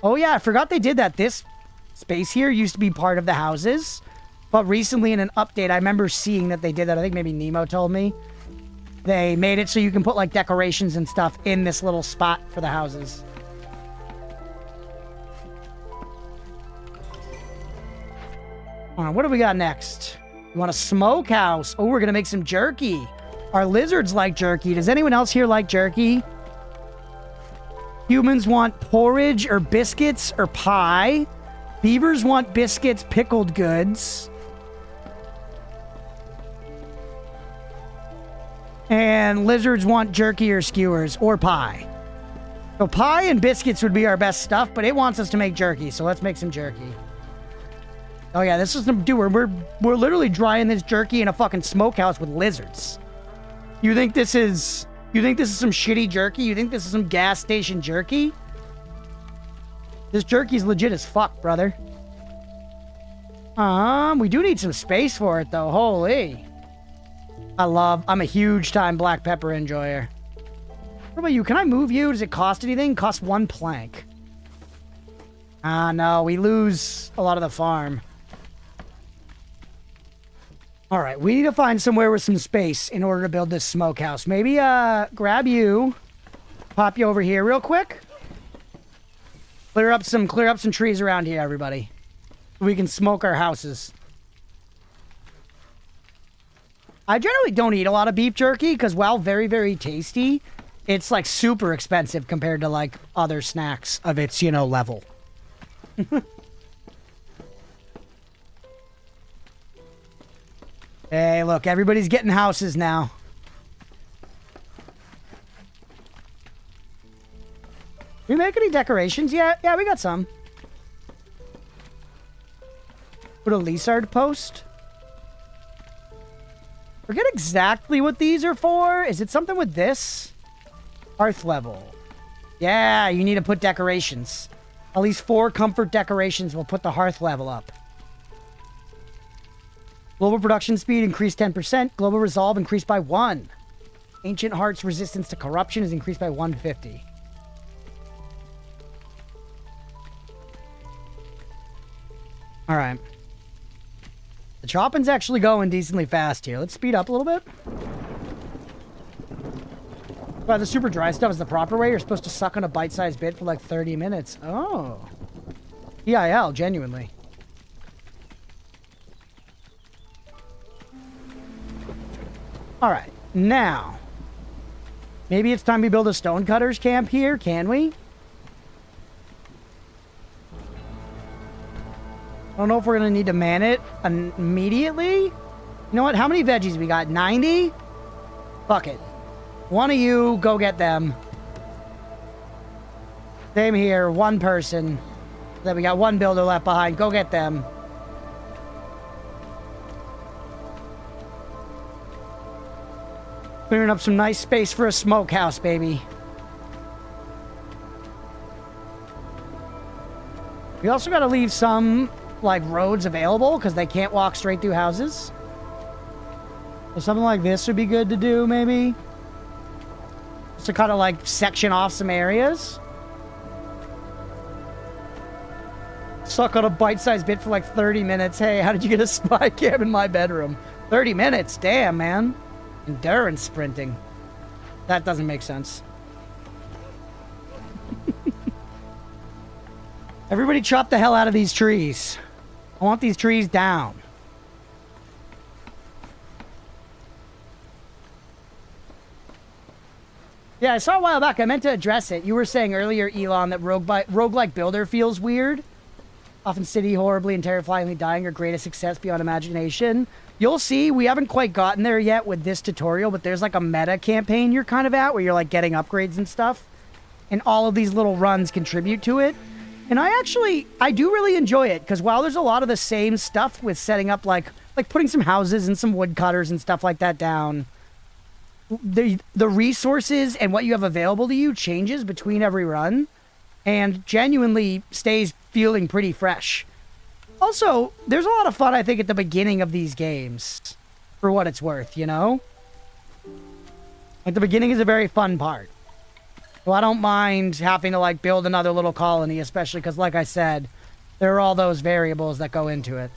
Oh yeah, I forgot they did that. This space here used to be part of the houses. But recently in an update, I remember seeing that they did that. I think maybe Nemo told me. They made it so you can put like decorations and stuff in this little spot for the houses. All right, what do we got next? You want a smokehouse? Oh, we're going to make some jerky. Our lizards like jerky. Does anyone else here like jerky? Humans want porridge or biscuits or pie. Beavers want biscuits, pickled goods. And lizards want jerky or skewers or pie. So pie and biscuits would be our best stuff, but it wants us to make jerky, so let's make some jerky. Oh yeah, this is some dude. We're literally drying this jerky in a fucking smokehouse with lizards. You think this is some shitty jerky? You think this is some gas station jerky? This jerky's legit as fuck, brother. We do need some space for it though. Holy. I'm a huge time black pepper enjoyer. What about you? Can I move you? Does it cost anything? Cost 1 plank. No, we lose a lot of the farm. All right, we need to find somewhere with some space in order to build this smokehouse. Maybe grab you, pop you over here real quick. Clear up some trees around here, everybody. So we can smoke our houses. I generally don't eat a lot of beef jerky because while very, very tasty, it's like super expensive compared to like other snacks of its, level. Hey, look, everybody's getting houses now. We make any decorations yet? Yeah, we got some. Put a Lizard post. Forget exactly what these are for. Is it something with this? Hearth level. Yeah, you need to put decorations. At least 4 comfort decorations will put the hearth level up. Global production speed increased 10%. Global resolve increased by 1. Ancient Heart's resistance to corruption is increased by 150. All right. The chopping's actually going decently fast here. Let's speed up a little bit. But the super dry stuff is the proper way. You're supposed to suck on a bite-sized bit for like 30 minutes. Oh. PIL, genuinely. All right, now, maybe it's time we build a stonecutters camp here, can we? I don't know if we're going to need to man it immediately. You know what? How many veggies we got? 90? Fuck it. One of you, go get them. Same here, 1 person. Then we got 1 builder left behind. Go get them. Clearing up some nice space for a smokehouse, baby. We also got to leave some, like, roads available because they can't walk straight through houses. So something like this would be good to do, maybe. Just to kind of, like, section off some areas. Suck on a bite-sized bit for, like, 30 minutes. Hey, how did you get a spy cam in my bedroom? 30 minutes? Damn, man. Endurance sprinting. That doesn't make sense. Everybody chop the hell out of these trees. I want these trees down. Yeah, I saw a while back. I meant to address it. You were saying earlier, Elon, that roguelike builder feels weird. Often city horribly and terrifyingly dying or greatest success beyond imagination. You'll see, we haven't quite gotten there yet with this tutorial, but there's like a meta campaign you're kind of at where you're like getting upgrades and stuff. And all of these little runs contribute to it. And I do really enjoy it, because while there's a lot of the same stuff with setting up like putting some houses and some woodcutters and stuff like that down, the resources and what you have available to you changes between every run and genuinely stays feeling pretty fresh. Also, there's a lot of fun, I think, at the beginning of these games, for what it's worth, you know? Like, the beginning is a very fun part. So I don't mind having to, like, build another little colony, especially because, like I said, there are all those variables that go into it.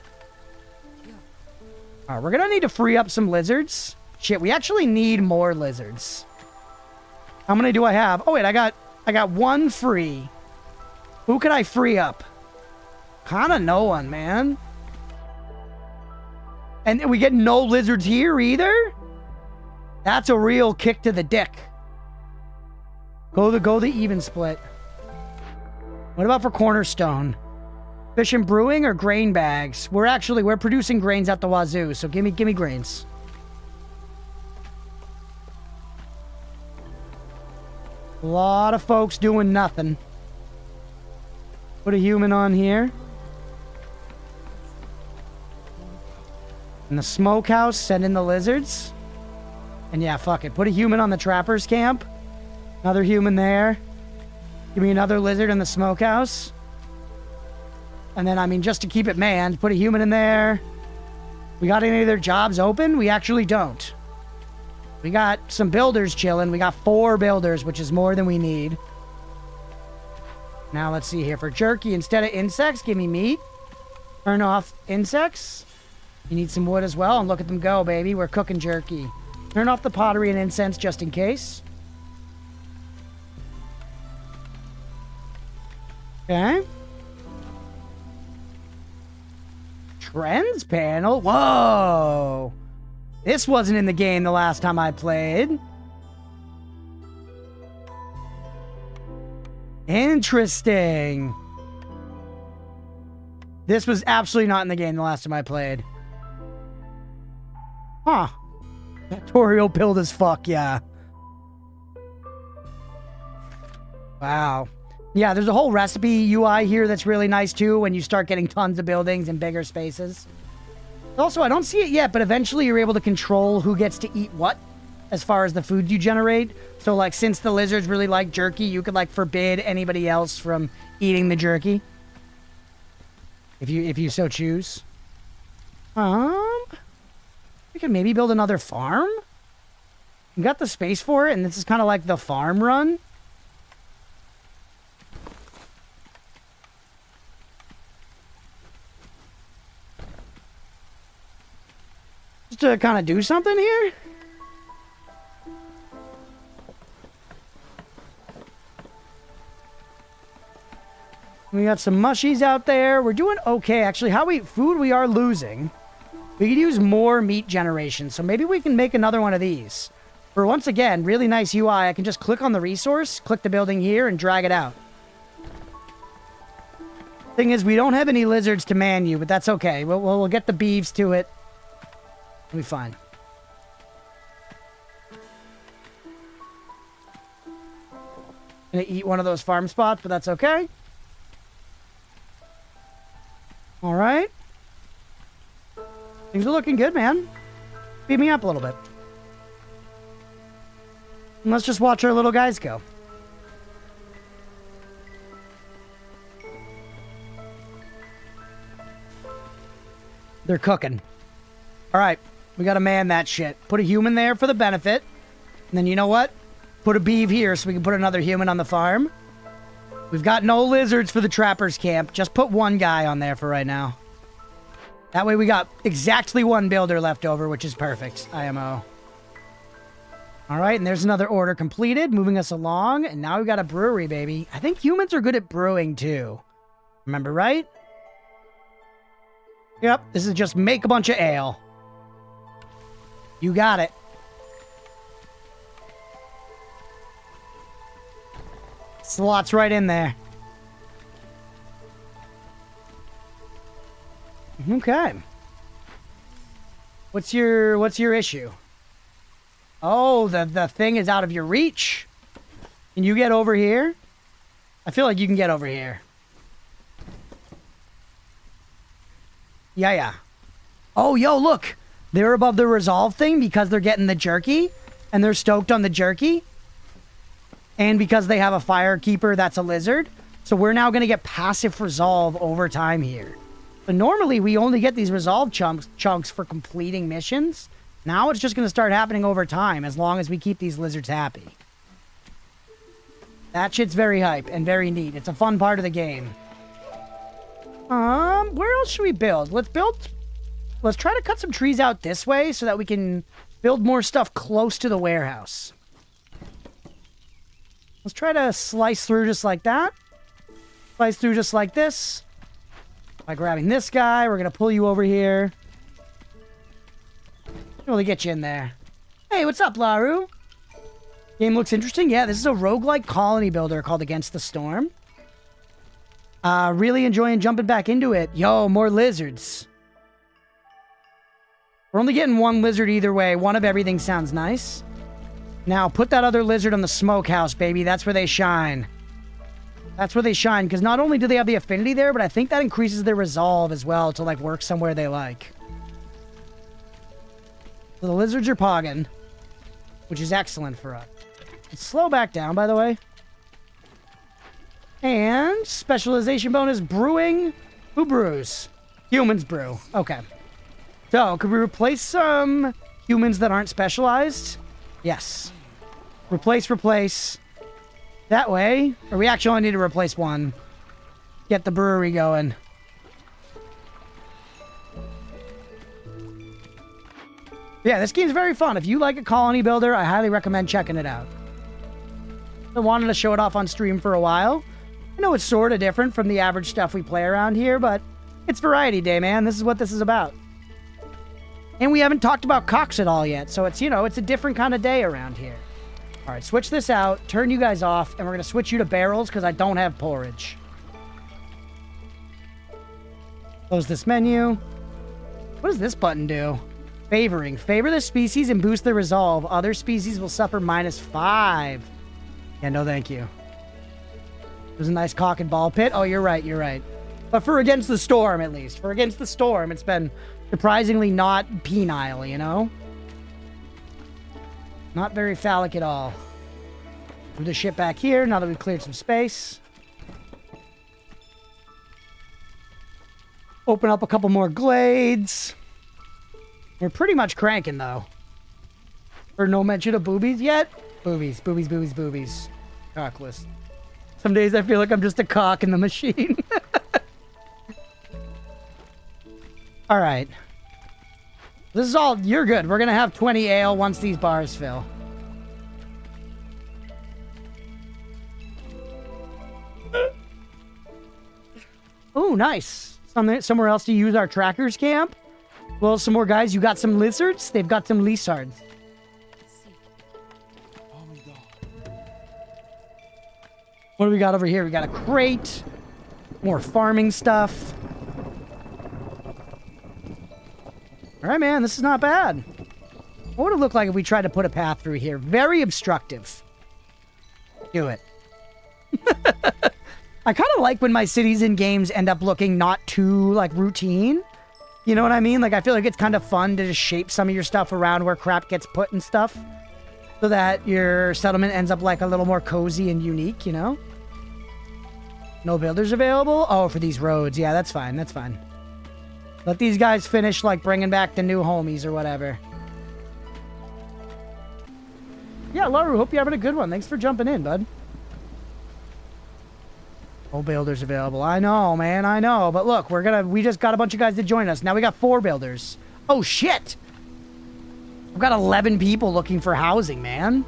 All right, we're gonna need to free up some lizards. Shit, we actually need more lizards. How many do I have? Oh, wait, I got one free. Who could I free up? Kinda no one, man. And we get no lizards here either? That's a real kick to the dick. Go the even split. What about for Cornerstone? Fish and brewing or grain bags? We're producing grains at the wazoo, so give me grains. A lot of folks doing nothing. Put a human on here. In the smokehouse, send in the lizards. And yeah, fuck it. Put a human on the trapper's camp. Another human there. Give me another lizard in the smokehouse. And then, I mean, just to keep it manned, put a human in there. We got any of their jobs open? We actually don't. We got some builders chilling. We got 4 builders, which is more than we need. Now, let's see here. For jerky, instead of insects, give me meat. Turn off insects. You need some wood as well, and look at them go, baby. We're cooking jerky. Turn off the pottery and incense just in case. Okay. Trends panel? Whoa! This wasn't in the game the last time I played. Interesting. This was absolutely not in the game the last time I played. Huh. Tutorial build as fuck, yeah. Wow. Yeah, there's a whole recipe UI here that's really nice too when you start getting tons of buildings and bigger spaces. Also, I don't see it yet, but eventually you're able to control who gets to eat what as far as the food you generate. So, like, since the lizards really like jerky, you could, like, forbid anybody else from eating the jerky. If you so choose. We can maybe build another farm? We got the space for it, and this is kind of like the farm run. Just to kind of do something here. We got some mushies out there. We're doing okay, actually. Food we are losing. We could use more meat generation, so maybe we can make another one of these. For once again, really nice UI. I can just click on the resource, click the building here, and drag it out. Thing is, we don't have any lizards to man you, but that's okay. We'll get the beeves to it. We'll be fine. Gonna eat one of those farm spots, but that's okay. All right. Things are looking good, man. Beat me up a little bit. And let's just watch our little guys go. They're cooking. All right. We got to man that shit. Put a human there for the benefit. And then you know what? Put a beeve here so we can put another human on the farm. We've got no lizards for the trapper's camp. Just put one guy on there for right now. That way we got exactly one builder left over, which is perfect. IMO. All right, and there's another order completed, moving us along. And now we've got a brewery, baby. I think humans are good at brewing, too. Remember, right? Yep, this is just make a bunch of ale. You got it. Slots right in there. Okay. What's your issue? Oh, the thing is out of your reach. Can you get over here? I feel like you can get over here. Yeah. Oh, yo, look. They're above the resolve thing because they're getting the jerky. And they're stoked on the jerky. And because they have a firekeeper that's a lizard. So we're now going to get passive resolve over time here. So normally we only get these resolve chunks for completing missions. Now it's just going to start happening over time as long as we keep these lizards happy. That shit's very hype and very neat. It's a fun part of the game. Where else should we build? Let's try to cut some trees out this way so that we can build more stuff close to the warehouse. Let's try to slice through just like that. Slice through just like this. By grabbing this guy, we're going to pull you over here. Really get you in there. Hey, what's up, Laru? Game looks interesting. Yeah, this is a roguelike colony builder called Against the Storm. Really enjoying jumping back into it. Yo, more lizards. We're only getting one lizard either way. One of everything sounds nice. Now, put that other lizard on the smokehouse, baby. That's where they shine. That's where they shine, because not only do they have the affinity there, but I think that increases their resolve as well to, like, work somewhere they like. So the lizards are pogging, which is excellent for us. Let's slow back down, by the way. And specialization bonus, brewing. Who brews? Humans brew. Okay. So, could we replace some humans that aren't specialized? Yes. Replace. That way, or we actually only need to replace one. Get the brewery going. Yeah, this game's very fun. If you like a colony builder, I highly recommend checking it out. I wanted to show it off on stream for a while. I know it's sort of different from the average stuff we play around here, but it's Variety Day, man. This is what this is about. And we haven't talked about cocks at all yet, so it's, you know, it's a different kind of day around here. All right, switch this out, turn you guys off, and we're going to switch you to barrels because I don't have porridge. Close this menu. What does this button do? Favoring. Favor the species and boost their resolve. Other species will suffer -5. Yeah, no thank you. There's a nice cock and ball pit. Oh, you're right. But for Against the Storm, at least. For Against the Storm, it's been surprisingly not penile, you know? Not very phallic at all. Move the shit back here now that we've cleared some space. Open up a couple more glades. We're pretty much cranking, though. Or no mention of boobies yet? Boobies. Cockless. Some days I feel like I'm just a cock in the machine. All right. This is all... You're good. We're going to have 20 ale once these bars fill. Oh, nice. Somewhere else to use our trackers camp. Well, some more guys. You got some lizards? They've got some lizards. What do we got over here? We got a crate. More farming stuff. All right, man. This is not bad. What would it look like if we tried to put a path through here? Very obstructive. Do it. I kind of like when my cities in games end up looking not too, like, routine. You know what I mean? Like, I feel like it's kind of fun to just shape some of your stuff around where crap gets put and stuff. So that your settlement ends up, like, a little more cozy and unique, you know? No builders available? Oh, for these roads. Yeah, that's fine. That's fine. Let these guys finish, like, bringing back the new homies or whatever. Yeah, Laru, hope you're having a good one. Thanks for jumping in, bud. No builders available. I know, man. I know. But look, we just got a bunch of guys to join us. Now we got 4 builders. Oh, shit. I've got 11 people looking for housing, man.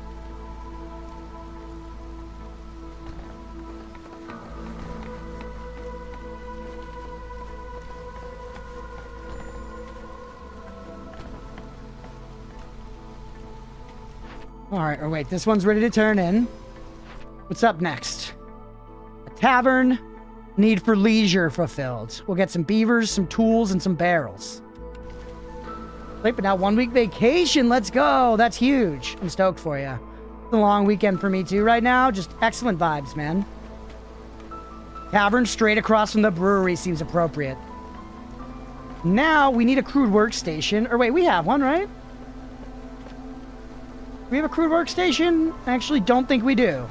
All right, or wait, this one's ready to turn in. What's up next? Tavern. Need for leisure fulfilled. We'll get some beavers, some tools, and some barrels. Wait, but now 1 week vacation. Let's go. That's huge. I'm stoked for you. It's a long weekend for me too right now. Just excellent vibes, man. Tavern straight across from the brewery seems appropriate. Now we need a crude workstation. Or wait, we have one, right? We have a crude workstation? I actually don't think we do.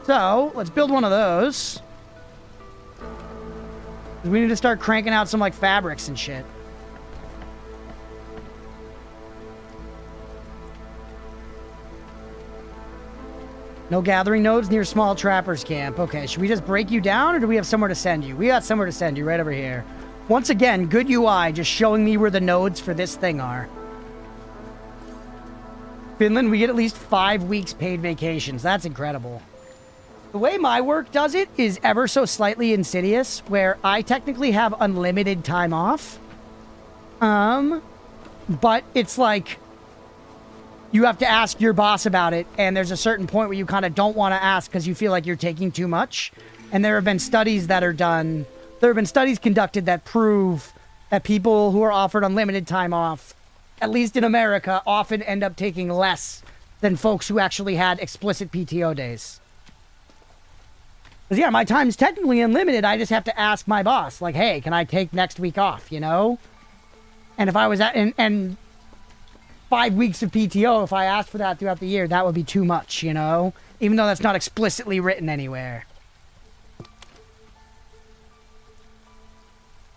So, let's build one of those. We need to start cranking out some, like, fabrics and shit. No gathering nodes near small trappers camp. Okay, should we just break you down, or do we have somewhere to send you? We got somewhere to send you right over here. Once again, good UI, just showing me where the nodes for this thing are. Finland, we get at least 5 weeks paid vacations. That's incredible. The way my work does it is ever so slightly insidious, where I technically have unlimited time off. But it's like, you have to ask your boss about it, and there's a certain point where you kind of don't want to ask because you feel like you're taking too much. And there have been studies that are done, there have been studies conducted that prove that people who are offered unlimited time off, at least in America, often end up taking less than folks who actually had explicit PTO days. Because, yeah, my time's technically unlimited. I just have to ask my boss, like, hey, can I take next week off, you know? And if I was at, and 5 weeks of PTO, if I asked for that throughout the year, that would be too much, you know? Even though that's not explicitly written anywhere.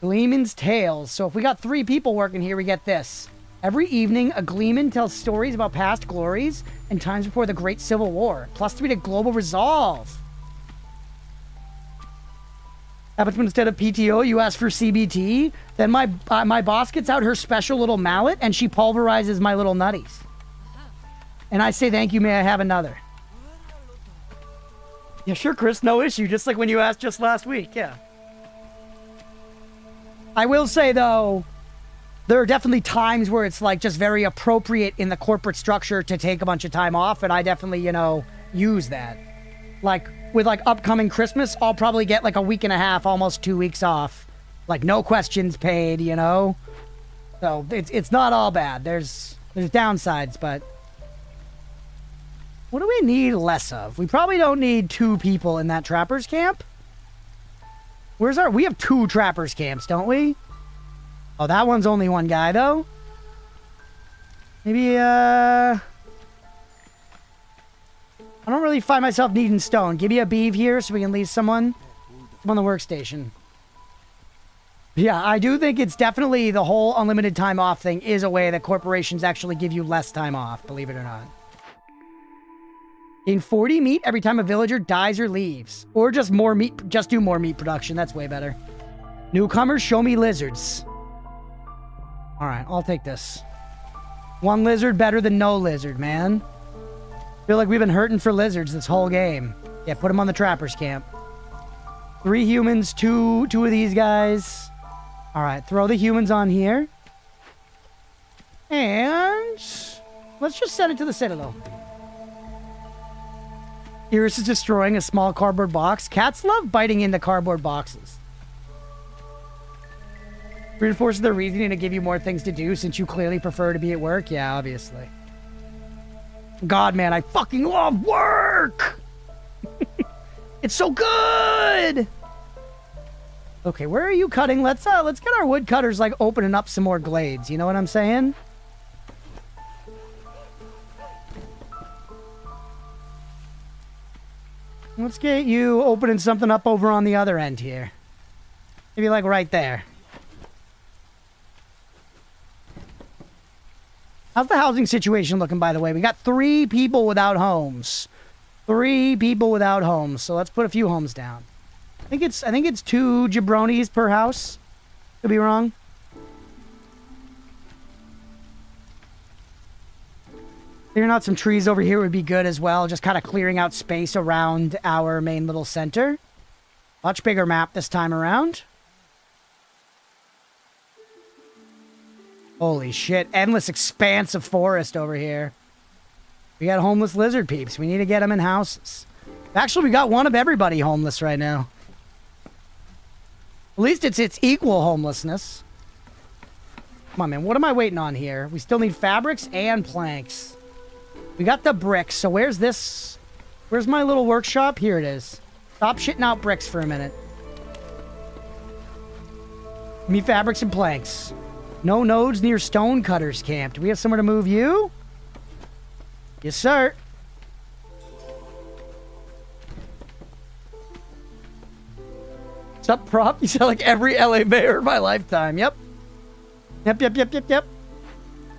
Gleeman's Tales. So if we got 3 people working here, we get this. Every evening, a Gleeman tells stories about past glories and times before the Great Civil War. +3 to global resolve. Happens when instead of PTO, you ask for CBT. Then my boss gets out her special little mallet and she pulverizes my little nutties. And I say, thank you, may I have another? Yeah, sure, Chris, no issue. Just like when you asked just last week, yeah. I will say, though, there are definitely times where it's like just very appropriate in the corporate structure to take a bunch of time off. And I definitely, you know, use that. Like, with like upcoming Christmas, I'll probably get like a week and a half, almost 2 weeks off. Like no questions paid, you know? So it's not all bad. There's downsides, but what do we need less of? We probably don't need 2 people in that trappers camp. We have 2 trappers camps, don't we? Oh, that one's only 1 guy though. Maybe I don't really find myself needing stone. Give me a beeve here so we can leave someone. I'm on the workstation. Yeah, I do think it's definitely the whole unlimited time off thing is a way that corporations actually give you less time off, believe it or not. Gain 40 meat every time a villager dies or leaves. Or just more meat, just do more meat production. That's way better. Newcomers, show me lizards. Alright, I'll take this. 1 lizard better than no lizard, man. Feel like we've been hurting for lizards this whole game. Yeah, put them on the trappers camp. 3 humans, 2 of these guys. Alright, throw the humans on here. And let's just send it to the Citadel. Iris is destroying a small cardboard box. Cats love biting into cardboard boxes. Reinforces their reasoning to give you more things to do since you clearly prefer to be at work. Yeah, obviously. God, man, I fucking love work! It's so good! Okay, where are you cutting? Let's get our woodcutters, like, opening up some more glades. You know what I'm saying? Let's get you opening something up over on the other end here. Maybe, like, right there. How's the housing situation looking, by the way? We got 3 people without homes. 3 people without homes. So let's put a few homes down. I think it's 2 jabronis per house. Could be wrong. Clearing out some trees over here would be good as well. Just kind of clearing out space around our main little center. Much bigger map this time around. Holy shit. Endless expanse of forest over here. We got homeless lizard peeps. We need to get them in houses. Actually, we got one of everybody homeless right now. At least it's equal homelessness. Come on, man. What am I waiting on here? We still need fabrics and planks. We got the bricks. So where's this? Where's my little workshop? Here it is. Stop shitting out bricks for a minute. Give me fabrics and planks. No nodes near stone cutters camp. Do we have somewhere to move you? Yes, sir. What's up, prop? You sound like every LA mayor of my lifetime. Yep. Yep.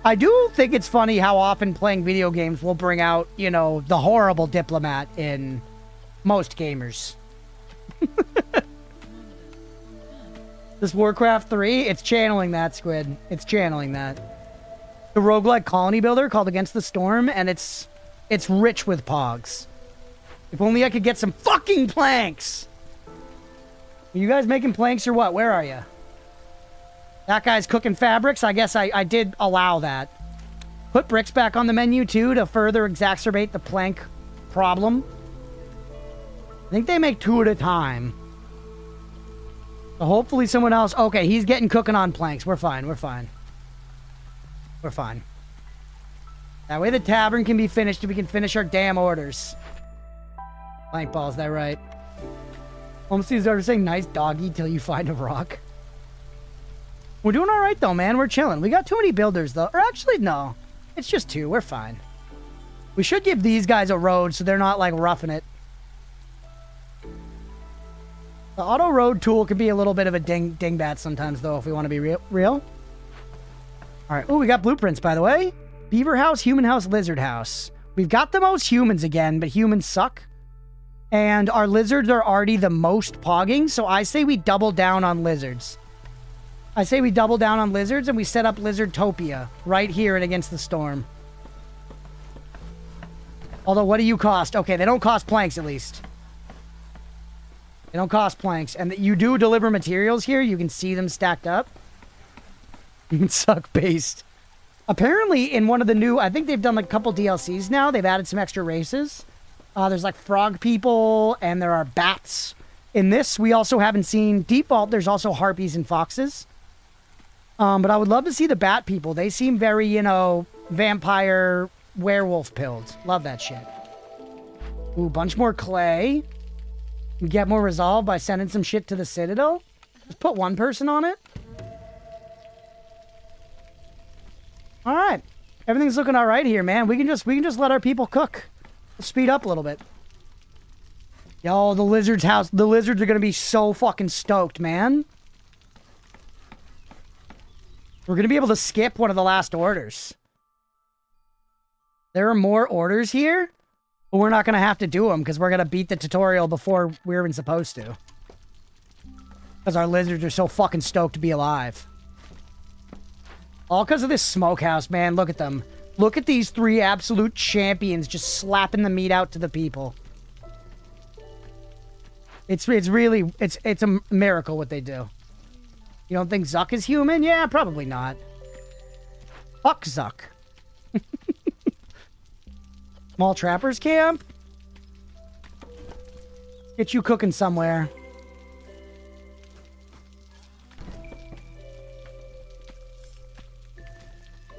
I do think it's funny how often playing video games will bring out, you know, the horrible diplomat in most gamers. This Warcraft 3, it's channeling that, Squid. It's channeling that. The roguelike colony builder called Against the Storm, and it's rich with pogs. If only I could get some fucking planks! Are you guys making planks or what? Where are you? That guy's cooking fabrics. I guess I did allow that. Put bricks back on the menu, too, to further exacerbate the plank problem. I think they make 2 at a time. So hopefully someone else... Okay, he's getting cooking on planks. We're fine. We're fine. We're fine. That way the tavern can be finished and we can finish our damn orders. Plank balls, that right? Almost started saying nice doggy till you find a rock. We're doing alright though, man. We're chilling. We got too many builders though. Or actually, no. It's just 2. We're fine. We should give these guys a road so they're not like roughing it. The auto road tool could be a little bit of a dingbat sometimes though if we want to be real. Alright. Oh, we got blueprints by the way. Beaver house, human house, lizard house. We've got the most humans again, but humans suck. And our lizards are already the most pogging, so I say we double down on lizards. I say we double down on lizards and we set up Lizardtopia right here and Against the Storm. Although, what do you cost? Okay, they don't cost planks at least. They don't cost planks. And you do deliver materials here. You can see them stacked up. You can suck based. Apparently, in one of the new... I think they've done like a couple DLCs now. They've added some extra races. There's like frog people and there are bats. In this, we also haven't seen... Default, there's also harpies and foxes. But I would love to see the bat people. They seem very, you know, vampire, werewolf pilled. Love that shit. Ooh, bunch more clay. We get more resolve by sending some shit to the Citadel. Just put one person on it. All right. Everything's looking all right here, man. We can just let our people cook. We'll speed up a little bit. Yo, the lizard's house. The lizards are going to be so fucking stoked, man. We're going to be able to skip one of the last orders. There are more orders here, but we're not going to have to do them because we're going to beat the tutorial before we're even supposed to. Because our lizards are so fucking stoked to be alive. All because of this smokehouse, man. Look at them. Look at these 3 absolute champions just slapping the meat out to the people. It's really... It's a miracle what they do. You don't think Zuck is human? Yeah, probably not. Fuck Zuck. Small trappers camp? Get you cooking somewhere.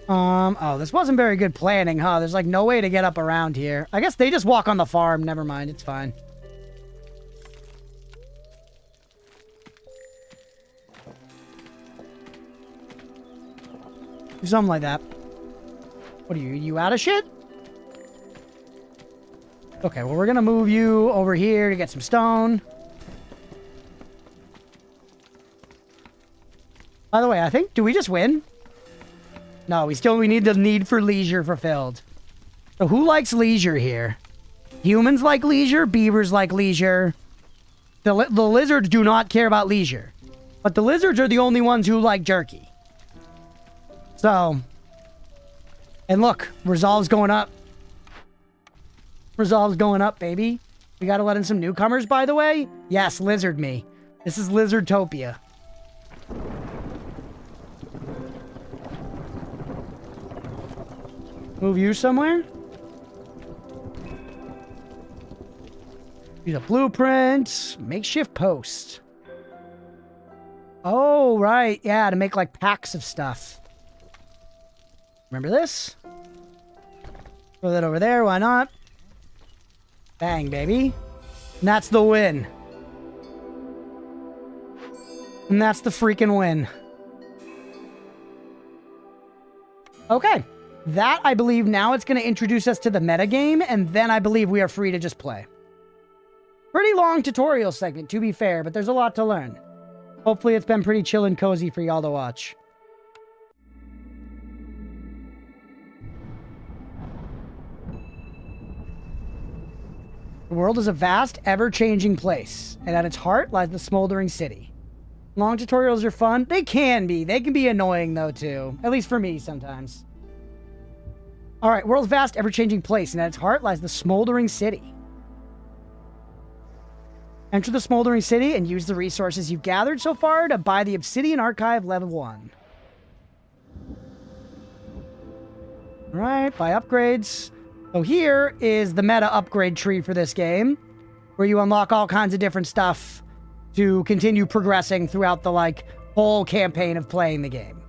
Oh, this wasn't very good planning, huh? There's like no way to get up around here. I guess they just walk on the farm. Never mind, it's fine. Do something like that. What are you out of shit? Okay, well, we're gonna move you over here to get some stone. By the way, I think, do we just win? No, we need the need for leisure fulfilled. So who likes leisure here? Humans like leisure, beavers like leisure. The lizards do not care about leisure. But the lizards are the only ones who like jerky. So, and look, Resolve's going up. Resolve's going up, baby. We gotta let in some newcomers, by the way. Yes, lizard me. This is Lizardtopia. Move you somewhere? Use a blueprint. Makeshift post. Oh, right. Yeah, to make like packs of stuff. Remember this? Throw that over there. Why not? Bang, baby. And that's the win. And that's the freaking win. Okay. That, I believe, now it's going to introduce us to the metagame, and then I believe we are free to just play. Pretty long tutorial segment, to be fair, but there's a lot to learn. Hopefully it's been pretty chill and cozy for y'all to watch. The world is a vast, ever-changing place, and at its heart lies the smoldering city. Long tutorials are fun. They can be. They can be annoying, though, too. At least for me, sometimes. Alright, world's vast, ever-changing place, and at its heart lies the smoldering city. Enter the smoldering city and use the resources you've gathered so far to buy the Obsidian Archive Level 1. Alright, buy upgrades. So here is the meta upgrade tree for this game, where you unlock all kinds of different stuff to continue progressing throughout the, like, whole campaign of playing the game.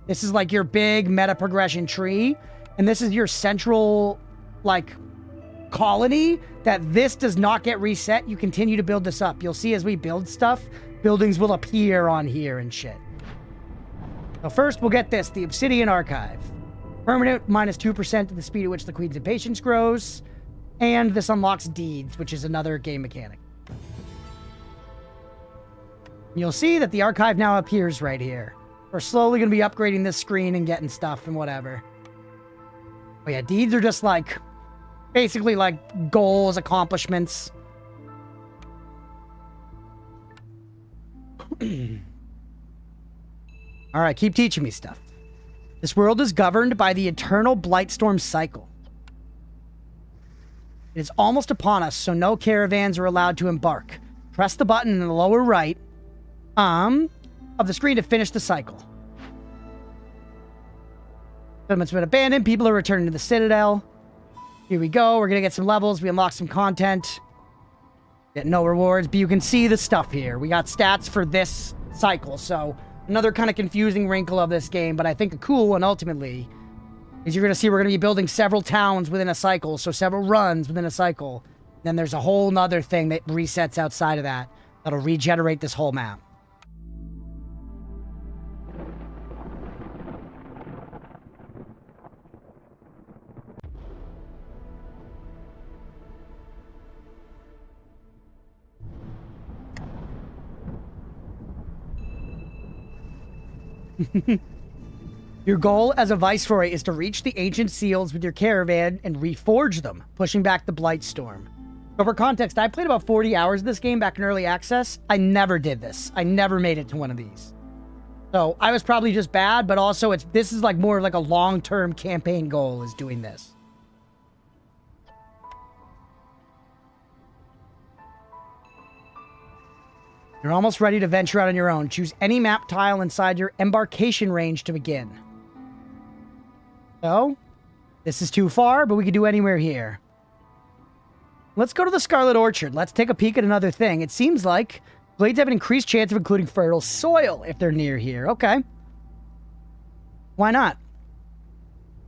This is, like, your big meta progression tree, and this is your central, like, colony that this does not get reset. You continue to build this up. You'll see as we build stuff, buildings will appear on here and shit. So first, we'll get this, the Obsidian Archive. Permanent, minus 2% to the speed at which the Queen's impatience grows. And this unlocks deeds, which is another game mechanic. You'll see that the archive now appears right here. We're slowly going to be upgrading this screen and getting stuff and whatever. But yeah, deeds are just like, basically like goals, accomplishments. Alright, keep teaching me stuff. This world is governed by the eternal Blightstorm cycle. It is almost upon us, so no caravans are allowed to embark. Press the button in the lower right of the screen to finish the cycle. Settlement's been abandoned. People are returning to the Citadel. Here we go. We're going to get some levels. We unlock some content. Get no rewards, but you can see the stuff here. We got stats for this cycle, so another kind of confusing wrinkle of this game, but I think a cool one ultimately is you're going to see we're going to be building several towns within a cycle, so several runs within a cycle. Then there's a whole nother thing that resets outside of that that'll regenerate this whole map. Your goal as a viceroy is to reach the ancient seals with your caravan and reforge them, pushing back the Blightstorm. So for context, I played about 40 hours of this game back in early access. I never did this. I never made it to one of these. So I was probably just bad, but also this is like more of like a long-term campaign goal is doing this. You're almost ready to venture out on your own. Choose any map tile inside your embarkation range to begin. So, this is too far, but we could do anywhere here. Let's go to the Scarlet Orchard. Let's take a peek at another thing. It seems like blades have an increased chance of including fertile soil if they're near here. Okay. Why not?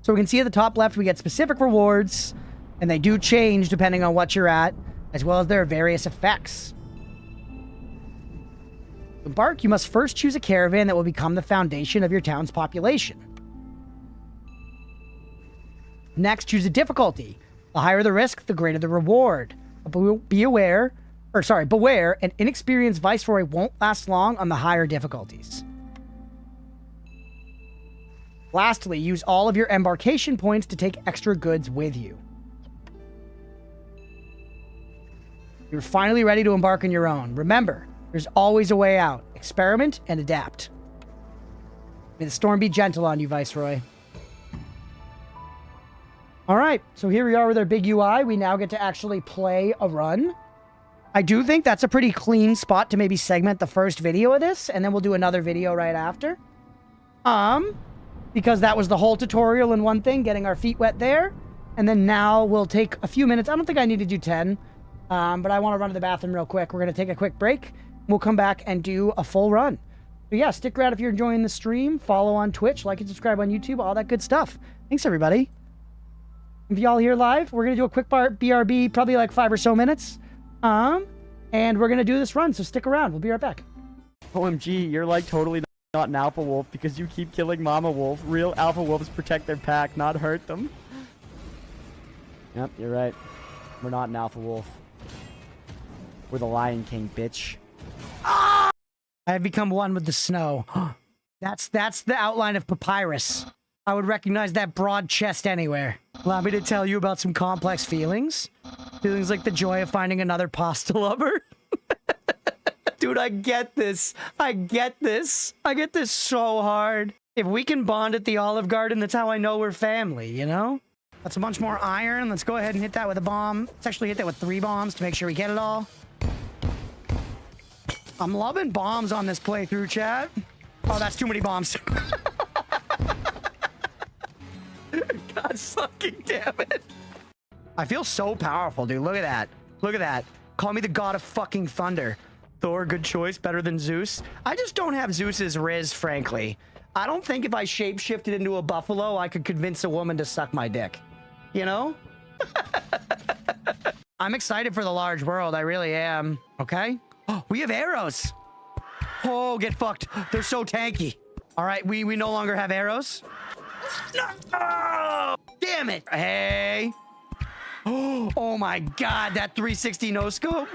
So we can see at the top left we get specific rewards, and they do change depending on what you're at, as well as their various effects. To embark, you must first choose a caravan that will become the foundation of your town's population. Next, choose a difficulty. The higher the risk, the greater the reward. But beware, an inexperienced viceroy won't last long on the higher difficulties. Lastly, use all of your embarkation points to take extra goods with you. You're finally ready to embark on your own. Remember, there's always a way out. Experiment and adapt. May the storm be gentle on you, Viceroy. Alright, so here we are with our big UI. We now get to actually play a run. I do think that's a pretty clean spot to maybe segment the first video of this, and then we'll do another video right after. Because that was the whole tutorial in one thing, getting our feet wet there. And then now we'll take a few minutes. I don't think I need to do 10. But I want to run to the bathroom real quick. We're going to take a quick break. We'll come back and do a full run. So yeah, stick around if you're enjoying the stream. Follow on Twitch, like and subscribe on YouTube, all that good stuff. Thanks, everybody. If y'all here live, we're going to do a quick BRB, probably like 5 or so minutes. And we're going to do this run, so stick around. We'll be right back. OMG, you're like totally not an alpha wolf because you keep killing mama wolf. Real alpha wolves protect their pack, not hurt them. Yep, you're right. We're not an alpha wolf. We're the Lion King, bitch. I have become one with the snow. That's the outline of papyrus. I would recognize that broad chest anywhere. Allow me to tell you about some complex feelings. Feelings like the joy of finding another pasta lover. Dude, I get this. I get this. I get this so hard. If we can bond at the Olive Garden, that's how I know we're family, you know? That's a bunch more iron. Let's go ahead and hit that with a bomb. Let's actually hit that with 3 bombs to make sure we get it all. I'm loving bombs on this playthrough, chat. Oh, that's too many bombs. God fucking damn it. I feel so powerful, dude. Look at that. Look at that. Call me the god of fucking thunder. Thor, good choice. Better than Zeus. I just don't have Zeus's riz, frankly. I don't think if I shapeshifted into a buffalo, I could convince a woman to suck my dick. You know? I'm excited for the large world. I really am. Okay? Oh, we have arrows. Oh, get fucked. They're so tanky. All right, we no longer have arrows. No! Damn it. Hey. Oh my god, that 360 no scope.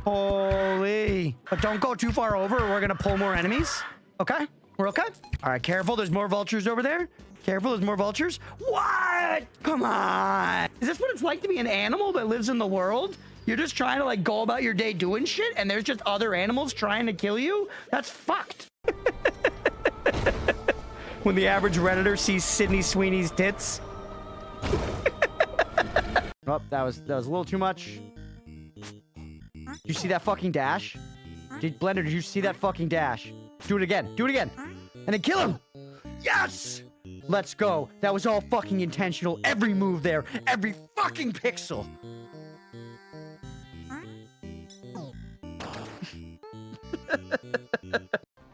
Holy. But don't go too far over or we're gonna pull more enemies. Okay? We're okay? All right, careful. There's more vultures over there. Careful, there's more vultures. What? Come on. Is this what it's like to be an animal that lives in the world? You're just trying to like go about your day doing shit and there's just other animals trying to kill you? That's fucked. When the average Redditor sees Sydney Sweeney's tits. Oh, that was a little too much. Did you see that fucking dash? Blender, did you see that fucking dash? Do it again. Do it again. And then kill him. Yes! Let's go. That was all fucking intentional. Every move there. Every fucking pixel.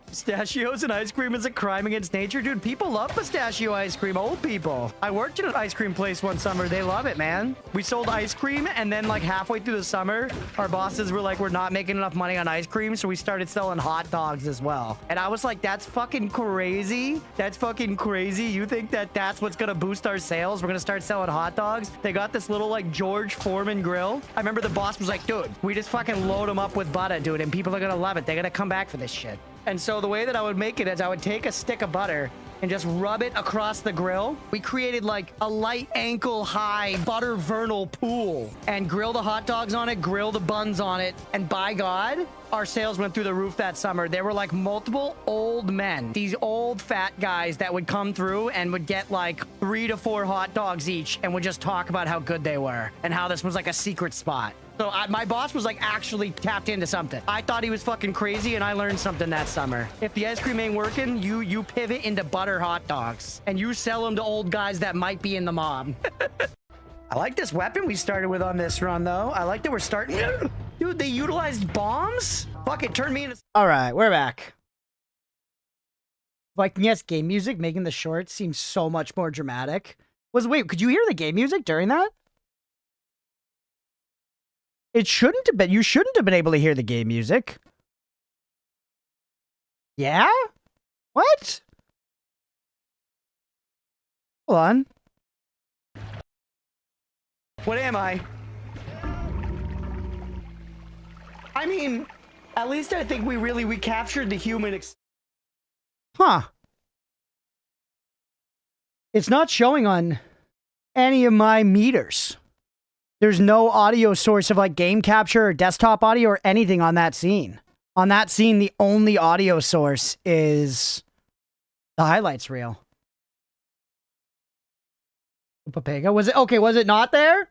Pistachios and ice cream is a crime against nature? Dude, people love pistachio ice cream. Old people. I worked in an ice cream place one summer. They love it, man. We sold ice cream, and then like halfway through the summer, our bosses were like, we're not making enough money on ice cream, so we started selling hot dogs as well. And I was like, that's fucking crazy. That's fucking crazy. You think that that's what's gonna boost our sales? We're gonna start selling hot dogs? They got this little like George Foreman grill. I remember the boss was like, dude, we just fucking load them up with butter, dude, and people are gonna love it. They're gonna come back for this shit. And so the way that I would make it is I would take a stick of butter and just rub it across the grill. We created like a light ankle high butter vernal pool and grill the hot dogs on it, grill the buns on it. And by God, our sales went through the roof that summer. There were like multiple old men, these old fat guys that would come through and would get like 3 to 4 hot dogs each and would just talk about how good they were and how this was like a secret spot. So my boss was like actually tapped into something. I thought he was fucking crazy and I learned something that summer. If the ice cream ain't working, you pivot into butter hot dogs and you sell them to old guys that might be in the mob. I like this weapon we started with on this run though. I like that we're starting. Dude, they utilized bombs? Fuck it, turn me into... All right, we're back. Like, yes, game music making the short seem so much more dramatic. Wait, could you hear the game music during that? It shouldn't have been. You shouldn't have been able to hear the game music. Yeah? What? Hold on. What am I? I mean, at least I think we captured the human Huh. It's not showing on any of my meters. There's no audio source of like game capture or desktop audio or anything on that scene. On that scene, the only audio source is the highlights reel. Papega, was it okay? Was it not there?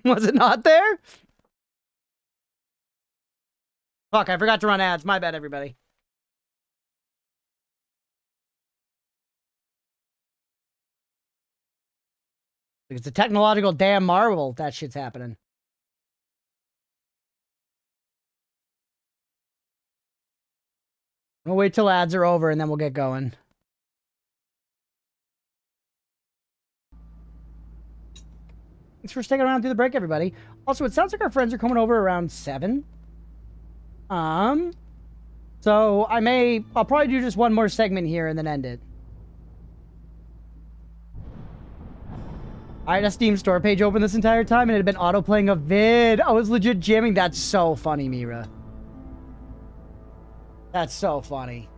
Was it not there? Fuck, I forgot to run ads. My bad, everybody. It's a technological damn marvel that shit's happening. We'll wait till ads are over and then we'll get going. Thanks for sticking around through the break, everybody. Also, it sounds like our friends are coming over around 7. So I'll probably do just one more segment here and then end it. I had a Steam store page open this entire time and it had been auto-playing a vid. I was legit jamming. That's so funny, Mira. That's so funny.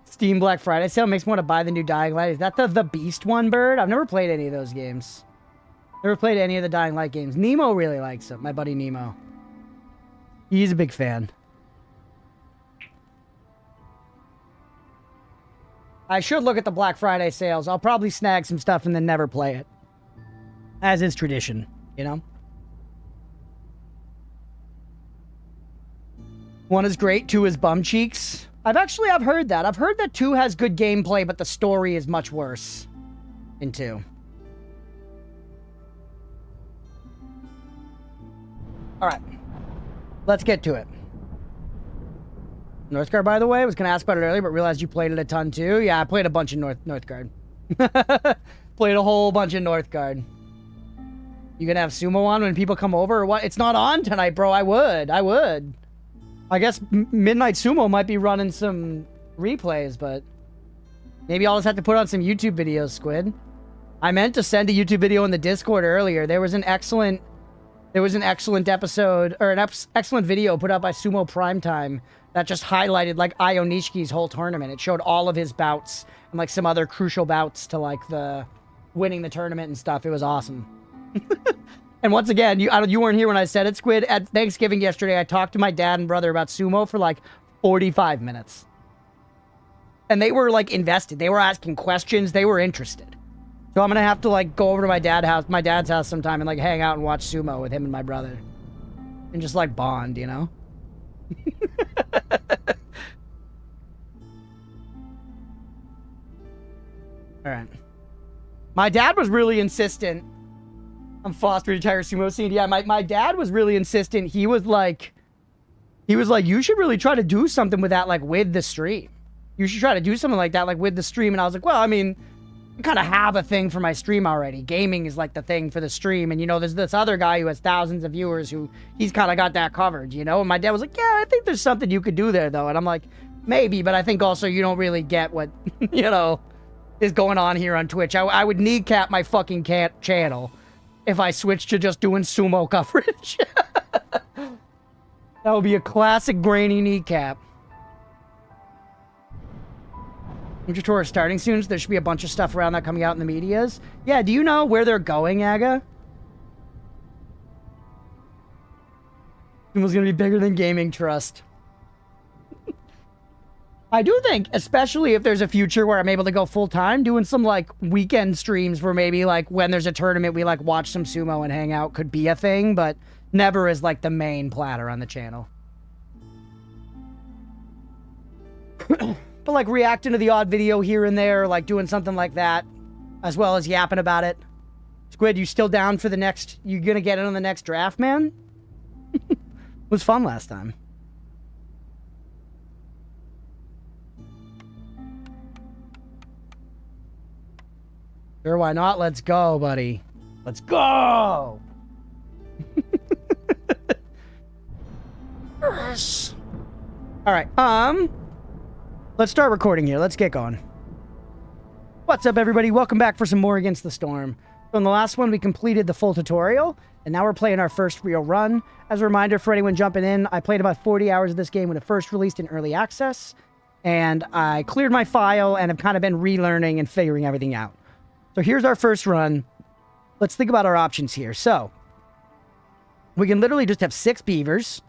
Steam Black Friday sale makes me want to buy the new Dying Light. Is that the Beast one, Bird? I've never played any of those games. Never played any of the Dying Light games. Nemo really likes it. My buddy Nemo. He's a big fan. I should look at the Black Friday sales. I'll probably snag some stuff and then never play it. As is tradition, you know? 1 is great, 2 is bum cheeks. I've heard that. I've heard that 2 has good gameplay, but the story is much worse in 2. Alright. Let's get to it. Northgard, by the way, I was going to ask about it earlier, but realized you played it a ton too. Yeah, I played a bunch of Northgard. Played a whole bunch of Northgard. You gonna have sumo on when people come over or what? It's not on tonight, bro. I would. I guess Midnight Sumo might be running some replays, but maybe I'll just have to put on some YouTube videos, Squid. I meant to send a YouTube video in the Discord earlier. There was an excellent episode, or an excellent video put out by Sumo Primetime that just highlighted, like, Ionishki's whole tournament. It showed all of his bouts and, like, some other crucial bouts to, like, the winning the tournament and stuff. It was awesome. And once again, you weren't here when I said it, Squid. At Thanksgiving yesterday, I talked to my dad and brother about sumo for, like, 45 minutes. And they were, like, invested. They were asking questions. They were interested. So I'm gonna have to, like, go over to my dad's house sometime and, like, hang out and watch sumo with him and my brother. And just, like, bond, you know? Alright. My dad was really insistent on fostering the entire sumo scene. Yeah, my dad was really insistent. He was like, you should really try to do something with that, like, with the stream. You should try to do something like that, like, with the stream. And I was like, well, I mean, I kind of have a thing for my stream already. Gaming is, like, the thing for the stream. And, you know, there's this other guy who has thousands of viewers who he's kind of got that covered, you know? And my dad was like, yeah, I think there's something you could do there, though. And I'm like, maybe, but I think also you don't really get what, you know, is going on here on Twitch. I would kneecap my fucking channel if I switched to just doing sumo coverage. That would be a classic grainy kneecap. Ninja Tour is starting soon, so there should be a bunch of stuff around that coming out in the medias. Yeah, do you know where they're going, Aga? Sumo's gonna be bigger than Gaming Trust. I do think, especially if there's a future where I'm able to go full-time, doing some, like, weekend streams where maybe, like, when there's a tournament, we, like, watch some sumo and hang out could be a thing, but never as, like, the main platter on the channel. But, like, reacting to the odd video here and there, like, doing something like that, as well as yapping about it. Squid, you still down for the next... You gonna get in on the next draft, man? It was fun last time. Sure, why not? Let's go, buddy. Let's go! Yes. Alright, let's start recording here. Let's get going. What's up, everybody? Welcome back for some more Against the Storm. So in the last one, we completed the full tutorial, and now we're playing our first real run. As a reminder for anyone jumping in, I played about 40 hours of this game when it first released in early access, and I cleared my file and have kind of been relearning and figuring everything out. So here's our first run. Let's think about our options here. So, we can literally just have 6 beavers.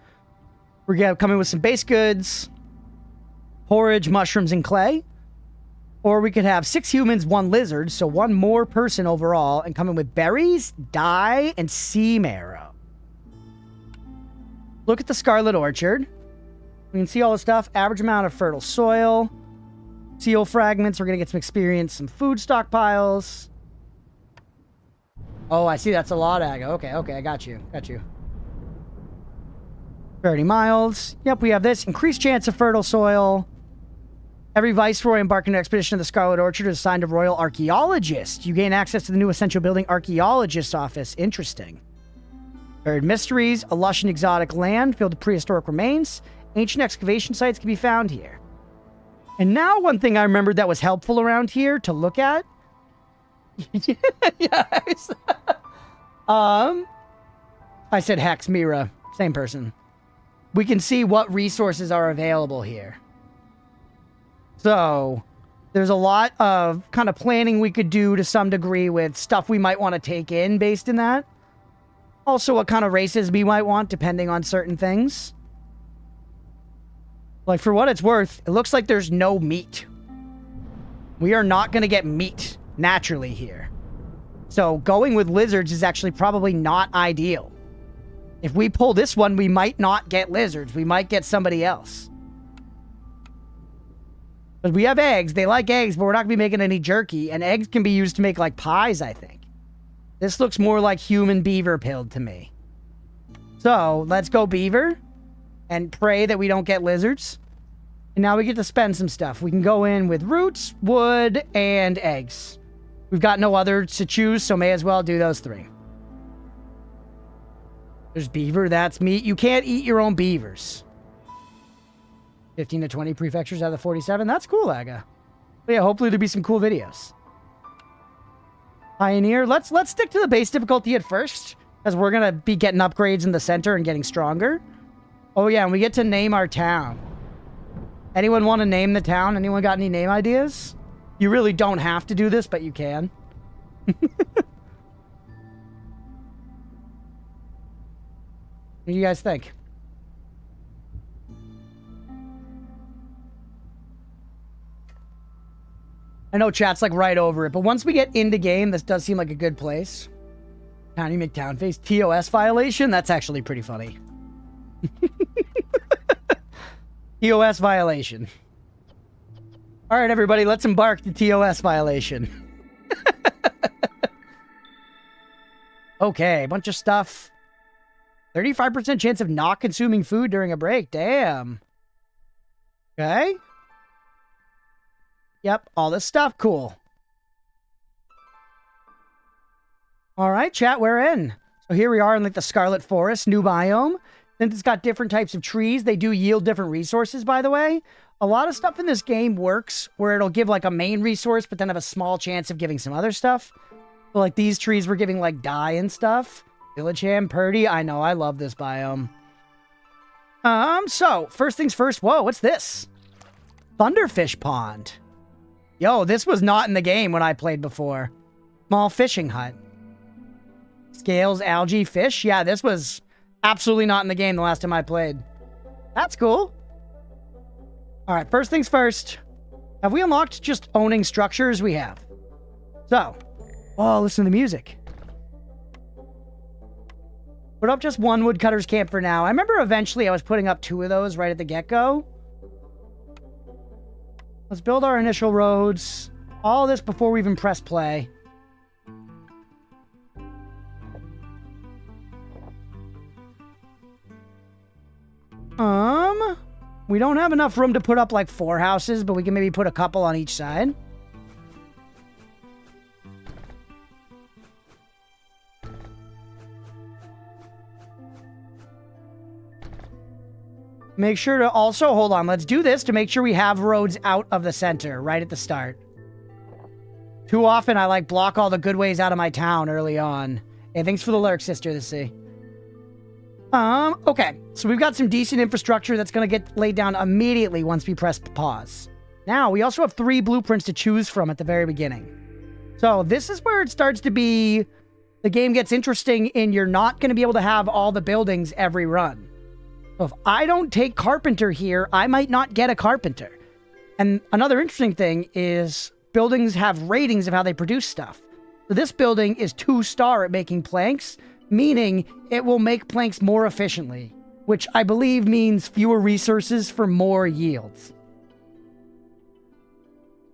We're going to come in with some base goods, porridge, mushrooms, and clay. Or we could have 6 humans, 1 lizard, so 1 more person overall, and come in with berries, dye, and sea marrow. Look at the Scarlet Orchard. We can see all the stuff. Average amount of fertile soil. Seal fragments. We're going to get some experience, some food stockpiles. Oh, I see. That's a lot, Aga. Okay, I got you. 30 miles. Yep, we have this. Increased chance of fertile soil. Every viceroy embarking on an expedition to the Scarlet Orchard is assigned a royal archaeologist. You gain access to the new essential building archaeologist's office. Interesting. Buried mysteries, a lush and exotic land filled with prehistoric remains. Ancient excavation sites can be found here. And now one thing I remembered that was helpful around here to look at. Yes. I said Hex, Mira. Same person. We can see what resources are available here. So, there's a lot of kind of planning we could do to some degree with stuff we might want to take in based in that. Also, what kind of races we might want depending on certain things. Like, for what it's worth, it looks like there's no meat. We are not going to get meat naturally here. So, going with lizards is actually probably not ideal. If we pull this one, we might not get lizards. We might get somebody else. But we have eggs. They like eggs, but we're not going to be making any jerky. And eggs can be used to make, like, pies, I think. This looks more like human beaver pilled to me. So, let's go beaver. And pray that we don't get lizards. And now we get to spend some stuff. We can go in with roots, wood, and eggs. We've got no others to choose, so may as well do those three. There's beaver, that's meat. You can't eat your own beavers. 15 to 20 prefectures out of the 47. That's cool, Aga. But yeah, hopefully there'll be some cool videos. Pioneer. Let's stick to the base difficulty at first, because we're going to be getting upgrades in the center and getting stronger. Oh yeah, and we get to name our town. Anyone want to name the town? Anyone got any name ideas? You really don't have to do this, but you can. What do you guys think? I know chat's like right over it, but once we get into game, this does seem like a good place. Tiny McTown face. TOS violation? That's actually pretty funny. TOS violation. All right, everybody, let's embark the TOS violation. Okay, a bunch of stuff. 35% chance of not consuming food during a break. Damn. Okay. Yep, all this stuff. Cool. All right, chat, we're in. So here we are in like the Scarlet Forest, new biome. Since it's got different types of trees, they do yield different resources, by the way. A lot of stuff in this game works where it'll give like a main resource, but then have a small chance of giving some other stuff. So like these trees were giving like dye and stuff. Village ham, Purdy. I know, I love this biome. So first things first. Whoa, what's this? Thunderfish Pond. Yo, this was not in the game when I played before. Small fishing hut. Scales, algae, fish. Yeah, this was absolutely not in the game the last time I played. That's cool. All right, first things first. Have we unlocked just owning structures? We have. So, oh, listen to the music. Put up just one woodcutter's camp for now. I remember eventually I was putting up 2 of those right at the get-go. Let's build our initial roads. All this before we even press play. We don't have enough room to put up like 4 houses, but we can maybe put a couple on each side. Make sure to also, hold on, let's do this to make sure we have roads out of the center right at the start. Too often I like block all the good ways out of my town early on. Hey, thanks for the lurk, sister, to see. Okay, so we've got some decent infrastructure that's going to get laid down immediately once we press pause. Now, we also have 3 blueprints to choose from at the very beginning. So this is where it starts to be, the game gets interesting in you're not going to be able to have all the buildings every run. So if I don't take carpenter here, I might not get a carpenter. And another interesting thing is buildings have ratings of how they produce stuff. So this building is 2-star at making planks, meaning it will make planks more efficiently, which I believe means fewer resources for more yields.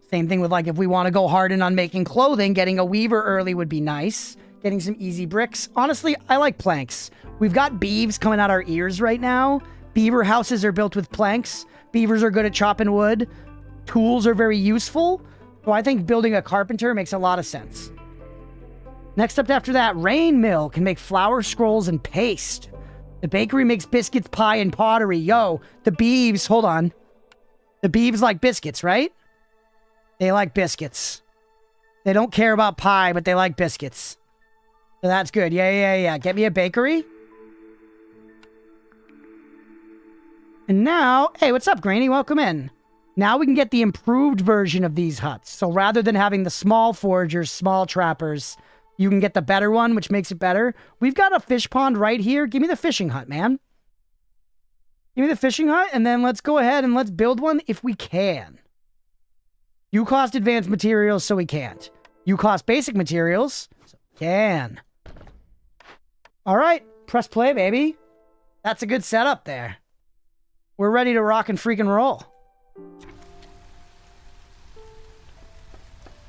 Same thing with like if we want to go hard in on making clothing, getting a weaver early would be nice. Getting some easy bricks. Honestly, I like planks. We've got beeves coming out our ears right now, Beaver houses are built with planks. Beavers are good at chopping wood. Tools are very useful. So I think building a carpenter makes a lot of sense. Next up after that, Rain Mill can make flour, scrolls, and paste. The bakery makes biscuits, pie, and pottery. Yo, the beeves, hold on. The beeves like biscuits, right? They like biscuits. They don't care about pie, but they like biscuits. So that's good. Yeah. Get me a bakery. And now, hey, what's up, Granny? Welcome in. Now we can get the improved version of these huts. So rather than having the small foragers, small trappers, you can get the better one, which makes it better. We've got a fish pond right here. Give me the fishing hut, man. Give me the fishing hut, and then let's go ahead and let's build one if we can. You cost advanced materials, so we can't. You cost basic materials, so we can. All right, press play, baby. That's a good setup there. We're ready to rock and freaking roll.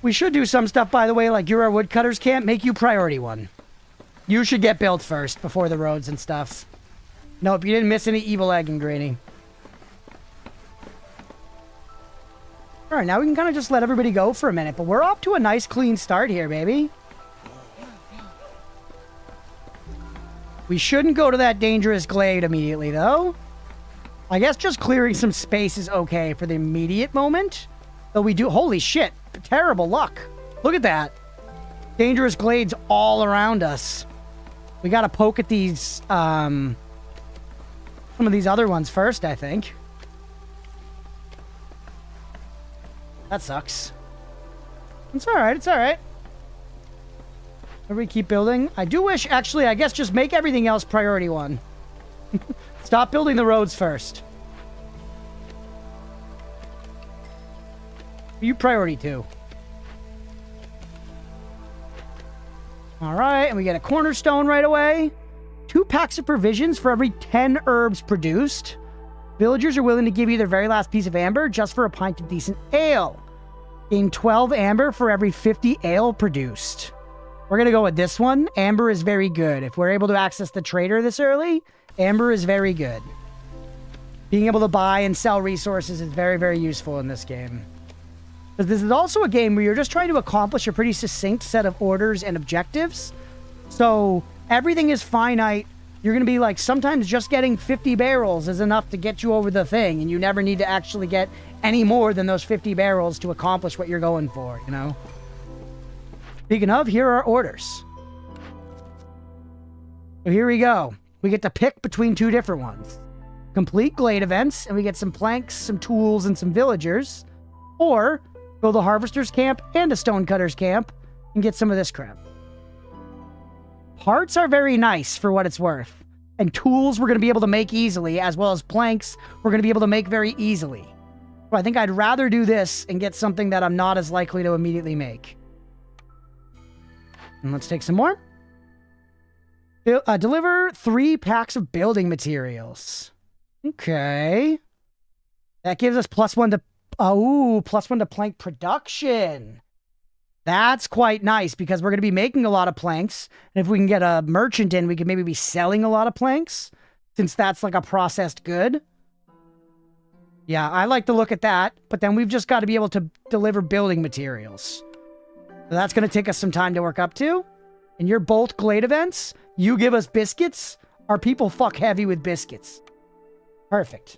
We should do some stuff, by the way, like you're our woodcutters camp. Make you priority one. You should get built first before the roads and stuff. Nope, you didn't miss any evil egg and Granny. All right, now we can kind of just let everybody go for a minute, but we're off to a nice clean start here, baby. We shouldn't go to that dangerous glade immediately, though. I guess just clearing some space is okay for the immediate moment. Though we do... Holy shit. Terrible luck. Look at that. Dangerous glades all around us. We gotta poke at these, some of these other ones first, I think. That sucks. It's alright, it's alright. Everybody keep building. I do wish, actually, I guess just make everything else priority one. Stop building the roads first. You priority 2. Alright, and we get a cornerstone right away. 2 packs of provisions for every 10 herbs produced. Villagers are willing to give you their very last piece of amber just for a pint of decent ale. Gain 12 amber for every 50 ale produced. We're going to go with this one. Amber is very good. If we're able to access the trader this early, amber is very good. Being able to buy and sell resources is very, very useful in this game. Because this is also a game where you're just trying to accomplish a pretty succinct set of orders and objectives. So everything is finite. You're going to be like, sometimes just getting 50 barrels is enough to get you over the thing. And you never need to actually get any more than those 50 barrels to accomplish what you're going for, you know? Speaking of, here are orders. So here we go. We get to pick between 2 different ones. Complete glade events, and we get some planks, some tools, and some villagers. Or build a harvester's camp and a stonecutter's camp and get some of this crap. Parts are very nice for what it's worth. And tools we're going to be able to make easily, as well as planks we're going to be able to make very easily. So I think I'd rather do this and get something that I'm not as likely to immediately make. And let's take some more. Deliver 3 packs of building materials. Okay. That gives us +1 to... Oh, +1 to plank production. That's quite nice because we're going to be making a lot of planks. And if we can get a merchant in, we could maybe be selling a lot of planks since that's like a processed good. Yeah, I like to look at that. But then we've just got to be able to deliver building materials. So that's going to take us some time to work up to. And you're both glade events. You give us biscuits. Our people fuck heavy with biscuits. Perfect.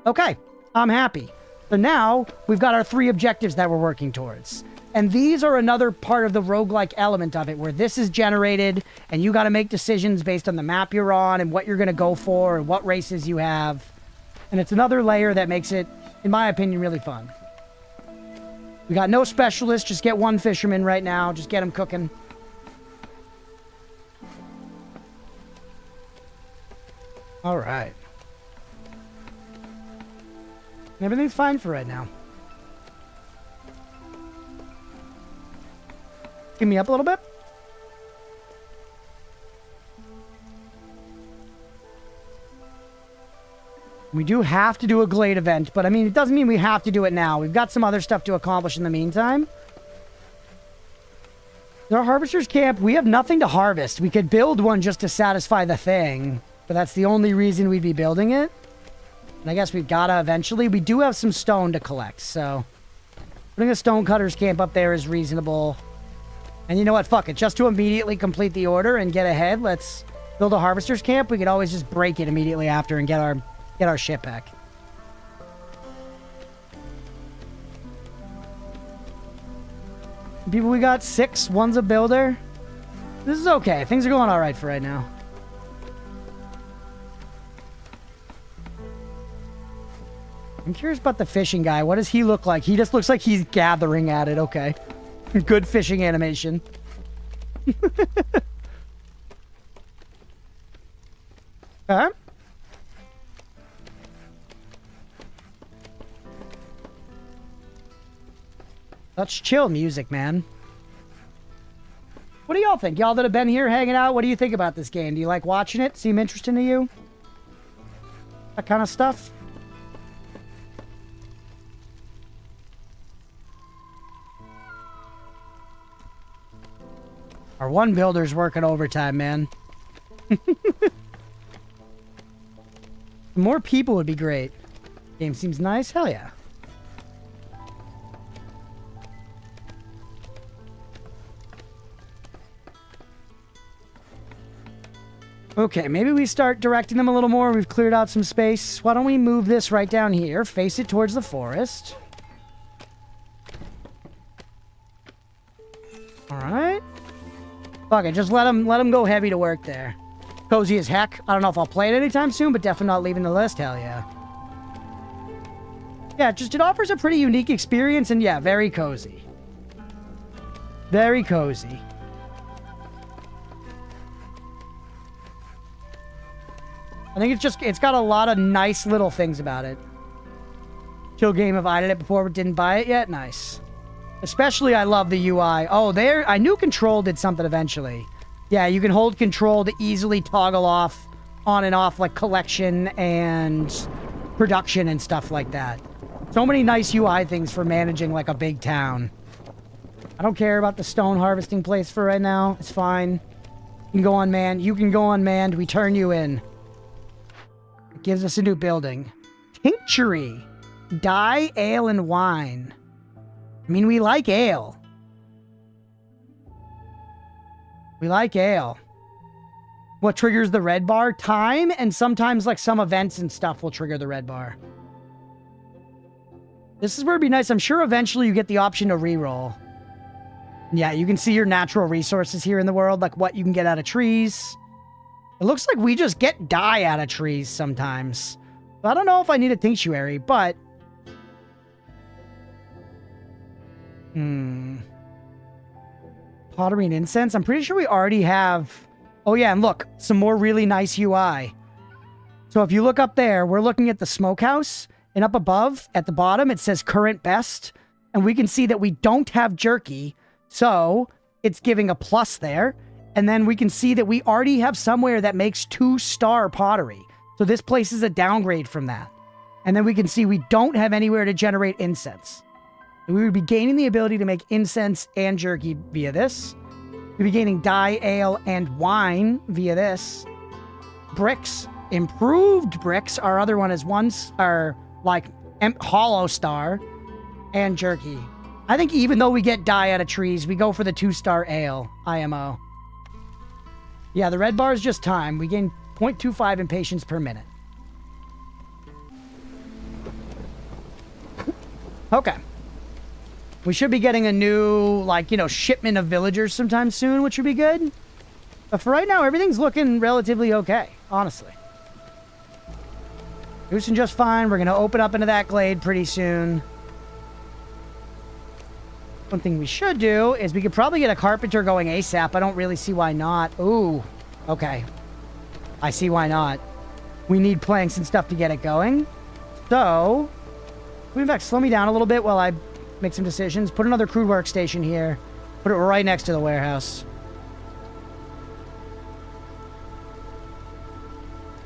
Okay, I'm happy. So now we've got our 3 objectives that we're working towards. And these are another part of the roguelike element of it, where this is generated and you got to make decisions based on the map you're on and what you're going to go for and what races you have. And it's another layer that makes it, in my opinion, really fun. We got no specialists, just get 1 fisherman right now. Just get him cooking. All right. Everything's fine for right now. Give me up a little bit. We do have to do a glade event, but I mean, it doesn't mean we have to do it now. We've got some other stuff to accomplish in the meantime. Our harvester's camp, we have nothing to harvest. We could build one just to satisfy the thing. but that's the only reason we'd be building it. And I guess we've got to eventually. We do have some stone to collect, so putting a stonecutter's camp up there is reasonable. And you know what? Fuck it. Just to immediately complete the order and get ahead, let's build a harvester's camp. We could always just break it immediately after and get our shit back. People, we got 6. One's a builder. This is okay. Things are going all right for right now. I'm curious about the fishing guy. What does he look like? He just looks like he's gathering at it. Okay. Good fishing animation. Alright. Let's chill music, man. What do y'all think? Y'all that have been here hanging out, what do you think about this game? Do you like watching it? Seem interesting to you? That kind of stuff? Our one builder's working overtime, man. More people would be great. Game seems nice. Hell yeah. Okay, maybe we start directing them a little more. We've cleared out some space. Why don't we move this right down here, face it towards the forest. All right. Fuck it, just let them go heavy to work there. Cozy as heck. I don't know if I'll play it anytime soon, but definitely not leaving the list. Hell yeah. Yeah, just it offers a pretty unique experience, and yeah, very cozy. Very cozy. I think it's got a lot of nice little things about it. Chill game, have eyed it before but didn't buy it yet? Nice. Especially, I love the UI. Oh, I knew Control did something eventually. Yeah, you can hold Control to easily toggle off, on and off, like collection and production and stuff like that. So many nice UI things for managing like a big town. I don't care about the stone harvesting place for right now. It's fine. You can go unmanned. You can go unmanned. We turn you in. It gives us a new building. Tinctury. Dye, ale, and wine. I mean, we like ale. We like ale. What triggers the red bar? Time, and sometimes like some events and stuff will trigger the red bar. This is where it'd be nice. I'm sure eventually you get the option to reroll. Yeah, you can see your natural resources here in the world, like what you can get out of trees. It looks like we just get dye out of trees sometimes. I don't know if I need a tinctuary, but... Pottery and incense? I'm pretty sure we already have... Oh yeah, and look, some more really nice UI. So if you look up there, we're looking at the smokehouse, and up above, at the bottom, it says current best, and we can see that we don't have jerky, so it's giving a plus there, and then we can see that we already have somewhere that makes 2-star pottery. So this place is a downgrade from that. And then we can see we don't have anywhere to generate incense. We would be gaining the ability to make incense and jerky via this. We'd be gaining dye, ale, and wine via this. Bricks. Improved bricks. Our other one is hollow star. And jerky. I think even though we get dye out of trees, we go for the 2-star ale. IMO. Yeah, the red bar is just time. We gain 0.25 impatience per minute. Okay. We should be getting a new, shipment of villagers sometime soon, which would be good. But for right now, everything's looking relatively okay, honestly. Doing just fine. We're going to open up into that glade pretty soon. One thing we should do is we could probably get a carpenter going ASAP. I don't really see why not. Ooh, okay. I see why not. We need planks and stuff to get it going. So, in fact, slow me down a little bit while I make some decisions. Put another crude workstation here. Put it right next to the warehouse.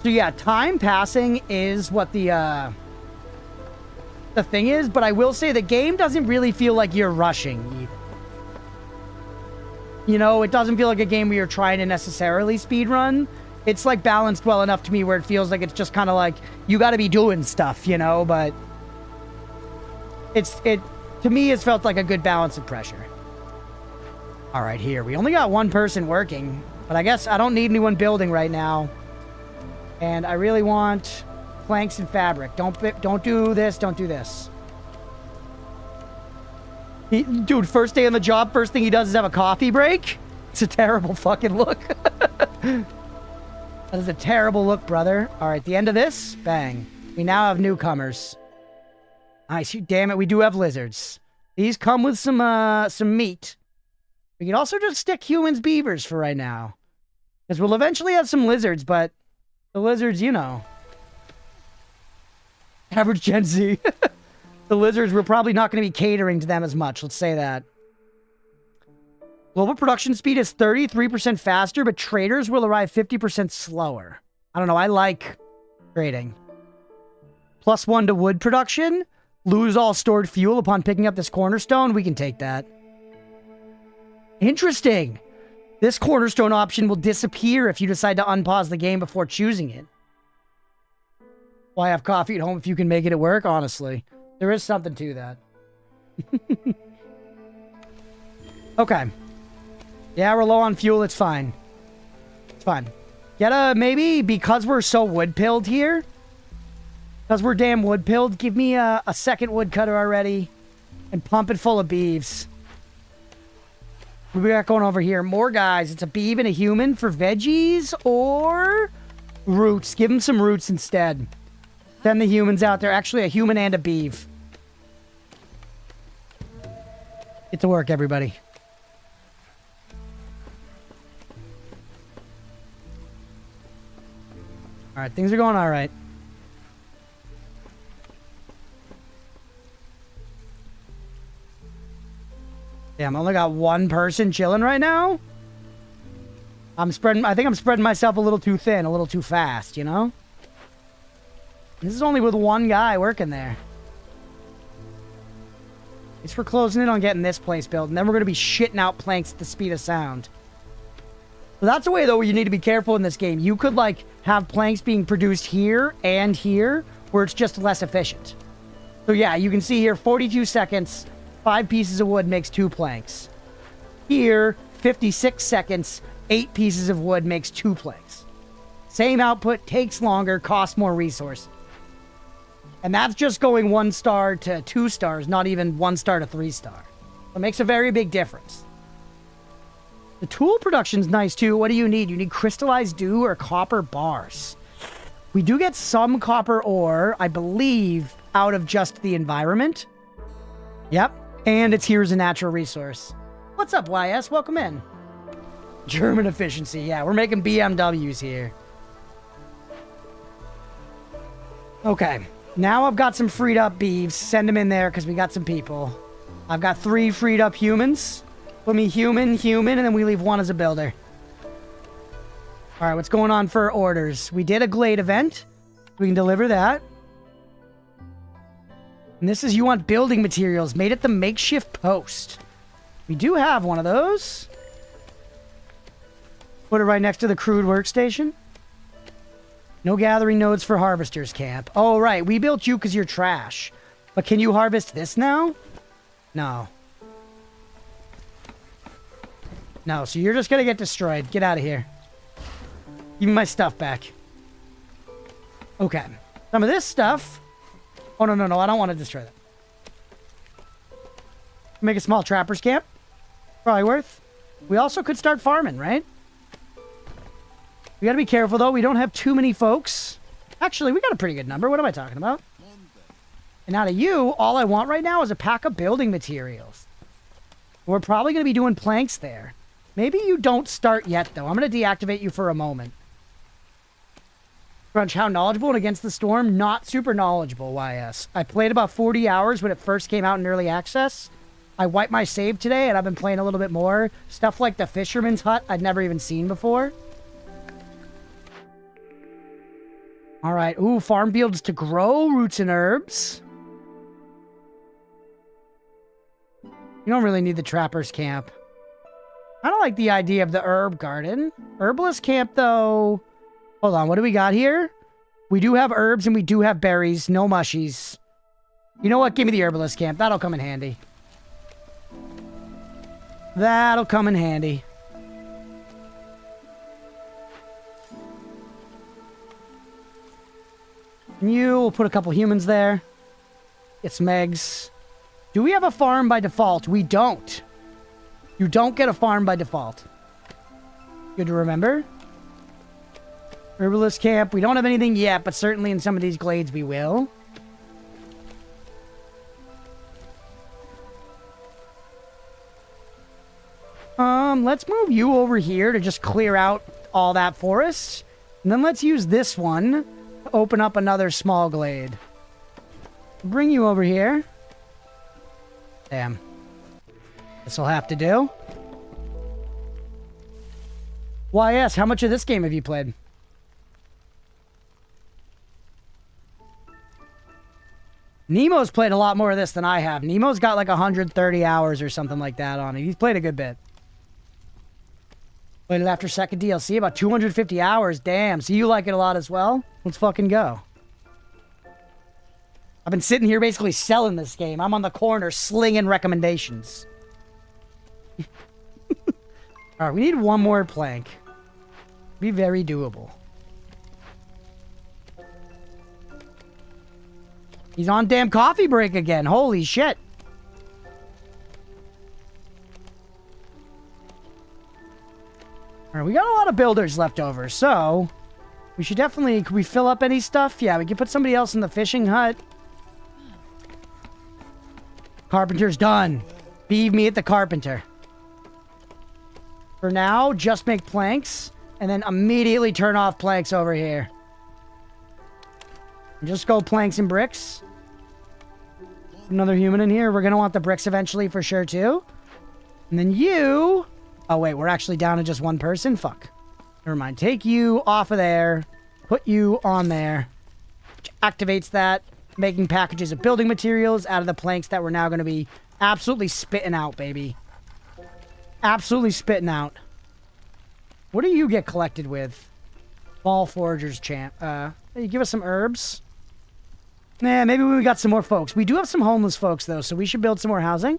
So yeah, time passing is what the thing is, but I will say the game doesn't really feel like you're rushing either. You know, it doesn't feel like a game where you're trying to necessarily speedrun. it's like balanced well enough to me where it feels like it's just kind of like you got to be doing stuff, you know, but to me it's felt like a good balance of pressure. All right, here. We only got one person working, but I guess I don't need anyone building right now. And I really want planks and fabric. Don't do this, don't do this. Dude, first day on the job, first thing he does is have a coffee break? It's a terrible fucking look. That is a terrible look, brother. All right, the end of this, bang. We now have newcomers. Nice, damn it, we do have lizards. These come with some meat. We can also just stick humans, beavers for right now. Because we'll eventually have some lizards, but the lizards, you know. Average Gen Z. The lizards, we're probably not going to be catering to them as much. Let's say that. Global production speed is 33% faster, but traders will arrive 50% slower. I don't know. I like trading. +1 to wood production. Lose all stored fuel upon picking up this cornerstone. We can take that. Interesting. This cornerstone option will disappear if you decide to unpause the game before choosing it. Why have coffee at home if you can make it at work? Honestly, there is something to that. Okay. Yeah, we're low on fuel. It's fine. It's fine. Maybe because we're so wood-pilled here, because we're damn wood-pilled, give me a second woodcutter already and pump it full of beeves. What we got going over here? More guys. It's a beeve and a human for veggies or roots. Give them some roots instead. Send the humans out there. Actually, a human and a beeve. Get to work, everybody. All right, things are going all right. Damn, I only got one person chilling right now. I think I'm spreading myself a little too thin, a little too fast, you know? This is only with one guy working there. It's for closing in on getting this place built, and then we're going to be shitting out planks at the speed of sound. So that's a way, though, where you need to be careful in this game. You could, like, have planks being produced here and here, where it's just less efficient. So, yeah, you can see here, 42 seconds, 5 pieces of wood makes 2 planks. Here, 56 seconds, 8 pieces of wood makes 2 planks. Same output, takes longer, costs more resources. And that's just going 1 star to 2 stars, not even 1 star to 3 star. It makes a very big difference. The tool production's nice too. What do you need? You need crystallized dew or copper bars. We do get some copper ore, I believe, out of just the environment. Yep. And it's here as a natural resource. What's up, YS? Welcome in. German efficiency. Yeah, we're making BMWs here. Okay. Now I've got some freed up beeves. Send them in there because we got some people. I've got 3 freed up humans. Put me human, and then we leave 1 as a builder. All right, what's going on for orders? We did a Glade event. We can deliver that. And this is you want building materials made at the makeshift post. We do have one of those. Put it right next to the crude workstation. No gathering nodes for harvesters camp. Oh, right. We built you because you're trash. But can you harvest this now? No. No, so you're just going to get destroyed. Get out of here. Give me my stuff back. Okay. Some of this stuff... Oh, no. I don't want to destroy that. Make a small trapper's camp. Probably worth. We also could start farming, right? We gotta be careful, though. We don't have too many folks. Actually, we got a pretty good number. What am I talking about? And out of you, all I want right now is a pack of building materials. We're probably going to be doing planks there. Maybe you don't start yet, though. I'm going to deactivate you for a moment. Crunch, how knowledgeable and Against the Storm? Not super knowledgeable, YS. I played about 40 hours when it first came out in early access. I wiped my save today, and I've been playing a little bit more. Stuff like the Fisherman's Hut I'd never even seen before. All right. Ooh, farm fields to grow roots and herbs. You don't really need the trapper's camp. I don't like the idea of the herb garden. Herbalist camp, though, Hold on, what do we got here? We do have herbs and we do have berries. No mushies. You know what? Give me the herbalist camp. That'll come in handy. That'll come in handy. And you, we'll put a couple humans there. Get some eggs. Do we have a farm by default? We don't. You don't get a farm by default. Good to remember. Herbalist camp. We don't have anything yet, but certainly in some of these glades we will. Let's move you over here to just clear out all that forest. And then let's use this one to open up another small glade. Bring you over here. Damn. This'll have to do. Why, yes, how much of this game have you played? Nemo's played a lot more of this than I have. Nemo's got like 130 hours or something like that on it. He's played a good bit. Played it after second DLC, about 250 hours. Damn, so you like it a lot as well? Let's fucking go. I've been sitting here basically selling this game. I'm on the corner slinging recommendations. Alright, we need one more plank. Be very doable. He's on damn coffee break again. Holy shit. Alright, we got a lot of builders left over, so we should definitely... Can we fill up any stuff? Yeah, we can put somebody else in the fishing hut. Carpenter's done. Beeve me at the carpenter. For now, just make planks, and then immediately turn off planks over here. And just go planks and bricks. Another human in here. We're going to want the bricks eventually for sure, too. And then you... Oh, wait, we're actually down to just one person? Fuck. Never mind. Take you off of there. Put you on there. Which activates that. Making packages of building materials out of the planks that we're now going to be absolutely spitting out, baby. Absolutely spitting out. What do you get collected with? Ball Forager's champ. You give us some herbs? Nah, maybe we got some more folks. We do have some homeless folks, though, so we should build some more housing.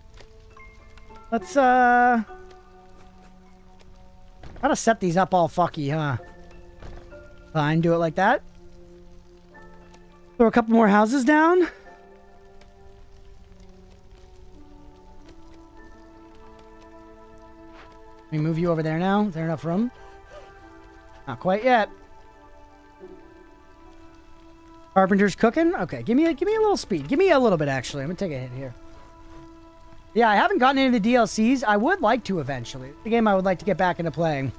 Let's, Gotta set these up all fucky, huh? Fine, do it like that. Throw a couple more houses down. Let me move you over there now. Is there enough room? Not quite yet. Carpenter's cooking? Okay, give me a little speed. Give me a little bit, actually. I'm gonna take a hit here. Yeah, I haven't gotten any of the DLCs. I would like to eventually. The game I would like to get back into playing.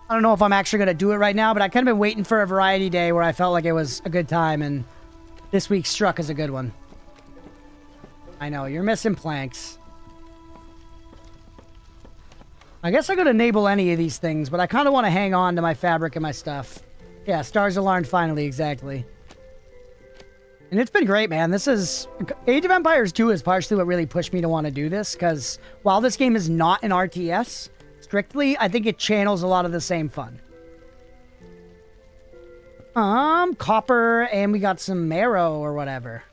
I don't know if I'm actually going to do it right now, but I kind of been waiting for a variety day where I felt like it was a good time, and this week struck as a good one. I know, you're missing planks. I guess I could enable any of these things, but I kind of want to hang on to my fabric and my stuff. Yeah, stars alarmed finally, exactly. And it's been great, man. This is... Age of Empires 2 is partially what really pushed me to want to do this, because while this game is not an RTS, strictly, I think it channels a lot of the same fun. Copper, and we got some marrow or whatever.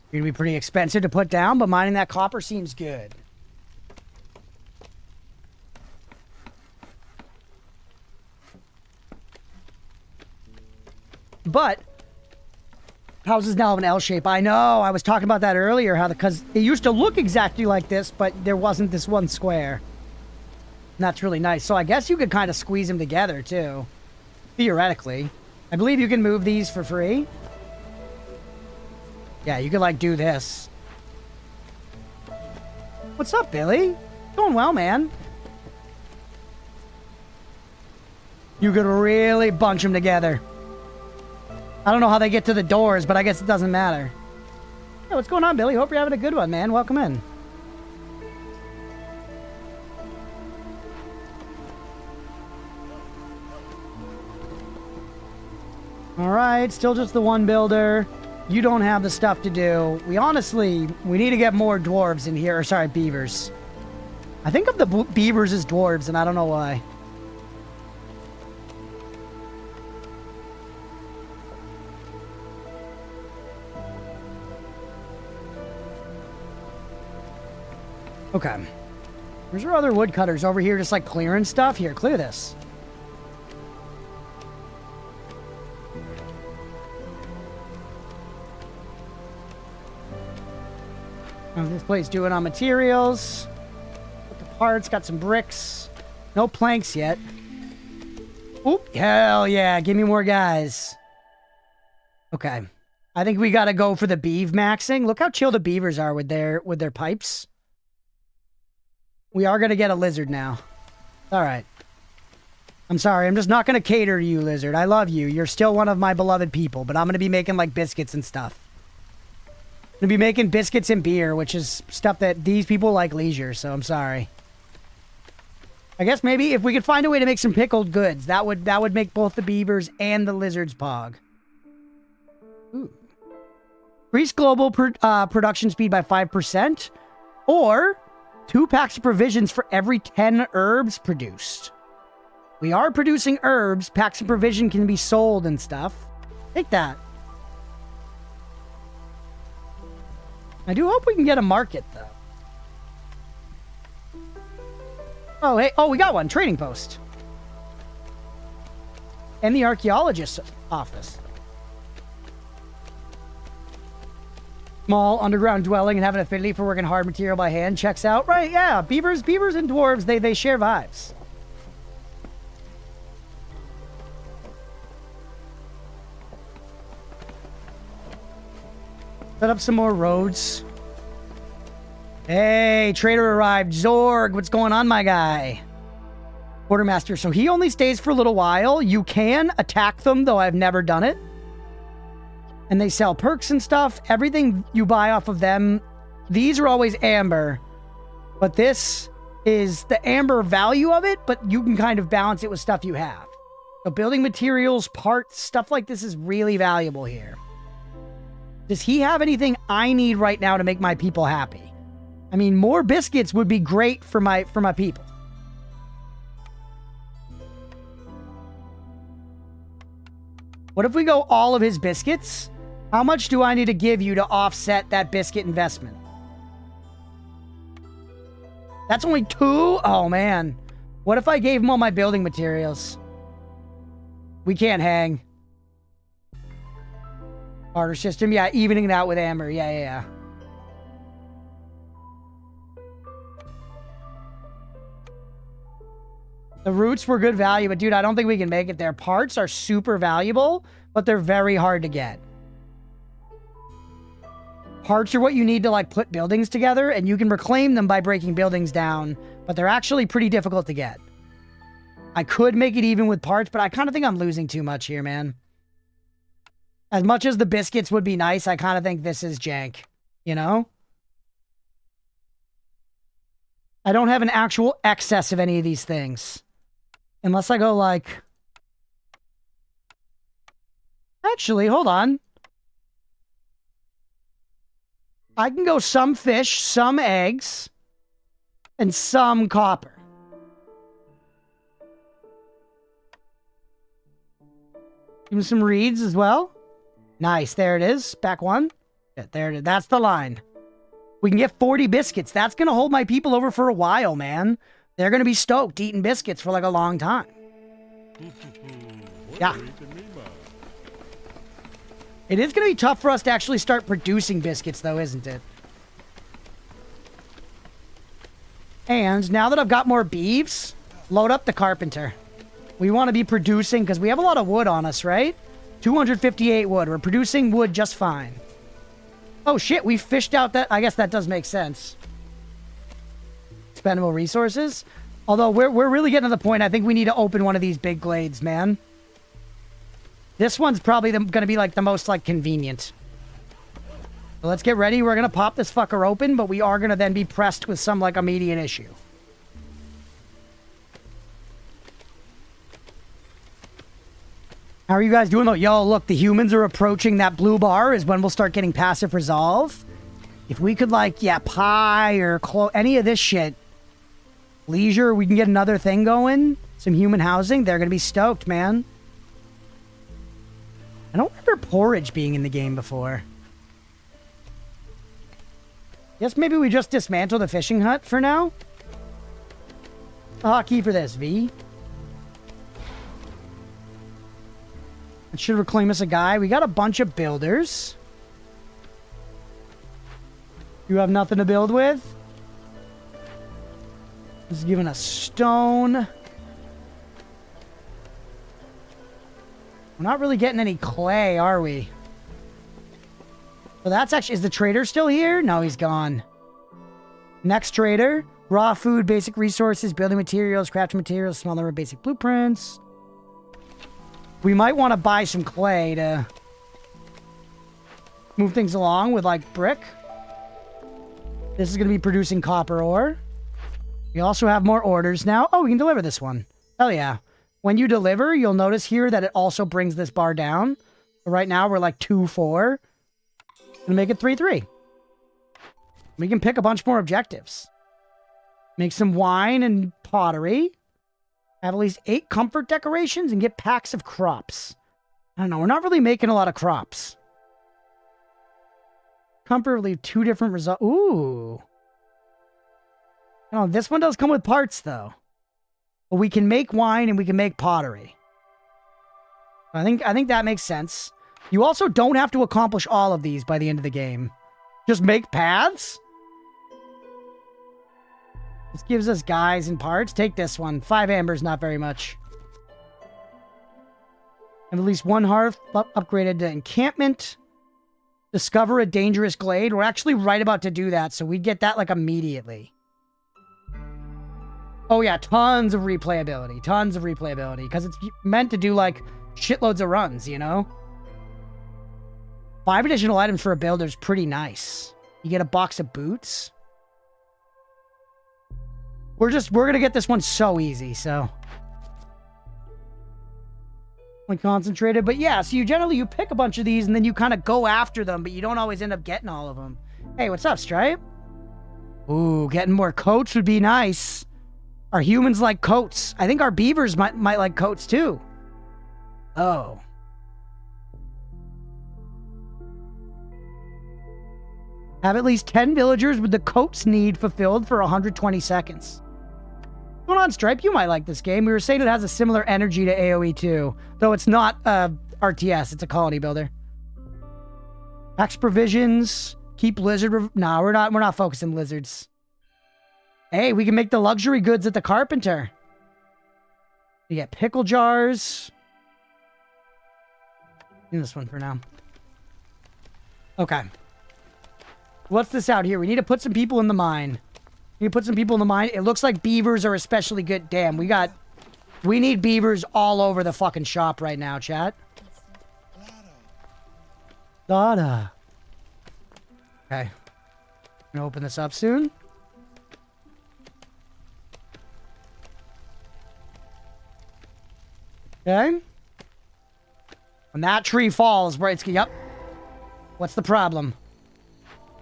It'd be pretty expensive to put down, but mining that copper seems good. But houses now have an L shape. I know. I was talking about that earlier. How because it used to look exactly like this, but there wasn't this one square. And that's really nice. So I guess you could kind of squeeze them together too, theoretically. I believe you can move these for free. Yeah, you could like do this. What's up, Billy? Going well, man. You could really bunch them together. I don't know how they get to the doors, but I guess it doesn't matter. Hey, what's going on, Billy? Hope you're having a good one, man. Welcome in. All right, still just the one builder. You don't have the stuff to do. We need to get more dwarves in here. Or sorry, beavers. I think of the beavers as dwarves, and I don't know why. Okay. Where's our other woodcutters? Over here just like clearing stuff? Here, clear this. This place doing on materials. Put the parts, got some bricks. No planks yet. Oop, hell yeah, give me more guys. Okay. I think we gotta go for the beeve maxing. Look how chill the beavers are with their pipes. We are gonna get a lizard now. Alright. I'm sorry, I'm just not gonna cater to you, lizard. I love you. You're still one of my beloved people, but I'm gonna be making like biscuits and stuff. I'm gonna be making biscuits and beer, which is stuff that these people like leisure, so I'm sorry. I guess maybe if we could find a way to make some pickled goods, that would make both the beavers and the lizards pog. Ooh. Increase global production speed by 5%, or 2 packs of provisions for every 10 herbs produced. We are producing herbs. Packs of provision can be sold and stuff. Take that. I do hope we can get a market, though. Oh, hey. Oh, we got one. Trading post. And the archaeologist's office. Small underground dwelling and have an affinity for working hard material by hand. Checks out. Right, yeah. Beavers and dwarves, they share vibes. Set up some more roads. Hey, trader arrived. Zorg, what's going on, my guy? Quartermaster, so he only stays for a little while. You can attack them, though I've never done it. And they sell perks and stuff. Everything you buy off of them, these are always amber. But this is the amber value of it, but you can kind of balance it with stuff you have. So building materials, parts, stuff like this is really valuable here. Does he have anything I need right now to make my people happy? I mean, more biscuits would be great for my people. What if we go all of his biscuits? How much do I need to give you to offset that biscuit investment? That's only 2? Oh, man. What if I gave him all my building materials? We can't hang. Barter system, yeah, evening it out with Amber. Yeah. The roots were good value, but dude, I don't think we can make it there. Parts are super valuable, but they're very hard to get. Parts are what you need to like put buildings together, and you can reclaim them by breaking buildings down, but they're actually pretty difficult to get. I could make it even with parts, but I kind of think I'm losing too much here, man. As much as the biscuits would be nice, I kind of think this is jank, you know? I don't have an actual excess of any of these things. Unless I go like... Actually, hold on. I can go some fish, some eggs, and some copper. Give me some reeds as well. Nice, there it is. Back one. Yeah, there it is. That's the line. We can get 40 biscuits. That's going to hold my people over for a while, man. They're going to be stoked eating biscuits for like a long time. Yeah. It is going to be tough for us to actually start producing biscuits, though, isn't it? And now that I've got more beeves, load up the carpenter. We want to be producing because we have a lot of wood on us, right? 258 wood. We're producing wood just fine. Oh, shit. We fished out that... I guess that does make sense. Expendable resources. Although, we're really getting to the point. I think we need to open one of these big glades, man. This one's probably going to be, like, the most, like, convenient. So let's get ready. We're going to pop this fucker open, but we are going to then be pressed with some, like, immediate issue. How are you guys doing though? Yo, look, the humans are approaching that blue bar is when we'll start getting passive resolve. If we could like, yeah, pie or any of this shit. Leisure, we can get another thing going. Some human housing. They're going to be stoked, man. I don't remember porridge being in the game before. Guess maybe we just dismantle the fishing hut for now. Hotkey for this, V. It should reclaim us a guy. We got a bunch of builders. You have nothing to build with? This is giving us stone. We're not really getting any clay, are we? So that's actually... Is the trader still here? No, he's gone. Next trader. Raw food, basic resources, building materials, crafting materials, small number of basic blueprints. We might want to buy some clay to move things along with, like, brick. This is going to be producing copper ore. We also have more orders now. Oh, we can deliver this one. Hell yeah. When you deliver, you'll notice here that it also brings this bar down. So right now, we're like 2-4. Gonna make it 3-3. We can pick a bunch more objectives. Make some wine and pottery. Have at least 8 comfort decorations and get packs of crops. I don't know. We're not really making a lot of crops. Comfort, leave 2 different results. Ooh. Oh, this one does come with parts, though. But we can make wine and we can make pottery. I think that makes sense. You also don't have to accomplish all of these by the end of the game. Just make paths. This gives us guys and parts. Take this one. 5 ambers, not very much. Have at least 1 hearth upgraded to encampment. Discover a dangerous glade. We're actually right about to do that, so we'd get that like immediately. Oh yeah, tons of replayability. Tons of replayability. Because it's meant to do like shitloads of runs, you know? 5 additional items for a builder is pretty nice. You get a box of boots. We're gonna get this one so easy, so. Like concentrated, but yeah, so you pick a bunch of these and then you kind of go after them, but you don't always end up getting all of them. Hey, what's up, Stripe? Ooh, getting more coats would be nice. Our humans like coats. I think our beavers might like coats too. Oh. Have at least 10 villagers with the coats need fulfilled for 120 seconds. What's going on, Stripe? You might like this game. We were saying it has a similar energy to AoE 2, though it's not RTS, it's a colony builder. Max provisions, keep lizard... No, we're not focusing lizards. Hey, we can make the luxury goods at the carpenter. You get pickle jars. Do this one for now. Okay. What's this out here? We need to put some people in the mine. We need to put some people in the mine. It looks like beavers are especially good. Damn, we need beavers all over the fucking shop right now, chat. Dada. Okay. I'm gonna open this up soon. Okay. When that tree falls, right, yep. What's the problem?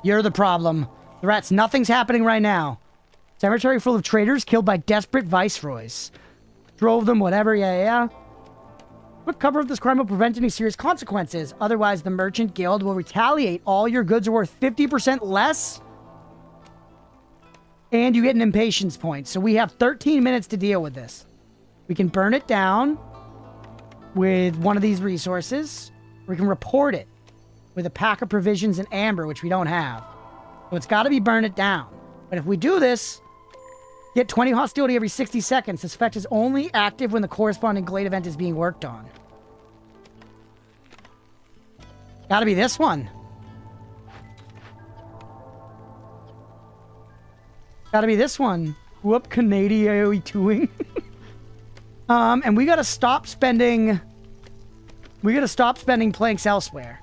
You're the problem. Threats. Nothing's happening right now. Cemetery full of traitors killed by desperate viceroys. Drove them, whatever, yeah. Quick cover of this crime will prevent any serious consequences. Otherwise, the Merchant Guild will retaliate. All your goods are worth 50% less. And you get an impatience point. So we have 13 minutes to deal with this. We can burn it down with one of these resources. We can report it with a pack of provisions and amber, which we don't have. So it's got to be burn it down. But if we do this, get 20 hostility every 60 seconds. This effect is only active when the corresponding glade event is being worked on. Got to be this one. Got to be this one. Whoop, Canadian AoE 2ing. And we got to stop spending... We got to stop spending planks elsewhere.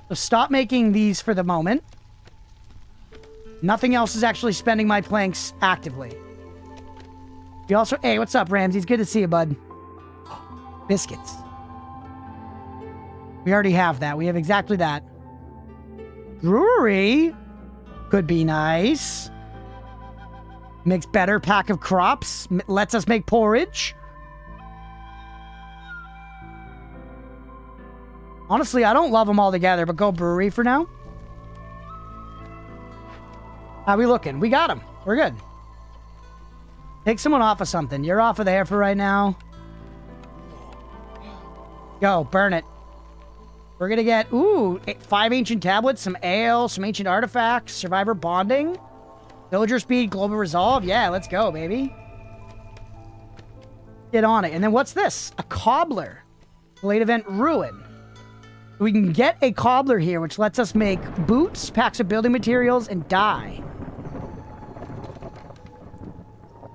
So stop making these for the moment. Nothing else is actually spending my planks actively. You also... Hey, what's up, Ramsey? It's good to see you, bud. Biscuits. We already have that. We have exactly that. Brewery could be nice. Makes better pack of crops. Lets us make porridge. Honestly, I don't love them all together, but go brewery for now. How we looking? We got them. We're good. Take someone off of something. You're off of there for right now. Go, burn it. We're gonna get, 5 ancient tablets, some ale, some ancient artifacts, survivor bonding, villager speed, global resolve. Yeah, let's go, baby. Get on it. And then what's this? A cobbler. Late event ruin. We can get a cobbler here, which lets us make boots, packs of building materials, and dye.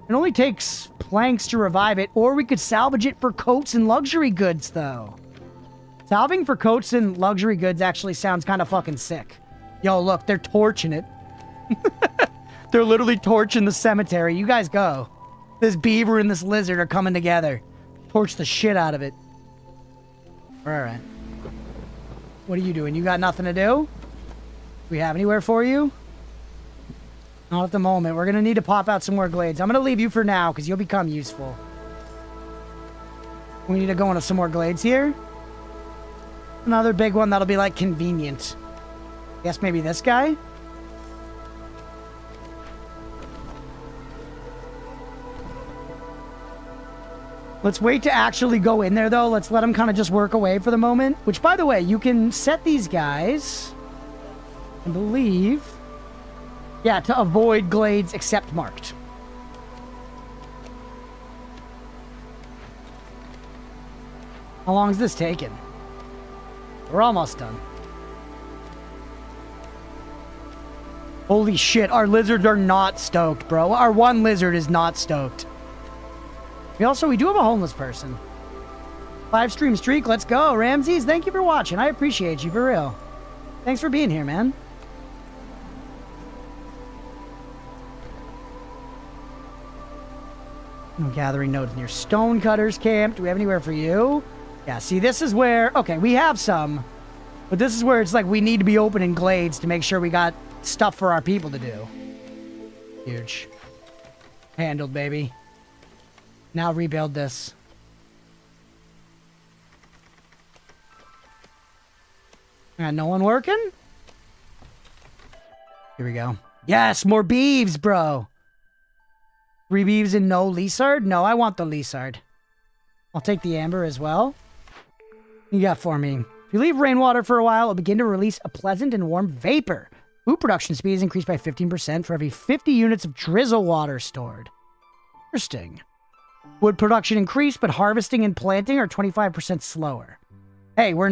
It only takes planks to revive it, or we could salvage it for coats and luxury goods, though. Salving for coats and luxury goods actually sounds kind of fucking sick. Yo, look, they're torching it. They're literally torching the cemetery. You guys go. This beaver and this lizard are coming together. Torch the shit out of it. Alright. What are you doing? You got nothing to do? Do we have anywhere for you? Not at the moment. We're going to need to pop out some more glades. I'm going to leave you for now because you'll become useful. We need to go into some more glades here. Another big one that'll be like convenient. Guess maybe this guy? Let's wait to actually go in there, though. Let's let them kind of just work away for the moment. Which, by the way, you can set these guys, I believe, yeah, to avoid glades except marked. How long is this taking? We're almost done. Holy shit, our lizards are not stoked, bro. Our one lizard is not stoked. We do have a homeless person. 5 stream streak, let's go. Ramses, thank you for watching. I appreciate you, for real. Thanks for being here, man. I'm gathering nodes near Stonecutter's camp. Do we have anywhere for you? Yeah, see, this is where... Okay, we have some. But this is where it's like we need to be opening glades to make sure we got stuff for our people to do. Huge. Handled, baby. Now rebuild this. No one working? Here we go. Yes, more beeves, bro. 3 beeves and no Leasard? No, I want the Leasard. I'll take the amber as well. What you got for me? If you leave rainwater for a while, it'll begin to release a pleasant and warm vapor. Food production speed is increased by 15% for every 50 units of drizzle water stored. Interesting. Wood production increased, but harvesting and planting are 25% slower. Hey, we're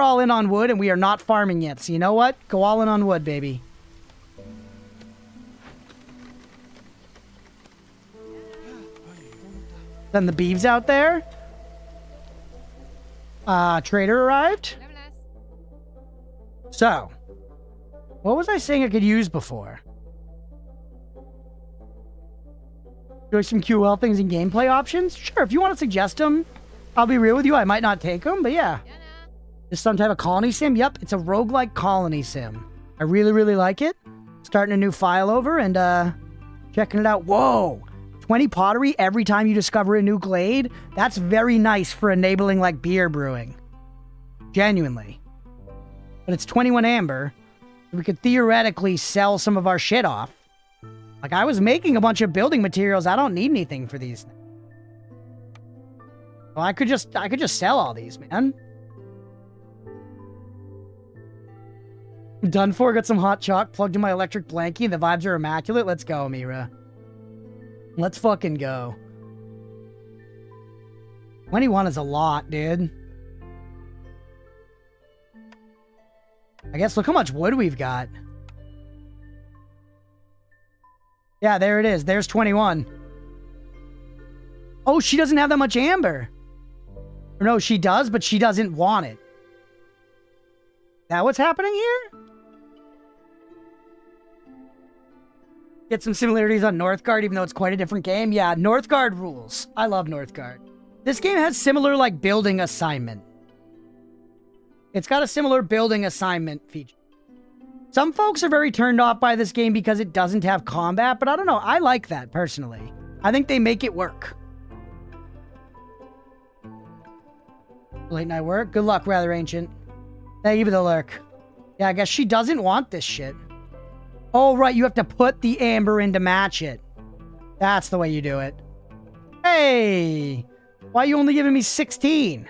all in on wood, and we are not farming yet. So you know what? Go all in on wood, baby. Then the beeves out there. Trader arrived. So, what was I saying I could use before? Do some QL things and gameplay options? Sure, if you want to suggest them, I'll be real with you. I might not take them, but yeah. Just some type of colony sim? Yep, it's a roguelike colony sim. I really, really like it. Starting a new file over and checking it out. Whoa! 20 pottery every time you discover a new glade? That's very nice for enabling, like, beer brewing. Genuinely. But it's 21 amber. We could theoretically sell some of our shit off. Like, I was making a bunch of building materials. I don't need anything for these. Well, I could just sell all these, man. Done for. Got some hot chalk plugged in my electric blankie. The vibes are immaculate. Let's go, Mira. Let's fucking go. 21 is a lot, dude. I guess look how much wood we've got. Yeah, there it is. There's 21. Oh, she doesn't have that much amber. Or no, she does, but she doesn't want it. That what's happening here? Get some similarities on Northgard, even though it's quite a different game. Yeah, Northgard rules. I love Northgard. This game has similar, like, building assignment. It's got a similar building assignment feature. Some folks are very turned off by this game because it doesn't have combat, but I don't know. I like that, personally. I think they make it work. Late night work? Good luck, Rather Ancient. Thank you for the lurk. Yeah, I guess she doesn't want this shit. Oh, right. You have to put the amber in to match it. That's the way you do it. Hey! Why are you only giving me 16?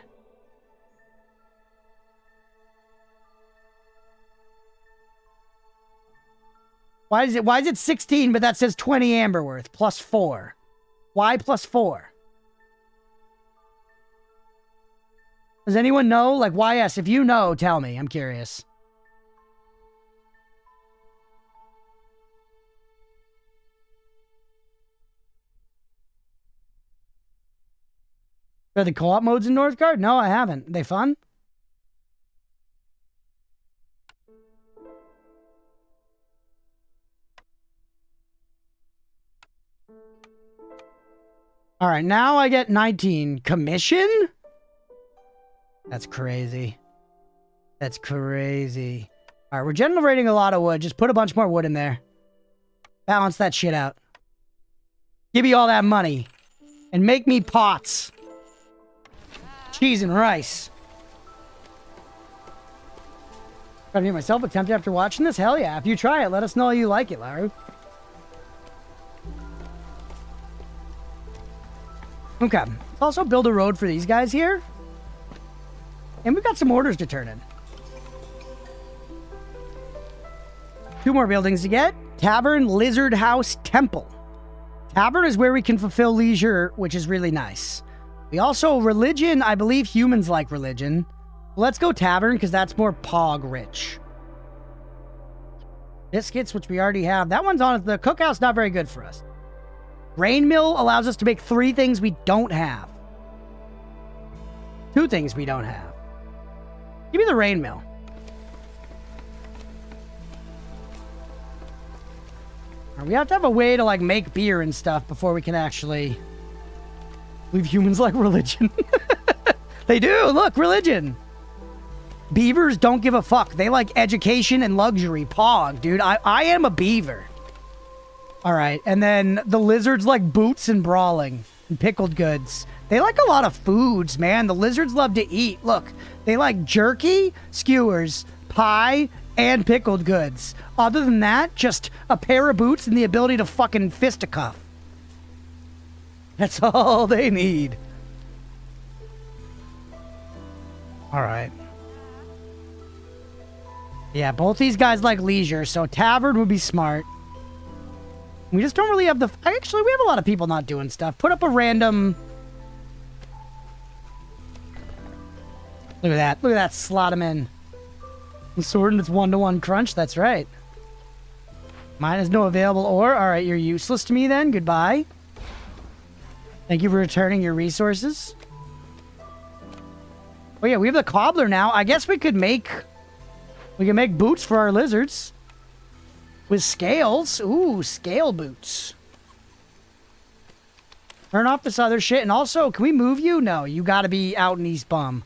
Why is it 16, but that says 20 amber worth, plus 4? Why plus 4? Does anyone know? Like, why yes? If you know, tell me. I'm curious. Are the co-op modes in Northgard? No, I haven't. Are they fun? All right, now I get 19. Commission? That's crazy. That's crazy. All right, we're generating a lot of wood. Just put a bunch more wood in there. Balance that shit out. Give me all that money. And make me pots. Cheese and rice. Gotta make myself attempt after watching this? Hell yeah. If you try it, let us know you like it, Larry. Okay. Let's also build a road for these guys here. And we've got some orders to turn in. 2 more buildings to get. Tavern, Lizard House, Temple. Tavern is where we can fulfill leisure, which is really nice. We also, religion, I believe humans like religion. Let's go Tavern, because that's more pog rich. Biscuits, which we already have. That one's on the cookhouse, not very good for us. Grain mill allows us to make 3 things we don't have. 2 things we don't have. Give me the rain mill. We have to have a way to, like, make beer and stuff before we can actually... believe humans like religion. They do! Look, religion! Beavers don't give a fuck. They like education and luxury. Pog, dude. I am a beaver. Alright, and then the lizards like boots and brawling. And pickled goods. They like a lot of foods, man. The lizards love to eat. Look, they like jerky, skewers, pie, and pickled goods. Other than that, just a pair of boots and the ability to fucking fisticuff. That's all they need. Alright. Yeah, both these guys like leisure, so tavern would be smart. We just don't really have the... Actually, we have a lot of people not doing stuff. Put up a random... Look at that. Look at that. Slot him in. The sword and its 1-to-1 crunch. That's right. Mine has no available ore. All right, you're useless to me then. Goodbye. Thank you for returning your resources. Oh yeah, we have the cobbler now. I guess we could make... We can make boots for our lizards. With scales. Ooh, scale boots. Turn off this other shit. And also, can we move you? No, you gotta be out in East Bum.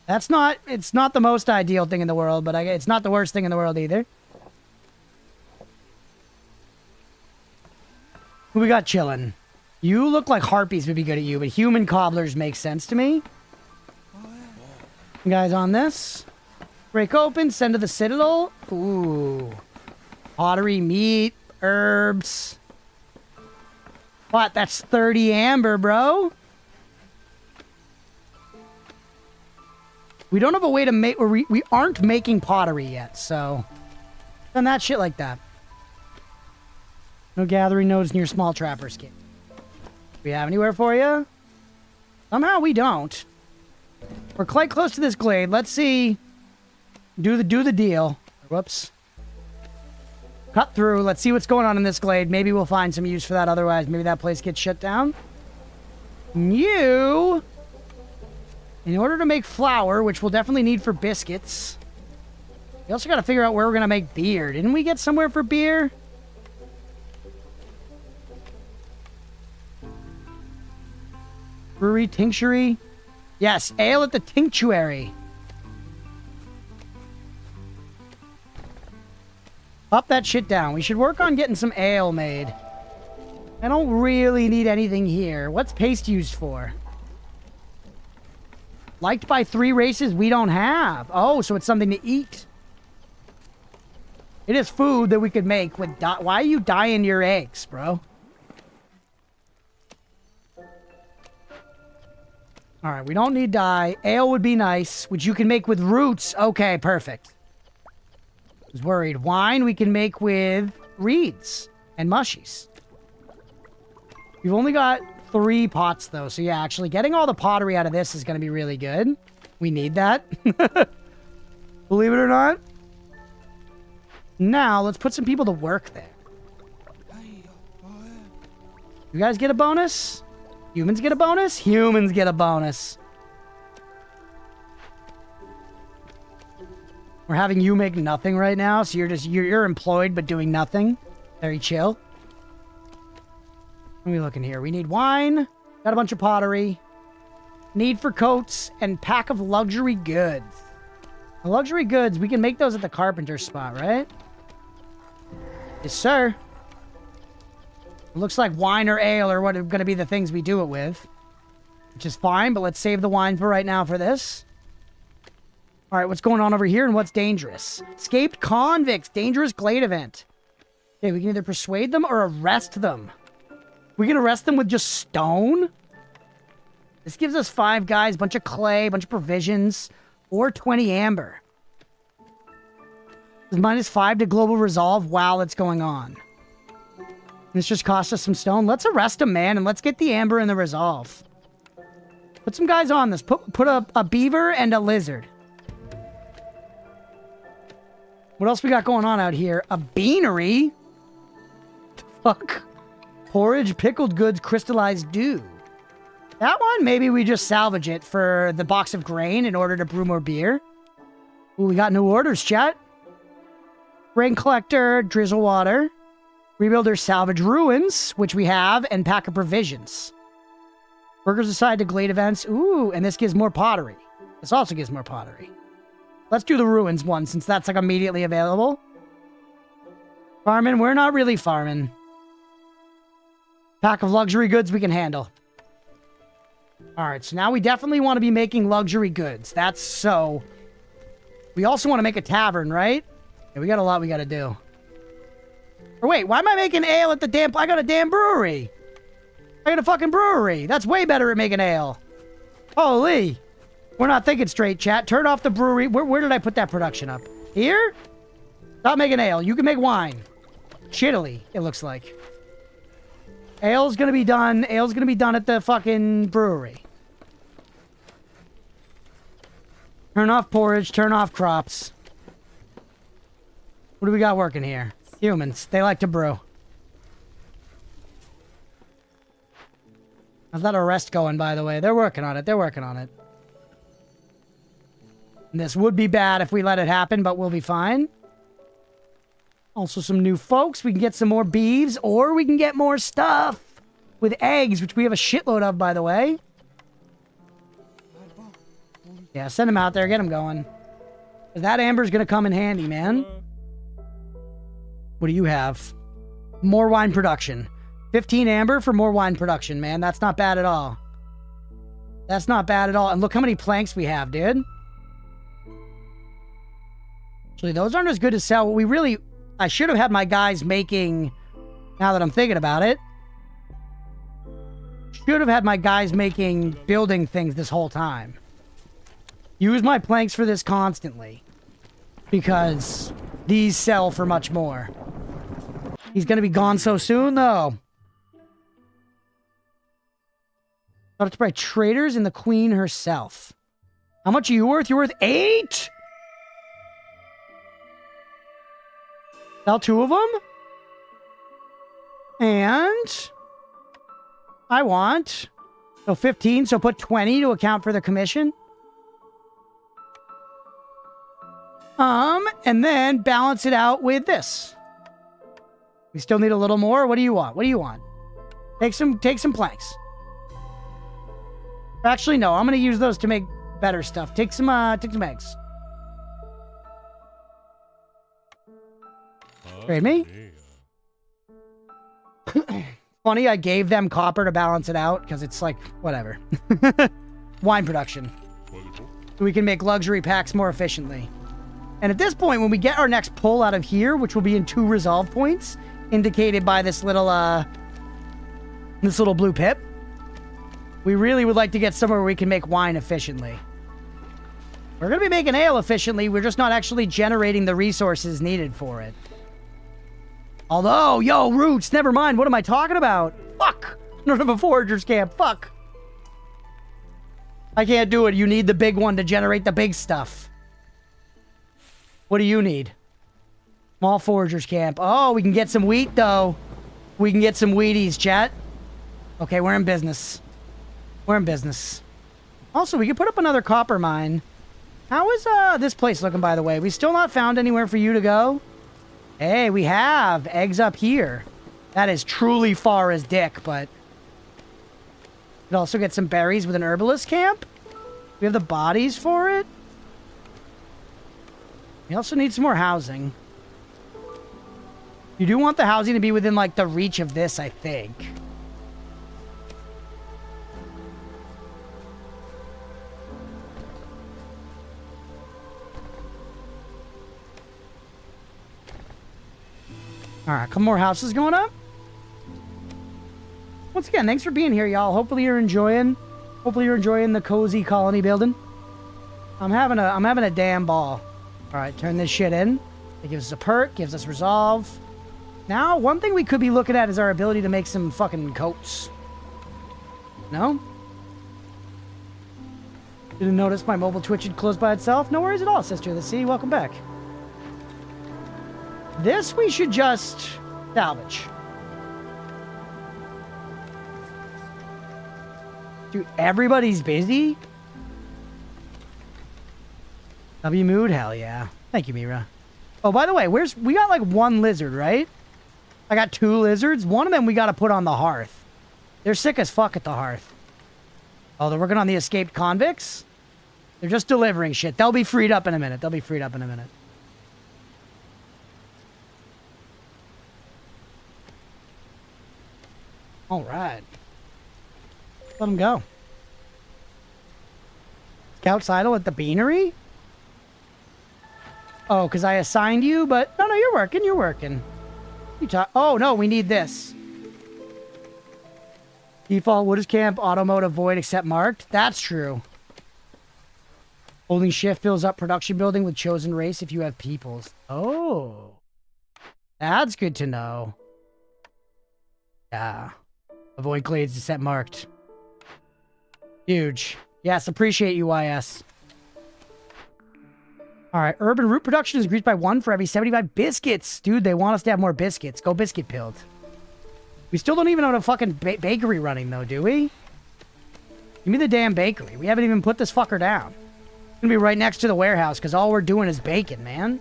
That's not... It's not the most ideal thing in the world, but it's not the worst thing in the world either. Who we got chilling? You look like harpies would be good at you, but human cobblers make sense to me. You guys on this? Break open, send to the citadel. Ooh. Pottery, meat, herbs. What? That's 30 amber, bro. We don't have a way to make... We aren't making pottery yet, so... Done that shit like that. No gathering nodes near small trapper skin. We have anywhere for you? Somehow we don't. We're quite close to this glade. Let's see. Do the deal. Whoops. Cut through. Let's see what's going on in this glade. Maybe we'll find some use for that. Otherwise, maybe that place gets shut down. New. In order to make flour, which we'll definitely need for biscuits. We also got to figure out where we're going to make beer. Didn't we get somewhere for beer? Brewery, tinctury. Yes, ale at the tinctuary. Up that shit down. We should work on getting some ale made. I don't really need anything here. What's paste used for? Liked by 3 races we don't have. Oh, so it's something to eat. It is food that we could make with... Why are you dyeing your eggs, bro? Alright, we don't need dye. Ale would be nice, which you can make with roots. Okay, perfect. I was worried. Wine we can make with reeds and mushies. We've only got 3 pots, though. So, yeah, actually, getting all the pottery out of this is going to be really good. We need that. Believe it or not. Now, let's put some people to work there. You guys get a bonus? Humans get a bonus? Humans get a bonus. We're having you make nothing right now, so you're employed but doing nothing. Very chill. What are we looking here? We need wine. Got a bunch of pottery. Need for coats and pack of luxury goods. The luxury goods, we can make those at the carpenter spot, right? Yes, sir. It looks like wine or ale are what are going to be the things we do it with. Which is fine, but let's save the wine for right now for this. Alright, what's going on over here and what's dangerous? Escaped convicts. Dangerous glade event. Okay, we can either persuade them or arrest them. We can arrest them with just stone? This gives us 5 guys, bunch of clay, bunch of provisions, or 20 amber. It's -5 to global resolve while it's going on. This just cost us some stone. Let's arrest a man and let's get the amber and the resolve. Put some guys on this. Put a beaver and a lizard. What else we got going on out here? A beanery? Fuck. Porridge, pickled goods, crystallized dew. That one, maybe we just salvage it for the box of grain in order to brew more beer. Ooh, we got new orders, chat. Rain collector, drizzle water. Rebuilder, salvage ruins, which we have, and pack of provisions. Workers aside to glade events. Ooh, and this gives more pottery. This also gives more pottery. Let's do the ruins one, since that's like immediately available. Farming, we're not really farming. Pack of luxury goods we can handle. Alright, so now we definitely want to be making luxury goods. That's so... We also want to make a tavern, right? Yeah, we got a lot we got to do. Or wait, why am I making ale at the damn... I got a damn brewery. I got a fucking brewery. That's way better at making ale. Holy. We're not thinking straight, chat. Turn off the brewery. Where did I put that production up? Here? Stop making ale. You can make wine. Shittily, it looks like. Ale's gonna be done. Ale's gonna be done at the fucking brewery. Turn off porridge. Turn off crops. What do we got working here? Humans. They like to brew. How's that arrest going, by the way? They're working on it. They're working on it. And this would be bad if we let it happen, but we'll be fine. Also some new folks. We can get some more beeves, or we can get more stuff with eggs, which we have a shitload of, by the way. Yeah, send them out there. Get them going. 'Cause that amber's going to come in handy, man. What do you have? More wine production. 15 amber for more wine production, man. That's not bad at all. That's not bad at all. And look how many planks we have, dude. Actually, those aren't as good to sell. We really... I should have had my guys making... Now that I'm thinking about it. Should have had my guys making building things this whole time. Use my planks for this constantly. Because these sell for much more. He's gonna be gone so soon, though. Got it by traders and the queen herself. How much are you worth? You're worth 8? Sell 2 of them? And... I want... So 15, so put 20 to account for the commission. And then balance it out with this. We still need a little more. What do you want? What do you want? Take some planks. Actually, no. I'm gonna use those to make better stuff. Take some eggs. Trade me. Funny, I gave them copper to balance it out because it's like whatever. Wine production. We can make luxury packs more efficiently. And at this point, when we get our next pull out of here, which will be in 2 resolve points, indicated by this little blue pip, we really would like to get somewhere where we can make wine efficiently. We're going to be making ale efficiently. We're just not actually generating the resources needed for it. Although, yo, roots, never mind. What am I talking about? Fuck. I don't have a forager's camp. Fuck. I can't do it. You need the big one to generate the big stuff. What do you need? Small forager's camp. Oh, we can get some wheat, though. We can get some Wheaties, chat. Okay, we're in business. We're in business. Also, we could put up another copper mine. How is this place looking, by the way? We still not found anywhere for you to go? Hey, we have eggs up here. That is truly far as dick, but... We'd also get some berries with an herbalist camp. We have the bodies for it. We also need some more housing. You do want the housing to be within, like, the reach of this, I think. Alright, a couple more houses going up. Once again, thanks for being here, y'all. Hopefully you're enjoying the cozy colony building. I'm having a damn ball. Alright, turn this shit in. It gives us a perk, gives us resolve. Now, one thing we could be looking at is our ability to make some fucking coats. No? Didn't notice my mobile Twitch had closed by itself? No worries at all, Sister of the Sea. Welcome back. This we should just salvage. Dude, everybody's busy? W mood? Hell yeah. Thank you, Mira. Oh, by the way, we got like 1 lizard, right? I got 2 lizards. One of them we got to put on the hearth. They're sick as fuck at the hearth. Oh, they're working on the escaped convicts? They're just delivering shit. They'll be freed up in a minute. They'll be freed up in a minute. All right. Let them go. Scout's idle at the beanery? Oh, because I assigned you, but... No, you're working, you're working. You talk... Oh, no, we need this. Default Wooders Camp, automotive void except marked. That's true. Holding shift fills up production building with chosen race if you have peoples. Oh. That's good to know. Yeah. Avoid glades to set marked. Huge. Yes, appreciate you, YS. Alright, urban root production is increased by 1 for every 75 biscuits. Dude, they want us to have more biscuits. Go biscuit build. We still don't even have a fucking bakery running, though, do we? Give me the damn bakery. We haven't even put this fucker down. It's gonna be right next to the warehouse, because all we're doing is baking, man.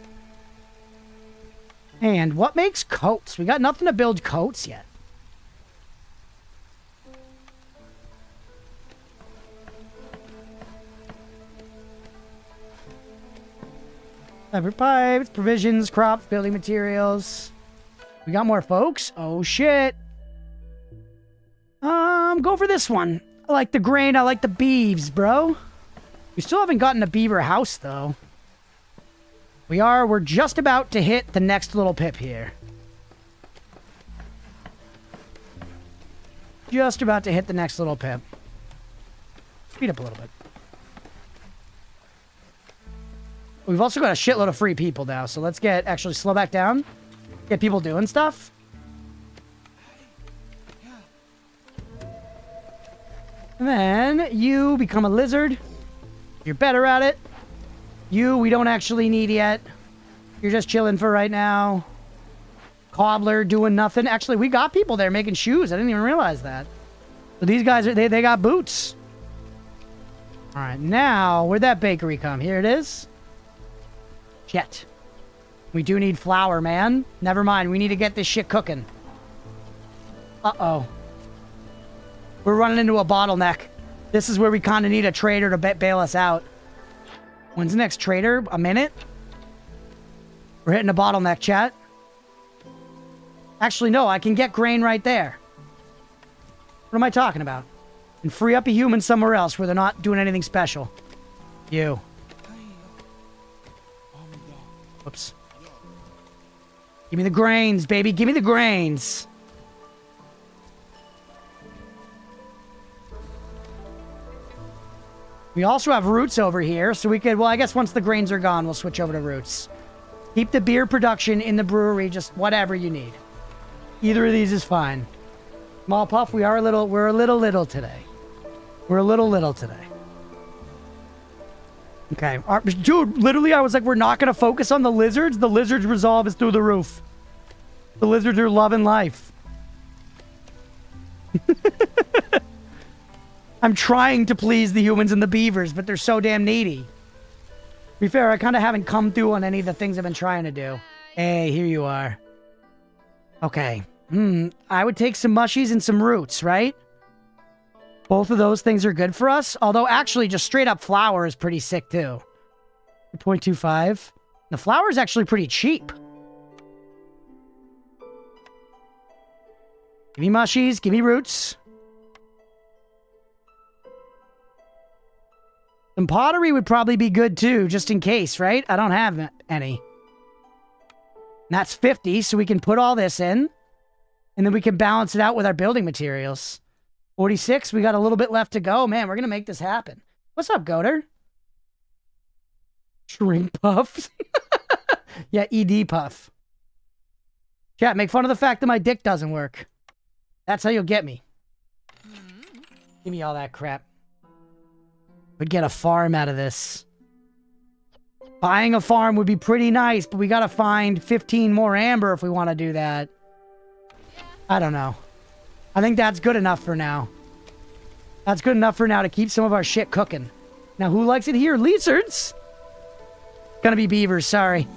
And what makes coats? We got nothing to build coats yet. Fiber pipes, provisions, crops, building materials. We got more folks? Oh, shit. Go for this one. I like the grain. I like the beeves, bro. We still haven't gotten a beaver house, though. We're just about to hit the next little pip here. Just about to hit the next little pip. Speed up a little bit. We've also got a shitload of free people now, so let's actually slow back down. Get people doing stuff. And then you become a lizard. You're better at it. We don't actually need yet. You're just chilling for right now. Cobbler doing nothing. Actually, we got people there making shoes. I didn't even realize that. So these guys, they got boots. All right, now, where'd that bakery come? Here it is. Shit. We do need flour, man. Never mind. We need to get this shit cooking. Uh-oh. We're running into a bottleneck. This is where we kind of need a trader to bail us out. When's the next trader? A minute? We're hitting a bottleneck, chat. Actually, no, I can get grain right there. What am I talking about? And free up a human somewhere else where they're not doing anything special. You. Whoops. Give me the grains, baby. Give me the grains. We also have roots over here, so we could... Well, I guess once the grains are gone, we'll switch over to roots. Keep the beer production in the brewery, just whatever you need. Either of these is fine. Small Puff, we're a little today. We're a little today. Okay. Dude, literally, I was like, we're not going to focus on the lizards. The lizards' resolve is through the roof. The lizards are loving life. I'm trying to please the humans and the beavers, but they're so damn needy. To be fair, I kind of haven't come through on any of the things I've been trying to do. Hey, here you are. Okay. I would take some mushies and some roots, right? Both of those things are good for us. Although, actually, just straight up flour is pretty sick, too. 0.25. The flour is actually pretty cheap. Give me mushies. Give me roots. Some pottery would probably be good, too, just in case, right? I don't have any. And that's 50, so we can put all this in. And then we can balance it out with our building materials. 46, we got a little bit left to go. Man, we're going to make this happen. What's up, Goater? Shrink Puff. Yeah, ED Puff. Chat, make fun of the fact that my dick doesn't work. That's how you'll get me. Give me all that crap. We'd get a farm out of this. Buying a farm would be pretty nice, but we gotta find 15 more amber if we want to do that. I don't know. I think that's good enough for now. That's good enough for now to keep some of our shit cooking. Now, who likes it here? Lizards? Gonna be beavers, sorry.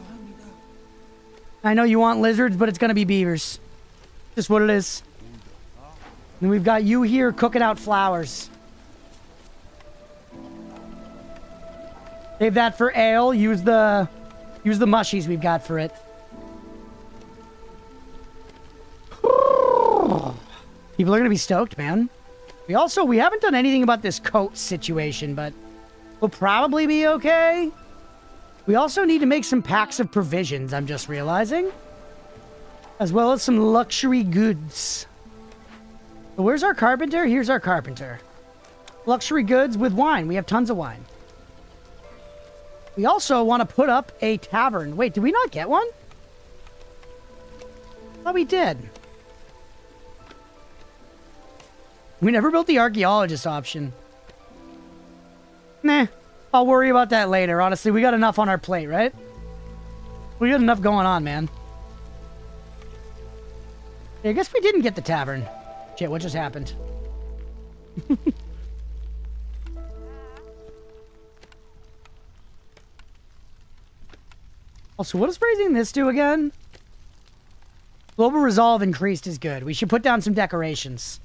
I know you want lizards, but it's gonna be beavers. Just what it is. And we've got you here cooking out flowers. Save that for ale. Use the mushies we've got for it. People are going to be stoked, man. We haven't done anything about this coat situation, but we'll probably be okay. We also need to make some packs of provisions, I'm just realizing. As well as some luxury goods. So where's our carpenter? Here's our carpenter. Luxury goods with wine. We have tons of wine. We also want to put up a tavern. Wait, did we not get one? I thought we did. We never built the archaeologist option. Nah, I'll worry about that later. Honestly, we got enough on our plate, right? We got enough going on, man. Yeah, I guess we didn't get the tavern. Shit, what just happened? Also, what does raising this do again? Global resolve increased is good. We should put down some decorations.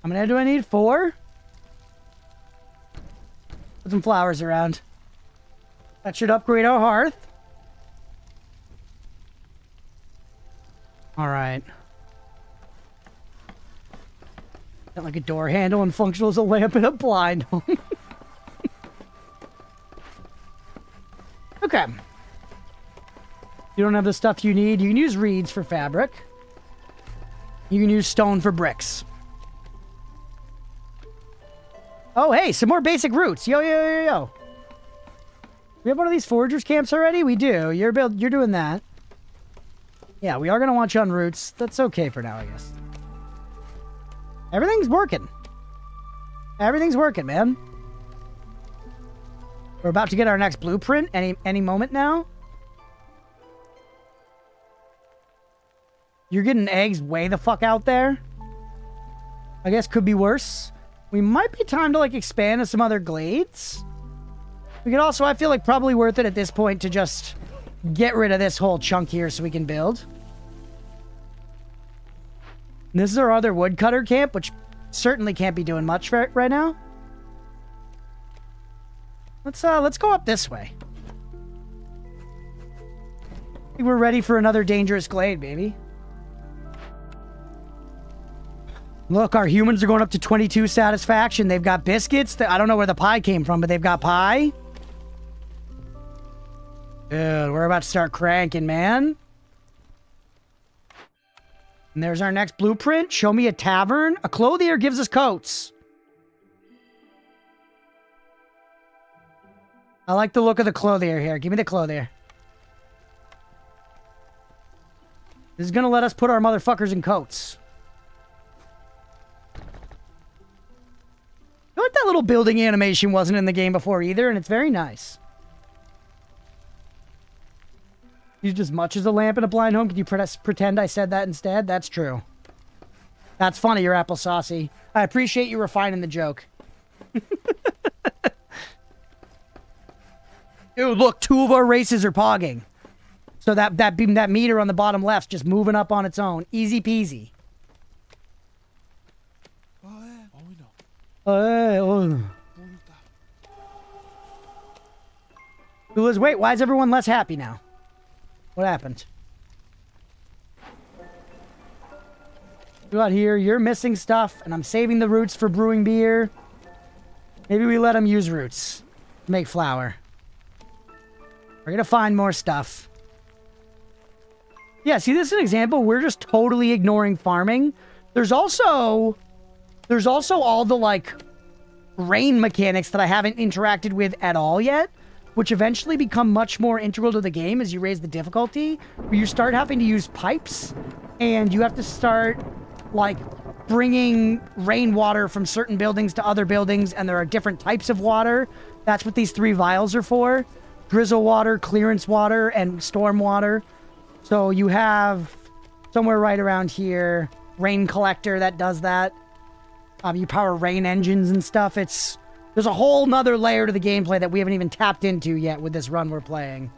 How many do I need? 4? Put some flowers around. That should upgrade our hearth. Alright. Got like a door handle and functional as a lamp and a blind. Okay. You don't have the stuff you need. You can use reeds for fabric. You can use stone for bricks. Oh, hey, some more basic roots. Yo, yo, yo, yo. We have one of these foragers camps already? We do. You're doing that. Yeah, we are going to want you on roots. That's okay for now, I guess. Everything's working. Everything's working, man. We're about to get our next blueprint any moment now. You're getting eggs way the fuck out there. I guess could be worse. We might be time to, like, expand to some other glades. We could also, I feel like, probably worth it at this point to just get rid of this whole chunk here so we can build. And this is our other woodcutter camp, which certainly can't be doing much right now. Let's go up this way. I think we're ready for another dangerous glade, baby. Look, our humans are going up to 22 satisfaction. They've got biscuits. I don't know where the pie came from, but they've got pie. Dude, we're about to start cranking, man. And there's our next blueprint. Show me a tavern. A clothier gives us coats. I like the look of the clothier here. Give me the clothier. This is going to let us put our motherfuckers in coats. I like that little building animation wasn't in the game before either, and it's very nice. Used as much as a lamp in a blind home. Can you pretend I said that instead? That's true. That's funny, you're apple saucy. I appreciate you refining the joke. Dude, look, 2 of our races are pogging. So that meter on the bottom left's just moving up on its own. Easy peasy. Liz, wait, why is everyone less happy now? What happened? Go out here, you're missing stuff, and I'm saving the roots for brewing beer. Maybe we let them use roots to make flour. We're gonna find more stuff. Yeah, see, this is an example. We're just totally ignoring farming. There's also all the, like, rain mechanics that I haven't interacted with at all yet, which eventually become much more integral to the game as you raise the difficulty, where you start having to use pipes, and you have to start, like, bringing rainwater from certain buildings to other buildings, and there are different types of water. That's what these 3 vials are for. Drizzle water, clearance water, and storm water. So you have somewhere right around here, rain collector that does that. You power rain engines and stuff. There's a whole nother layer to the gameplay that we haven't even tapped into yet with this run we're playing.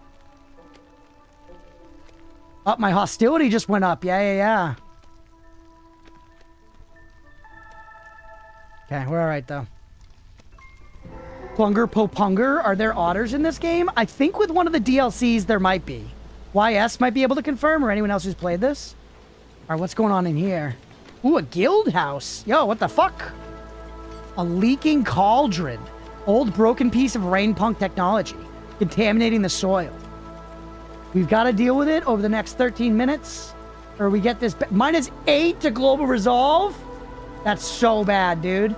Oh, my hostility just went up. Yeah. Okay, we're alright though. Plunger Popunger, are there otters in this game? I think with one of the DLCs there might be. YS might be able to confirm, or anyone else who's played this. Alright, what's going on in here? Ooh, a guild house. Yo, what the fuck? A leaking cauldron. Old broken piece of rain punk technology. Contaminating the soil. We've got to deal with it over the next 13 minutes. Or we get this... -8 to global resolve? That's so bad, dude.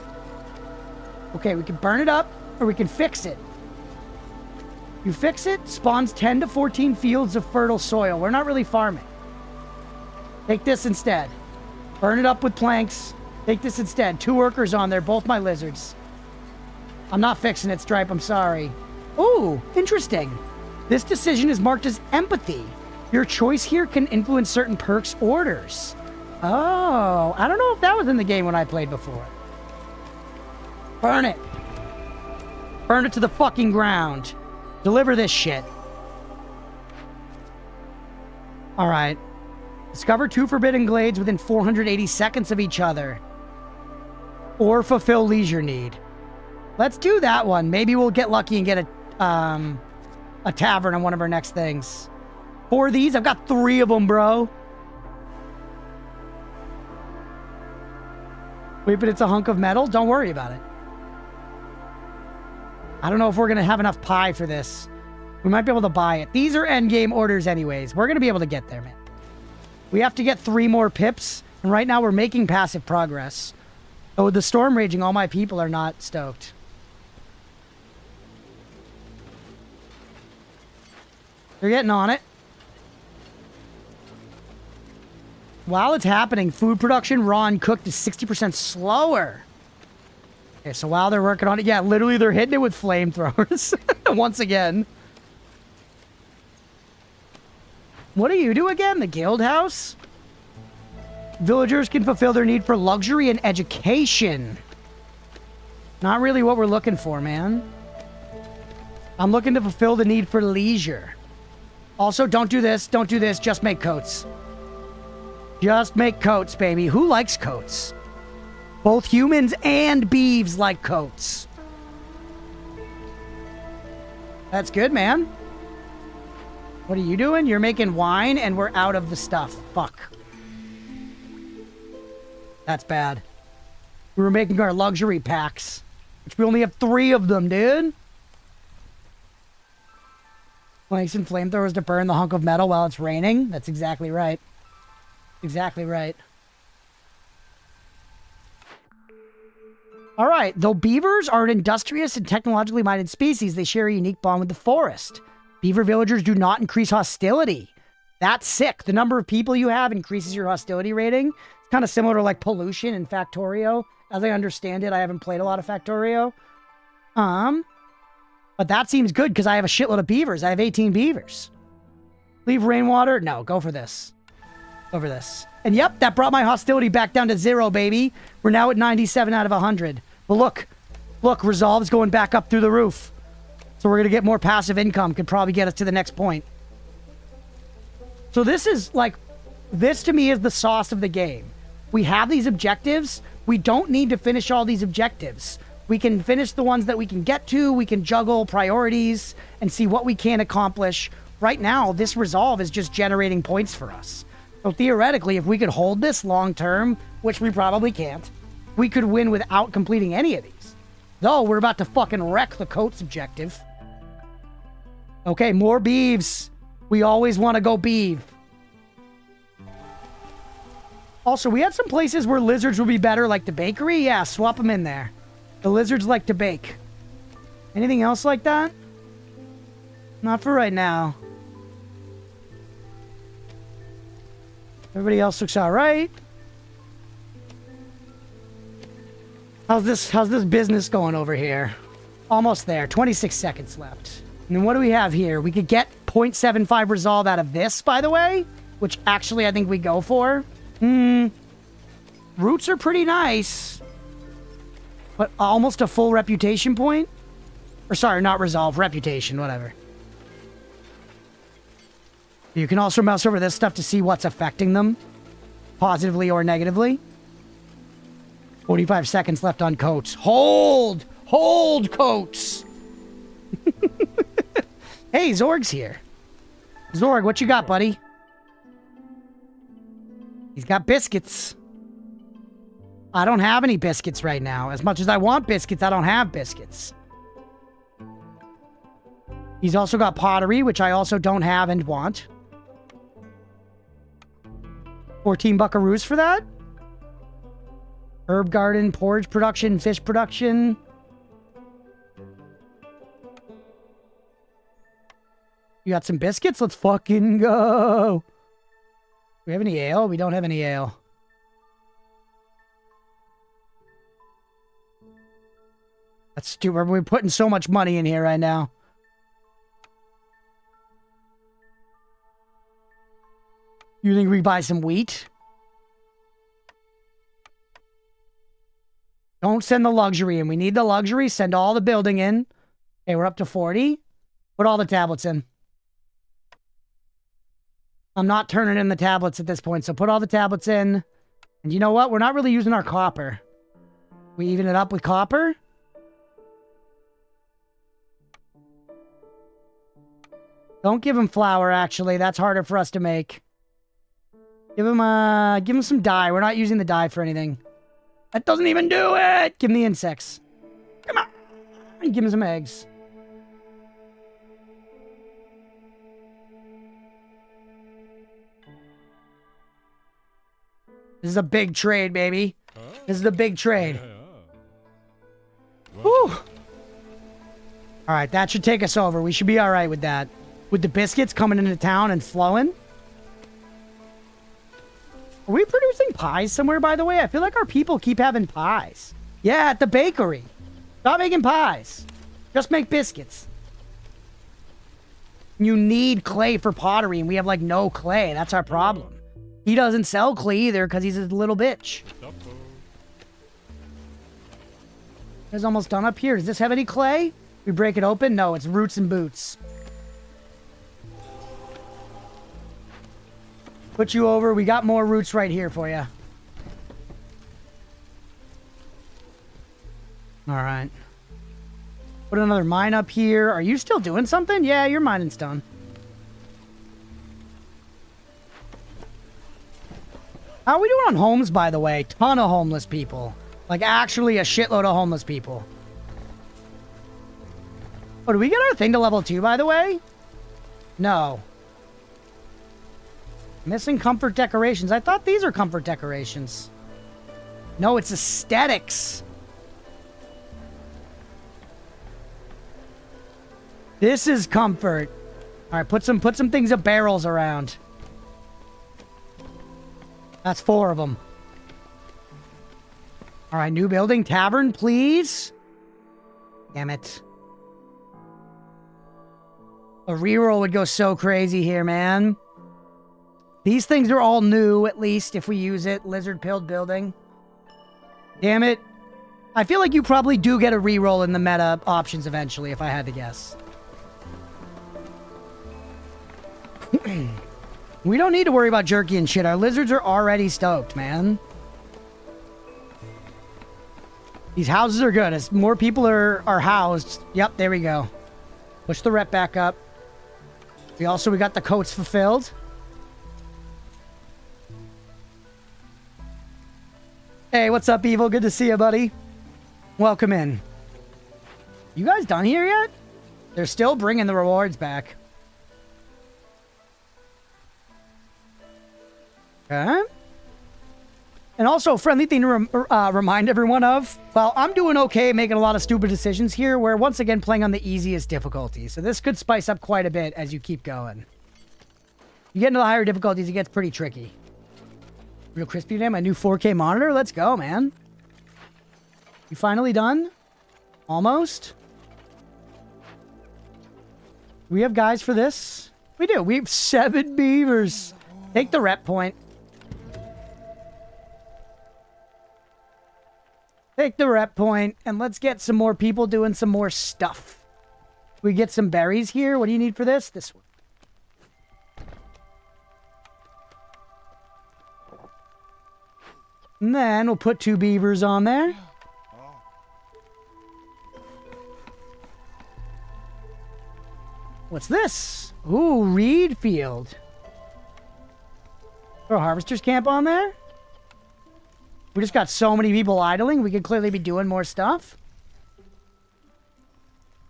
Okay, we can burn it up, or we can fix it. You fix it, spawns 10 to 14 fields of fertile soil. We're not really farming. Take this instead. Burn it up with planks. Take this instead. 2 workers on there, both my lizards. I'm not fixing it, Stripe, I'm sorry. Ooh, interesting. This decision is marked as empathy. Your choice here can influence certain perks' orders. Oh, I don't know if that was in the game when I played before. Burn it. Burn it to the fucking ground. Deliver this shit. Alright. Discover 2 forbidden glades within 480 seconds of each other. Or fulfill leisure need. Let's do that one. Maybe we'll get lucky and get a tavern on one of our next things. 4 of these? I've got 3 of them, bro. Wait, but it's a hunk of metal? Don't worry about it. I don't know if we're going to have enough pie for this. We might be able to buy it. These are endgame orders anyways. We're going to be able to get there, man. We have to get 3 more pips, and right now we're making passive progress. Oh, with the storm raging, all my people are not stoked. They're getting on it. While it's happening, food production raw and cooked is 60% slower. Okay, so while they're working on it, yeah, literally they're hitting it with flamethrowers. Once again. What do you do again? The guild house? Villagers can fulfill their need for luxury and education. Not really what we're looking for, man. I'm looking to fulfill the need for leisure. Also, don't do this. Don't do this. Just make coats. Just make coats, baby. Who likes coats? Both humans and beeves like coats. That's good, man. What are you doing? You're making wine and we're out of the stuff. Fuck. That's bad. We were making our luxury packs, which we only have 3 of them, dude. Planks and flamethrowers to burn the hunk of metal while it's raining. That's exactly right. Exactly right. All right. Though beavers are an industrious and technologically minded species, they share a unique bond with the forest. Beaver villagers do not increase hostility. That's sick. The number of people you have increases your hostility rating. It's kind of similar to like pollution in Factorio. As I understand it, I haven't played a lot of Factorio. But that seems good because I have a shitload of beavers. I have 18 beavers. Leave rainwater? No, go for this. Go for this. And yep, that brought my hostility back down to 0, baby. We're now at 97 out of 100. But look. Look, Resolve's going back up through the roof. So we're going to get more passive income. Could probably get us to the next point. So this is like... This to me is the sauce of the game. We have these objectives. We don't need to finish all these objectives. We can finish the ones that we can get to. We can juggle priorities and see what we can accomplish. Right now, this resolve is just generating points for us. So theoretically, if we could hold this long term, which we probably can't, we could win without completing any of these. Though, we're about to fucking wreck the coats objective. Okay, more beeves. We always want to go beeve. Also, we had some places where lizards would be better, like the bakery. Yeah, swap them in there. The lizards like to bake. Anything else like that? Not for right now. Everybody else looks all right. How's this business going over here? Almost there. 26 seconds left. And then what do we have here? We could get 0.75 resolve out of this, by the way, which actually I think we go for. Roots are pretty nice. But almost a full reputation point? Or sorry, not resolve, reputation, whatever. You can also mouse over this stuff to see what's affecting them, positively or negatively. 45 seconds left on coats. Hold! Hold, coats! Hey, Zorg's here. Zorg, what you got, buddy? He's got biscuits. I don't have any biscuits right now. As much as I want biscuits, I don't have biscuits. He's also got pottery, which I also don't have and want. 14 buckaroos for that? Herb garden, porridge production, fish production. You got some biscuits? Let's fucking go. Do we have any ale? We don't have any ale. That's stupid. We're putting so much money in here right now. You think we buy some wheat? Don't send the luxury in. We need the luxury. Send all the building in. Okay, we're up to 40. Put all the tablets in. I'm not turning in the tablets at this point, so put all the tablets in. And you know what? We're not really using our copper. We even it up with copper? Don't give him flour, actually. That's harder for us to make. Give him some dye. We're not using the dye for anything. That doesn't even do it! Give him the insects. Come on! Give him some eggs. This is a big trade, baby. This is a big trade. Whew. Alright, that should take us over. We should be alright with that. With the biscuits coming into town and flowing. Are we producing pies somewhere, by the way? I feel like our people keep having pies. Yeah, at the bakery. Stop making pies. Just make biscuits. You need clay for pottery, and we have, like, no clay. That's our problem. He doesn't sell clay either, because he's a little bitch. It's almost done up here. Does this have any clay? We break it open? No, it's roots and boots. Put you over. We got more roots right here for you. All right. Put another mine up here. Are you still doing something? Yeah, you're mining stone. How are we doing on homes, by the way? Ton of homeless people. Like, actually a shitload of homeless people. Oh, did we get our thing to level 2, by the way? No. Missing comfort decorations. I thought these are comfort decorations. No, it's aesthetics. This is comfort. All right, put some things of barrels around. That's 4 of them. All right, new building. Tavern, please. Damn it. A reroll would go so crazy here, man. These things are all new, at least, if we use it. Lizard-pilled building. Damn it. I feel like you probably do get a reroll in the meta options eventually, if I had to guess. We don't need to worry about jerky and shit. Our lizards are already stoked, man. These houses are good. As more people are housed. Yep, there we go. Push the rep back up. We got the coats fulfilled. Hey, what's up, Evil? Good to see you, buddy. Welcome in. You guys done here yet? They're still bringing the rewards back. Okay. And also, a friendly thing to remind everyone of, well, I'm doing okay making a lot of stupid decisions here. We're once again playing on the easiest difficulty. So this could spice up quite a bit as you keep going. You get into the higher difficulties, it gets pretty tricky. Real crispy today, my new 4K monitor. Let's go, man. You finally done? Almost? We have guys for this? We do. We have 7 beavers. Take the rep point. Take the rep point, and let's get some more people doing some more stuff. We get some berries here. What do you need for this? This one. And then we'll put 2 beavers on there. What's this? Ooh, reed field. Throw a harvester's camp on there. We just got so many people idling. We could clearly be doing more stuff.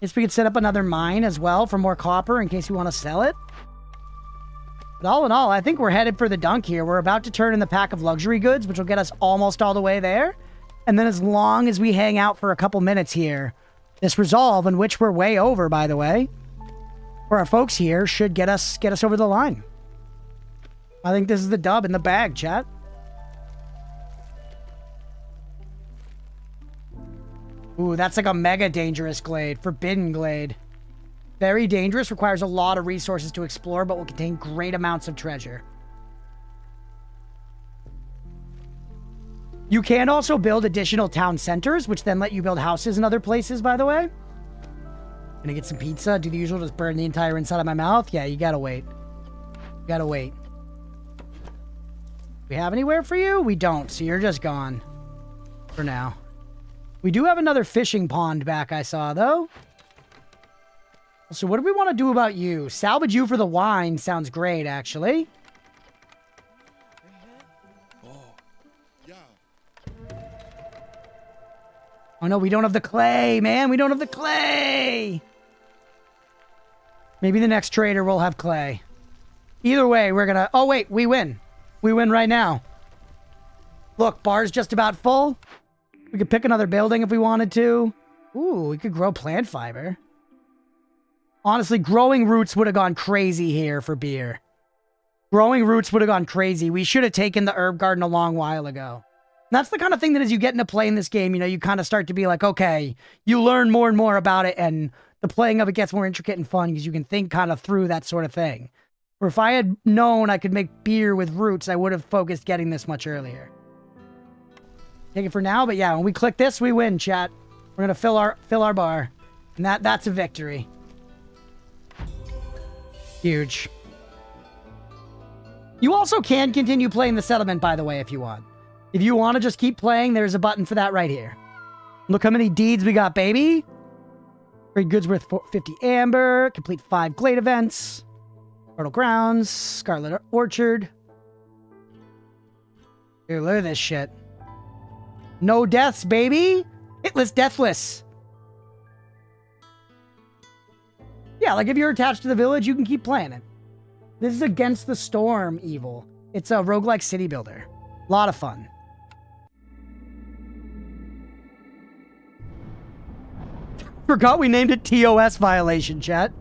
Guess we could set up another mine as well for more copper in case you want to sell it. But all in all, I think we're headed for the dunk here. We're about to turn in the pack of luxury goods, which will get us almost all the way there. And then as long as we hang out for a couple minutes here, this resolve, in which we're way over, by the way, for our folks here, should get us over the line. I think this is the dub in the bag, chat. Ooh, that's like a mega dangerous glade. Forbidden glade. Very dangerous, requires a lot of resources to explore, but will contain great amounts of treasure. You can also build additional town centers, which then let you build houses in other places, by the way. Gonna get some pizza. Do the usual, just burn the entire inside of my mouth? Yeah, you gotta wait. You gotta wait. We have anywhere for you? We don't, so you're just gone. For now. We do have another fishing pond back, I saw, though. So what do we want to do about you? Salvage you for the wine sounds great, actually. Oh, no, we don't have the clay, man. We don't have the clay. Maybe the next trader will have clay. Either way, we're gonna... Oh, wait, we win. We win right now. Look, bar's just about full. We could pick another building if we wanted to. Ooh, we could grow plant fiber. Honestly, growing roots would have gone crazy here for beer. Growing roots would have gone crazy. We should have taken the herb garden a long while ago. And that's the kind of thing that as you get into play in this game, you know, you kind of start to be like, okay, you learn more and more about it, and the playing of it gets more intricate and fun because you can think kind of through that sort of thing. Or if I had known I could make beer with roots, I would have focused getting this much earlier. Take it for now, but yeah, when we click this, we win, chat. We're gonna fill our bar. And that's a victory. Huge. You also can continue playing the settlement, by the way, if you want. If you want to just keep playing, there's a button for that right here. Look how many deeds we got, baby. Trade goods worth 50 amber. Complete 5 glade events. Fertile Grounds. Scarlet Orchard. Here, look at this shit. No deaths, baby. Hitless, deathless. Yeah, like if you're attached to the village, you can keep playing it. This is Against the Storm Evil. It's a roguelike city builder. A lot of fun. Forgot we named it TOS violation, chat.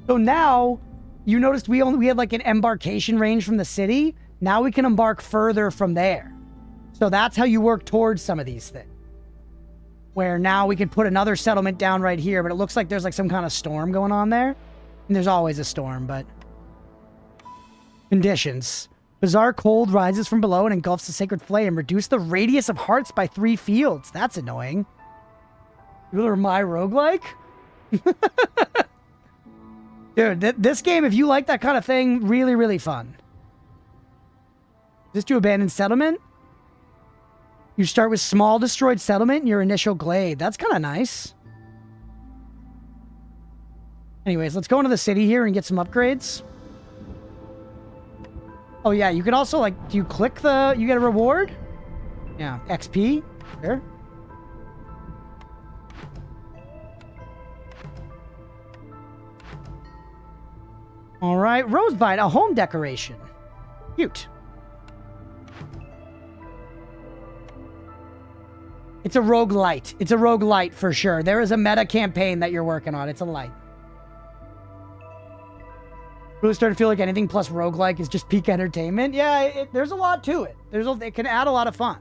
So now, you noticed we had like an embarkation range from the city. Now we can embark further from there. So that's how you work towards some of these things. Where now we could put another settlement down right here, but it looks like there's like some kind of storm going on there. And there's always a storm, but... Conditions. Bizarre cold rises from below and engulfs the sacred flame. Reduce the radius of hearts by 3 fields. That's annoying. You are my roguelike? Dude, this game, if you like that kind of thing, really, really fun. Just to abandoned settlement? You start with small destroyed settlement in your initial glade. That's kind of nice. Anyways, let's go into the city here and get some upgrades. Oh yeah, you can also like, do you click the, you get a reward? Yeah, XP. Sure. All right, Rosevine, a home decoration. Cute. It's a roguelite. It's a roguelite for sure. There is a meta campaign that you're working on. It's a light. Really starting to feel like anything plus roguelike is just peak entertainment. Yeah, there's a lot to it. It can add a lot of fun.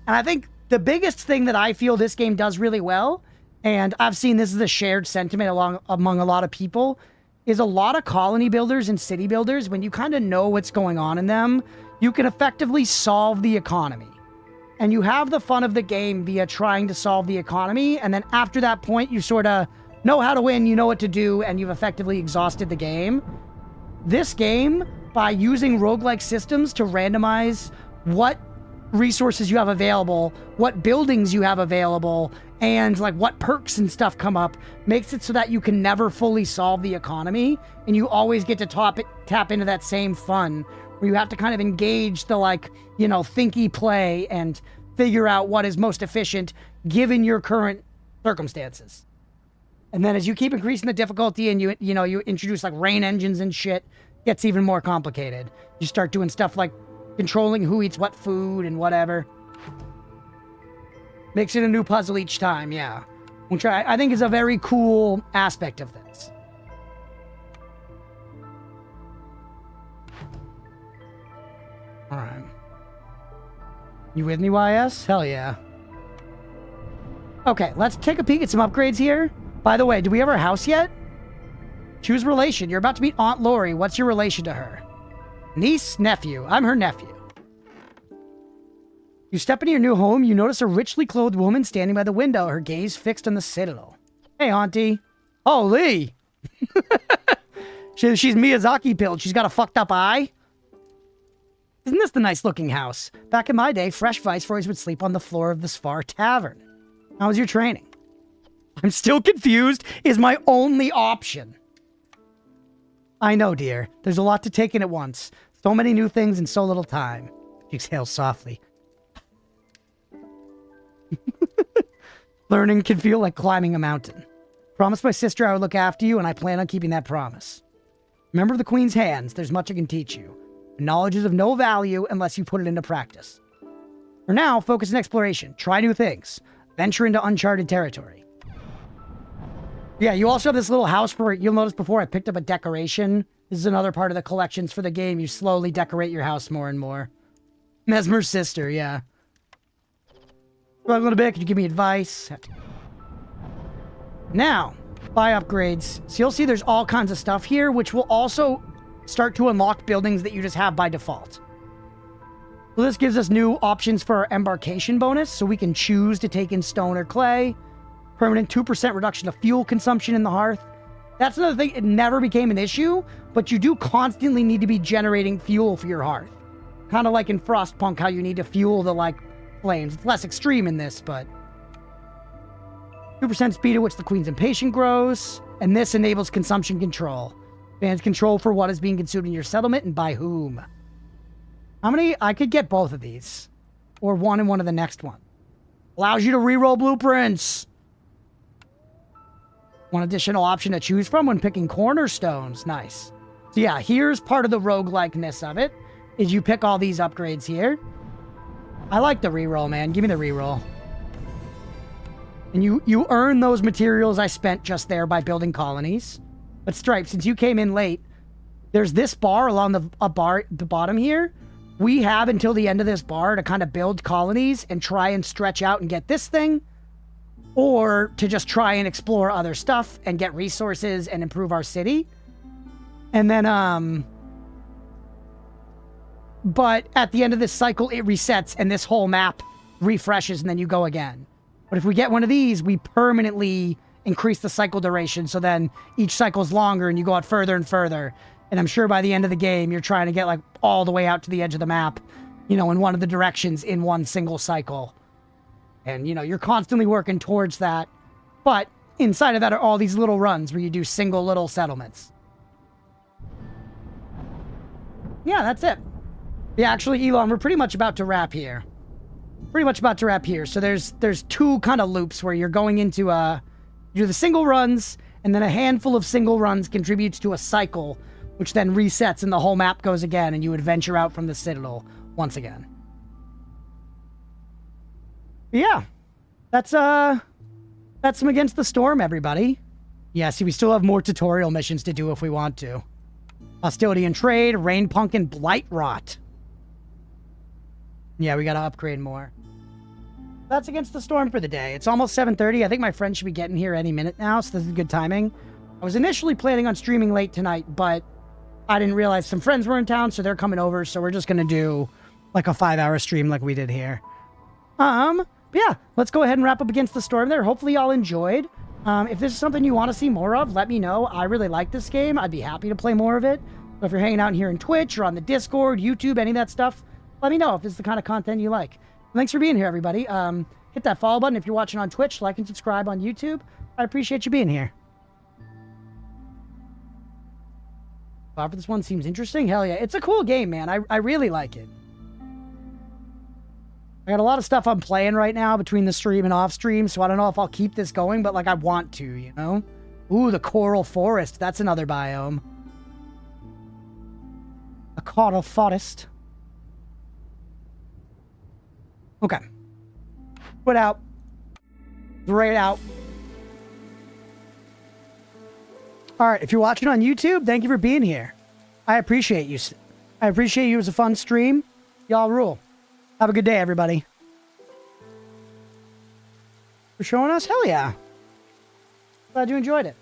And I think the biggest thing that I feel this game does really well, and I've seen this as a shared sentiment among a lot of people, is a lot of colony builders and city builders, when you kind of know what's going on in them, you can effectively solve the economy. And you have the fun of the game via trying to solve the economy, and then after that point, you sort of know how to win, you know what to do, and you've effectively exhausted the game. This game, by using roguelike systems to randomize what resources you have available, what buildings you have available, and like what perks and stuff come up, makes it so that you can never fully solve the economy, and you always get to tap into that same fun where you have to kind of engage the like, you know, thinky play and figure out what is most efficient given your current circumstances. And then as you keep increasing the difficulty and you introduce like rain engines and shit, it gets even more complicated. You start doing stuff like controlling who eats what food and whatever. Makes it a new puzzle each time, yeah. Which I think is a very cool aspect of this. Alright. You with me, YS? Hell yeah. Okay, let's take a peek at some upgrades here. By the way, do we have our house yet? Choose relation. You're about to meet Aunt Lori. What's your relation to her? Niece, nephew. I'm her nephew. You step into your new home, you notice a richly clothed woman standing by the window, her gaze fixed on the citadel. Hey, Auntie. Oh, Lee. She's Miyazaki built. She's got a fucked up eye. Isn't this the nice looking house? Back in my day, fresh viceroys would sleep on the floor of the Sfar Tavern. How was your training? I'm still confused is my only option. I know, dear. There's a lot to take in at once. So many new things in so little time. She exhales softly. Learning can feel like climbing a mountain. Promised my sister I would look after you, and I plan on keeping that promise. Remember the Queen's hands. There's much I can teach you. Knowledge is of no value unless you put it into practice. For now, focus on exploration. Try new things. Venture into uncharted territory. Yeah, you also have this little house where you'll notice before I picked up a decoration. This is another part of the collections for the game. You slowly decorate your house more and more. Mesmer's sister, yeah. Struggling a bit, could you give me advice? Now, buy upgrades. So you'll see there's all kinds of stuff here, which will also start to unlock buildings that you just have by default. So this gives us new options for our embarkation bonus, so we can choose to take in stone or clay. Permanent 2% reduction of fuel consumption in the hearth. That's another thing. It never became an issue, but you do constantly need to be generating fuel for your hearth. Kind of like in Frostpunk, how you need to fuel the, like, flames. It's less extreme in this, but... 2% speed at which the queen's impatient grows, and this enables consumption control. Expands control for what is being consumed in your settlement and by whom. How many? I could get both of these. Or one and one of the next one. Allows you to reroll blueprints. One additional option to choose from when picking cornerstones. Nice. So yeah, here's part of the roguelikeness of it. Is you pick all these upgrades here. I like the reroll, man. Give me the reroll. And you earn those materials I spent just there by building colonies. But Stripe, since you came in late, there's this bar along the bottom here. We have until the end of this bar to kind of build colonies and try and stretch out and get this thing. Or to just try and explore other stuff and get resources and improve our city. And then, but at the end of this cycle, it resets and this whole map refreshes and then you go again. But if we get one of these, we permanently increase the cycle duration. So then each cycle is longer and you go out further and further. And I'm sure by the end of the game, you're trying to get like all the way out to the edge of the map, you know, in one of the directions in one single cycle. And, you know, you're constantly working towards that. But inside of that are all these little runs where you do single little settlements. Yeah, that's it. Yeah, actually, Elon, we're pretty much about to wrap here. So there's two kind of loops where you're going into you do the single runs, and then a handful of single runs contributes to a cycle, which then resets and the whole map goes again, and you adventure out from the Citadel once again. But yeah, that's some Against the Storm, everybody. Yeah, see, we still have more tutorial missions to do if we want to. Hostility and Trade, Rain Punk, and Blight Rot. Yeah, we gotta upgrade more. That's Against the Storm for the day. It's almost 7:30. I think my friend should be getting here any minute now, so this is good timing. I was initially planning on streaming late tonight, but I didn't realize some friends were in town, so they're coming over, so we're just gonna do like a 5-hour stream like we did here. But yeah, let's go ahead and wrap up Against the Storm there. Hopefully y'all enjoyed. If this is something you want to see more of, let me know. I really like this game. I'd be happy to play more of it. So if you're hanging out here in Twitch or on the Discord, YouTube, any of that stuff, let me know if this is the kind of content you like. Thanks for being here, everybody. Hit that follow button if you're watching on Twitch. Like and subscribe on YouTube. I appreciate you being here. Wow, this one seems interesting. Hell yeah. It's a cool game, man. I really like it. I got a lot of stuff I'm playing right now between the stream and off stream, so I don't know if I'll keep this going, but like I want to, you know? Ooh, the Coral Forest. That's another biome. A Coral Forest. Okay. Put out. Right out. Alright, if you're watching on YouTube, thank you for being here. I appreciate you. I appreciate you. It was a fun stream. Y'all rule. Have a good day, everybody. For showing us? Hell yeah. Glad you enjoyed it.